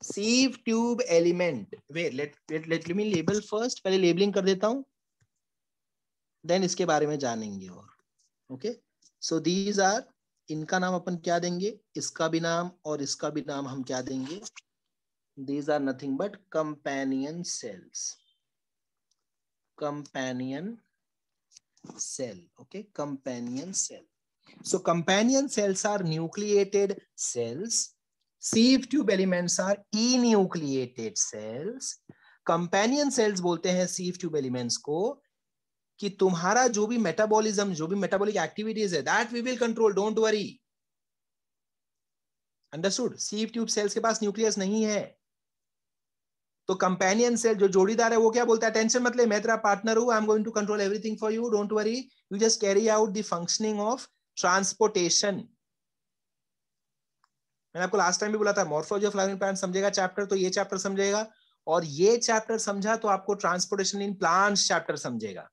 sieve tube element, wait let me label first, पहले लेबलिंग कर देता हूं, देन इसके बारे में जानेंगे। और ओके, सो दीज आर, इनका नाम अपन क्या देंगे, इसका भी नाम और इसका भी नाम हम क्या देंगे, these are nothing but companion cells, companion cell. Okay, companion cell. So companion cells are nucleated cells. Sieve tube elements are enucleated cells. Companion cells बोलते हैं sieve tube elements को कि तुम्हारा जो भी मेटाबॉलिज्म, जो भी मेटाबॉलिक एक्टिविटीज है, that we will control, don't worry. Understood? sieve tube cells के पास न्यूक्लियस नहीं है, तो कंपेनियन सेल जो जोड़ीदार है वो क्या बोलता है, टेंशन मत ले, मैं तेरा पार्टनर हूं, I am going to control everything for you, don't worry, you just carry out the functioning of transportation. मैंने आपको लास्ट टाइम भी बोला था, मॉर्फोलॉजी ऑफ फ्लावरिंग प्लांट समझेगा चैप्टर तो ये चैप्टर समझेगा, और ये चैप्टर समझा तो आपको ट्रांसपोर्टेशन इन प्लांट्स चैप्टर समझेगा।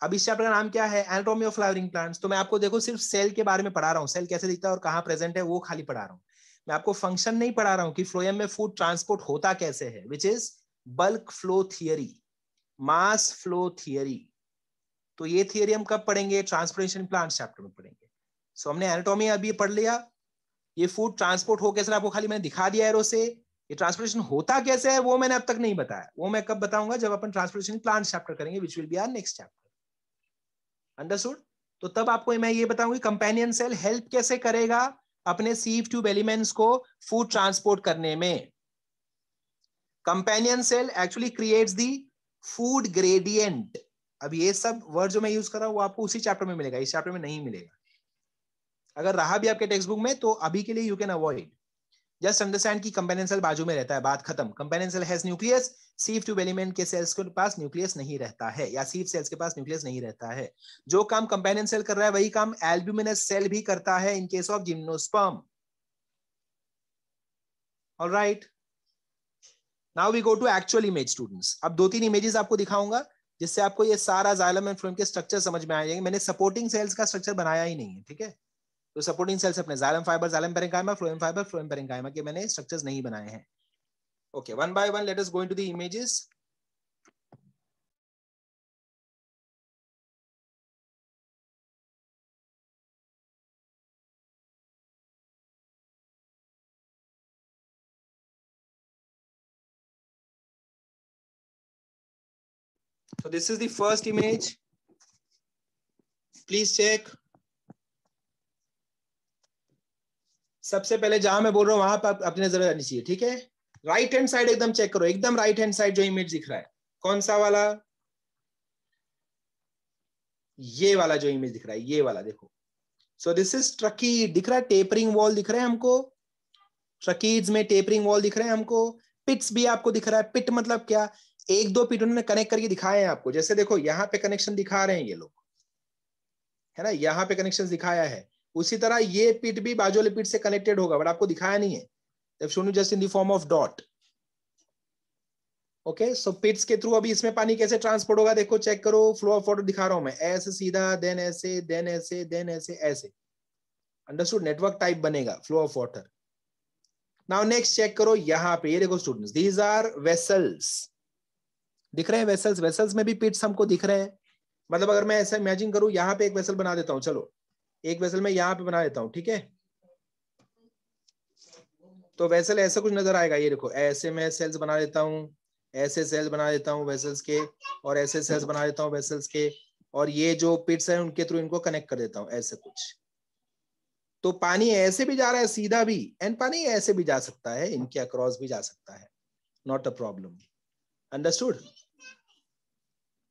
अब इस चैप्टर का नाम क्या है, एनाटॉमी ऑफ फ्लावरिंग प्लांट्स। तो मैं आपको देखो सिर्फ सेल के बारे में पढ़ा रहा हूँ, सेल कैसे दिखता है और कहाँ प्रेजेंट है वो खाली पढ़ा रहा हूँ। मैं आपको फंक्शन नहीं पढ़ा रहा हूँ कि फ्लोएम में फूड ट्रांसपोर्ट होता कैसे है, which is bulk flow theory, mass flow theory. तो ये थियरी हम कब पढ़ेंगे, ट्रांसपोर्टेशन प्लांट्स चैप्टर में पढ़ेंगे। सो हमने एनाटॉमी अभी पढ़ लिया, ये फूड ट्रांसपोर्ट हो कैसे, आपको खाली मैंने दिखा दिया एरो से। ये ट्रांसपोर्टेशन होता कैसे है वो मैंने अब तक नहीं बताया, वो मैं कब बताऊंगा, जब अपन ट्रांसपोर्टेशन प्लांट्स चैप्टर करेंगे, which will be our next chapter. Understood? तो तब आपको मैं ये बताऊंगी कंपेनियन सेल हेल्प कैसे करेगा अपने सीव ट्यूब एलिमेंट्स को फूड ट्रांसपोर्ट करने में। Companion cell actually creates the food gradient. अब ये सब वर्ड जो मैं यूज कर रहा हूं वो आपको उसी चैप्टर में मिलेगा, इस चैप्टर में नहीं मिलेगा। अगर रहा भी आपके टेक्स्ट बुक में तो अभी के लिए you can avoid, just understand कि कंपेनियन सेल बाजू में रहता है, बात खत्म। Companion cell has nucleus, sieve tube element के सेल्स के पास न्यूक्लियस नहीं रहता है, या सीव सेल्स के पास न्यूक्लियस नहीं रहता है। जो काम कंपेनियन सेल कर रहा है वही काम एल्ब्यूमिनस सेल भी करता है in case of gymnosperm. Alright, now we go to actual image students. अब 2-3 इमेजेस आपको दिखाऊंगा जिससे आपको ये सारा जाइलम एंड फ्लोएम के स्ट्रक्चर समझ में आ जाएंगे। मैंने सपोर्टिंग सेल्स का स्ट्रक्चर बनाया ही नहीं है, ठीक है। तो सपोर्टिंग सेल्स अपने xylem fibre, xylem parenchyma, phloem fibre, phloem parenchyma के मैंने स्ट्रक्चर्स नहीं बनाए हैं। Okay, one by one let us go into the images. So this is the first image. Please check. सबसे पहले जहां मैं बोल रहा हूं वहां पर अपनी नजर आनी चाहिए, ठीक है। राइट हैंड साइड एकदम चेक करो, एकदम राइट हैंड साइड जो इमेज दिख रहा है, कौन सा वाला, ये वाला जो इमेज दिख रहा है, ये वाला देखो। सो दिस इज ट्रकीड, दिख रहा है, टेपरिंग वॉल दिख रहे हैं हमको, ट्रकीड्स में टेपरिंग वॉल दिख रहे हैं हमको, पिट्स भी आपको दिख रहा है। पिट मतलब क्या, 1-2 पिट उन्होंने कनेक्ट करके दिखाए हैं आपको। जैसे देखो यहाँ पे कनेक्शन दिखा रहे हैं ये लोग, है ना, यहाँ पे कनेक्शन दिखाया है, उसी तरह ये पिट भी बाजू वाले पिट से कनेक्टेड होगा, बट आपको दिखाया नहीं है, they've shown you just in the form of dot. Okay, so pits के थ्रू अभी इसमें पानी कैसे ट्रांसपोर्ट होगा, देखो चेक करो, फ्लो ऑफ वाटर दिखा रहा हूं मैं, ऐसे सीधा, देन ऐसे, देन ऐसे, देन ऐसे, ऐसे, अंडरस्टूड, नेटवर्क टाइप बनेगा flow of water. Now next check करो यहाँ पे, ये देखो स्टूडेंट्स, दीज आर वेसल्स, दिख रहे हैं वेसल्स, वेसल्स में भी पिट्स हमको दिख रहे हैं। मतलब अगर मैं ऐसा इमेजिन करूं, यहाँ पे एक वेसल बना देता हूं, चलो एक वेसल मैं यहाँ पे बना देता हूं, ठीक है, तो वेसल ऐसा कुछ नजर आएगा, ये देखो ऐसे मैं सेल्स बना देता हूँ, ऐसे सेल्स बना देता हूँ वेसल्स के, और ऐसे सेल्स बना देता हूँ वेसल्स के, और ये जो पिट्स है उनके थ्रू इनको कनेक्ट कर देता हूँ, ऐसे कुछ। तो पानी ऐसे भी जा रहा है सीधा भी, एंड पानी ऐसे भी जा सकता है, इनके अक्रॉस भी जा सकता है, नॉट अ प्रॉब्लम, अंडरस्टूड।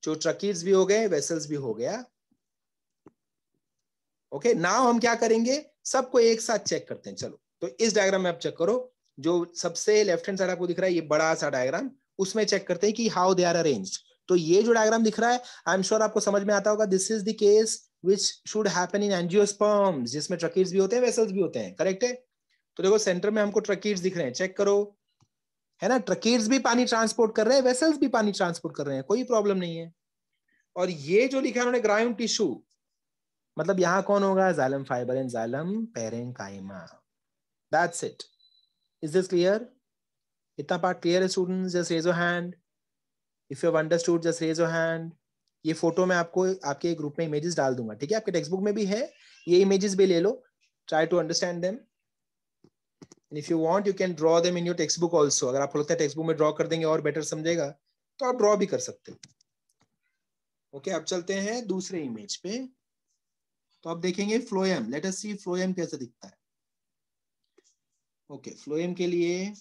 जो ट्रकीज भी हो गए, वेसल्स भी हो गया। ओके, नाउ हम क्या करेंगे, सबको एक साथ चेक करते हैं। चलो तो इस डायग्राम में आप चेक करो, जो सबसे लेफ्ट हैंड साइड आपको दिख रहा है, ये बड़ा सा डायग्राम, उसमें चेक करते हैं कि हाउ दे आर अरेंज्ड। तो ये जो डायग्राम दिख रहा है, आई एम श्योर आपको समझ में आता होगा, this is the case which should happen in angiosperms, जिसमें ट्रकीड्स भी होते हैं, वेसल्स भी होते हैं, करेक्ट है। तो देखो सेंटर में हमको ट्रकीड्स दिख रहे हैं, चेक करो, है ना, ट्रकीड्स भी पानी ट्रांसपोर्ट कर रहे हैं, वेसल्स भी पानी ट्रांसपोर्ट कर रहे हैं, कोई प्रॉब्लम नहीं है। और ये जो लिखा है उन्होंने ग्राइम टिश्यू, मतलब यहां कौन होगा, xylem fibre and xylem parenchyma, that's it. Is this clear? इतना पार्ट क्लियर है students? Just raise your hand if you have understood, just raise your hand. ये फोटो मैं आपको आपके ग्रुप में इमेजेस डाल दूंगा, ठीक है, आपके टेक्स्ट बुक में भी है, ये इमेजेस भी ले लो, try to understand them, and if you want you can draw them in your text book also. अगर आपको लगता है टेक्स्ट बुक में ड्रॉ कर देंगे और बेटर समझेगा, तो आप ड्रॉ भी कर सकते हो। ओके, अब चलते हैं दूसरे इमेज पे। तो आप देखेंगे फ्लोएम, लेट अस सी फ्लोएम कैसे दिखता है। ओके, फ्लोएम के लिए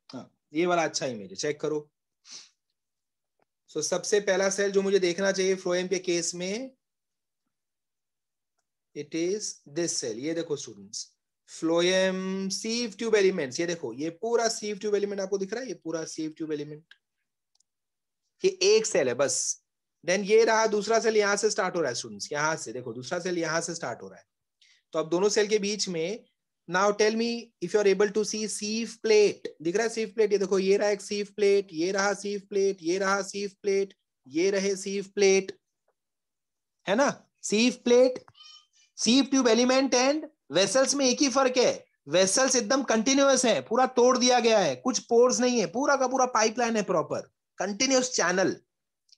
हाँ, ये वाला अच्छा इमेज है, चेक करो। सो सबसे पहला सेल जो मुझे देखना चाहिए फ्लोएम के केस में, इट इज दिस सेल। ये देखो students, phloem sieve tube elements, ये देखो ये पूरा सीव ट्यूब एलिमेंट आपको दिख रहा है, ये पूरा सीव ट्यूब एलिमेंट, ये एक सेल है बस। देन ये रहा दूसरा सेल, यहां से स्टार्ट हो रहा है स्टूडेंट्स, यहां से देखो दूसरा सेल यहां से स्टार्ट हो रहा है। तो अब दोनों सेल के बीच में, now tell me if you are able to see sieve plate, दिख रहा है सीव प्लेट, ये देखो ये रहा एक सीव प्लेट, ये रहा सीव प्लेट, ये रहा सीव प्लेट, ये रहे सीव प्लेट, है ना, sieve plate, sieve tube element and vessels में एक ही फर्क है, वेसल्स एकदम कंटिन्यूअस है, पूरा तोड़ दिया गया है, कुछ पोर्स नहीं है, पूरा का पूरा पाइपलाइन है, proper continuous channel.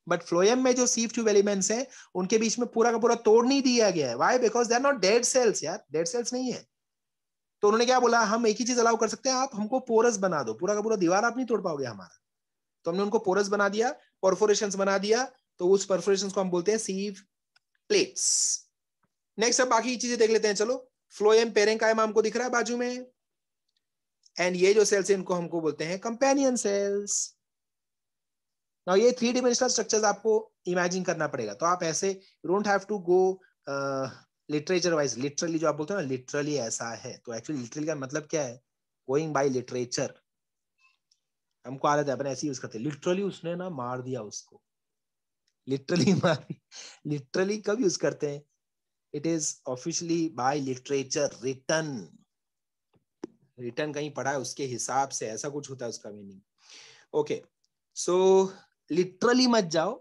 But phloem में जो सीव ट्यूब एलिमेंट्स हैं, उनके बीच में पूरा का पूरा तोड़ नहीं दिया गया है। Why? Because they are not dead cells यार, डेड सेल्स नहीं है। तो उन्होंने क्या बोला, हम एक ही चीज अलाउ कर सकते हैं, आप हमको पोरस बना दो, पूरा का पूरा दीवार आप नहीं तोड़ पाओगे हमारा। तो हमने उनको पोरस बना दिया, परफोरेशंस बना दिया, तो उस परफोरेशंस को हम बोलते हैं सीव प्लेट्स। नेक्स्ट अब बाकी चीजें देख लेते हैं, चलो। फ्लोएम पेरेन्काइमा हमको दिख रहा है बाजू में, एंड ये जो सेल्स है इनको हमको बोलते हैं कंपेनियन सेल्स। नाउ ये 3 डिमेंशनल स्ट्रक्चर्स आपको इमेजिन करना पड़ेगा, तो आप ऐसे don't have to go literature wise, literally जो आप बोलते हो ना, लिटरली ऐसा है, तो एक्चुअली लिटरली का मतलब क्या है, गोइंग बाय लिटरेचर। हमको आदत है अपन ऐसे यूज करते हैं, लिटरली उसने ना मार दिया उसको, लिटरली मार, लिटरली कब यूज करते हैं, it is officially by literature, written, written कहीं पढ़ा है उसके हिसाब से, ऐसा कुछ होता है उसका मीनिंग। ओके, सो लिटरली मत जाओ,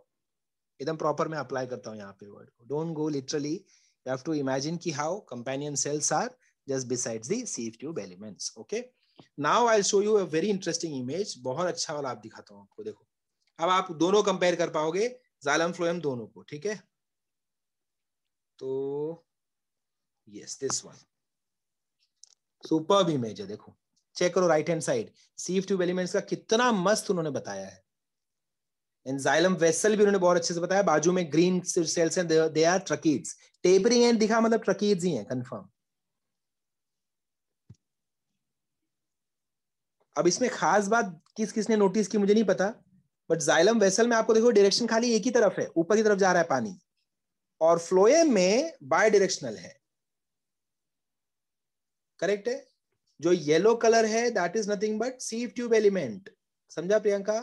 एकदम प्रॉपर मैं अप्लाई करता हूं यहाँ पे वर्ड को, don't go literally, you have to imagine कि how companion cells are just besides the sieve tube elements. Okay, now I will show you a very interesting image, बहुत अच्छा वाला आप दिखाता हूं आपको, देखो अब आप दोनों कंपेयर कर पाओगे, जाइलम फ्लोएम दोनों को, ठीक है। तो yes, this one superb image है, देखो चेक करो right hand side, सीव tube elements का कितना मस्त उन्होंने बताया है, एंड जाइलम वेसल भी उन्होंने बहुत अच्छे से बताया, बाजू में ग्रीन सेल्स हैं, दे आर ट्रकीड्स, टेपरिंग एंड दिखा मतलब ट्रकीड्स ही हैं कंफर्म। अब इसमें खास बात किसने नोटिस की मुझे नहीं पता, बट जाइलम वेसल में आपको देखो डायरेक्शन खाली एक ही तरफ है, ऊपर की तरफ जा रहा है पानी, और फ्लोएम में बाय डायरेक्शनल है, करेक्ट है। जो येलो कलर है that is nothing but sieve tube element, समझा Priyanka?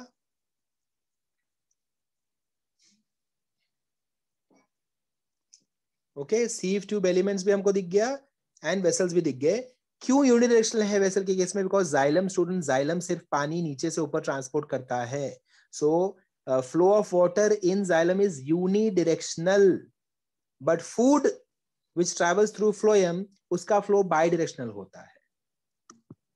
Okay, sieve tube elements भी हमको दिख गया एंड वेसल्स भी दिख गए। क्यों यूनिडायरेक्शनल है वेसल के केस में? बिकॉज जाइलम स्टूडेंट, जाइलम सिर्फ पानी नीचे से ऊपर ट्रांसपोर्ट करता है। So flow of water in xylem is unidirectional, but food which travels through phloem उसका फ्लो बाई डायरेक्शनल होता है।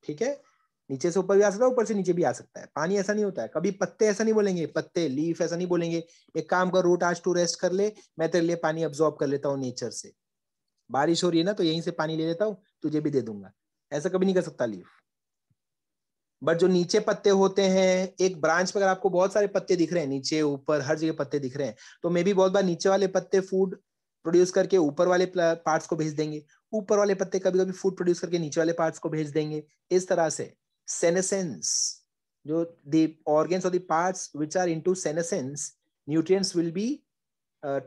ठीक है, नीचे से ऊपर भी आ सकता है, ऊपर से नीचे भी आ सकता है। पानी ऐसा नहीं होता है, कभी पत्ते ऐसा नहीं बोलेंगे, पत्ते लीफ ऐसा नहीं बोलेंगे, एक काम कर रूट आज तू रेस्ट कर ले, मैं तेरे लिए पानी अब्सॉर्ब कर लेता हूँ नेचर से। बारिश हो रही है ना तो यहीं से पानी ले लेता हूँ, तुझे भी दे दूंगा, ऐसा कभी नहीं कर सकता लीफ। बट जो नीचे पत्ते होते हैं, एक ब्रांच पर अगर आपको बहुत सारे पत्ते दिख रहे हैं, नीचे ऊपर हर जगह पत्ते दिख रहे हैं, तो मे भी बहुत बार नीचे वाले पत्ते फूड प्रोड्यूस करके ऊपर वाले पार्ट्स को भेज देंगे, ऊपर वाले पत्ते कभी कभी फूड प्रोड्यूस करके नीचे वाले पार्ट्स को भेज देंगे। इस तरह से senescence, जो the organs or the parts which are into senescence, nutrients will be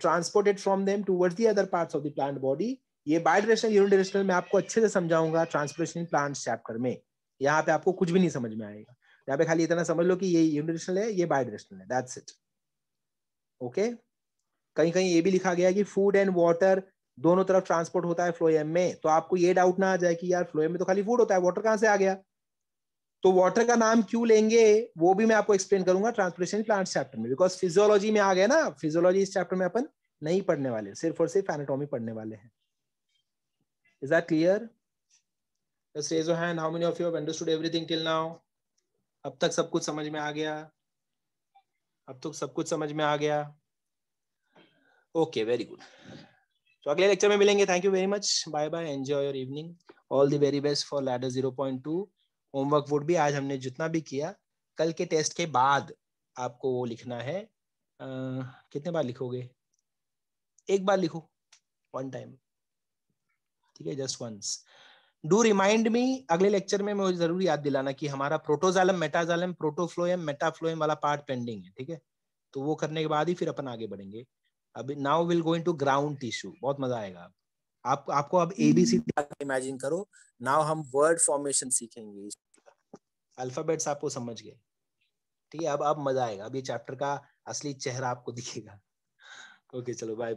transported from them towards the other parts of the plant body. ये bidirectional unidirectional मैं आपको अच्छे से समझाऊंगा ट्रांसपोर्टेशन प्लांट्स चैप्टर में। यहाँ पे आपको कुछ भी नहीं समझ में आएगा, यहाँ पे खाली इतना समझ लो कि ये यूनिडायरेक्शनल है, ये बायडायरेक्शनल है, दैट्स इट। ओके, कहीं कहीं ये भी लिखा गया है कि फूड एंड वाटर दोनों तरफ ट्रांसपोर्ट होता है फ्लोएम में, तो आपको ये डाउट ना आ जाए कि यार फ्लोएम में तो खाली फूड होता है, वाटर कहाँ से आ गया? तो वाटर का नाम क्यों लेंगे वो भी मैं आपको एक्सप्लेन करूंगा ट्रांसपोर्टेशन प्लांट्स चैप्टर में, बिकॉज फिजियोलॉजी में आ गया ना। फिजियोलॉजी इस चैप्टर में अपन नहीं पढ़ने वाले, सिर्फ और सिर्फ एनाटॉमी पढ़ने वाले हैं। Is that clear? Just raise your hand, how many of you have understood everything till now? अब तक सब कुछ समझ में आ गया? अब तक सब कुछ समझ में आ गया? Okay, very good. तो अगले लेक्चर में मिलेंगे। Thank you very much, bye bye, enjoy your evening, all the very best for ladder 0.2। Homework would भी आज हमने जितना भी किया, कल के टेस्ट के बाद आपको वो लिखना है। कितने बार लिखोगे? एक बार लिखो, वन टाइम, ठीक है, just once. Do remind me, अगले लेक्चर में मुझे जरूर याद दिलाना कि हमारा प्रोटोजाइलम, मेटाजाइलम, प्रोटोफ्लोएम, मेटाफ्लोएम वाला पार्ट पेंडिंग है, ठीक है? तो वो करने के बाद ही फिर अपन आगे बढ़ेंगे। अभी now will go into ground tissue, बहुत मजा आएगा। आपको अब ABCD इमेजिन करो। नाउ हम वर्ड फॉर्मेशन सीखेंगे, अल्फाबेट्स आपको समझ गए, ठीक है? अब मजा आएगा, अब ये चैप्टर का असली चेहरा आपको दिखेगा। ओके, चलो बाय।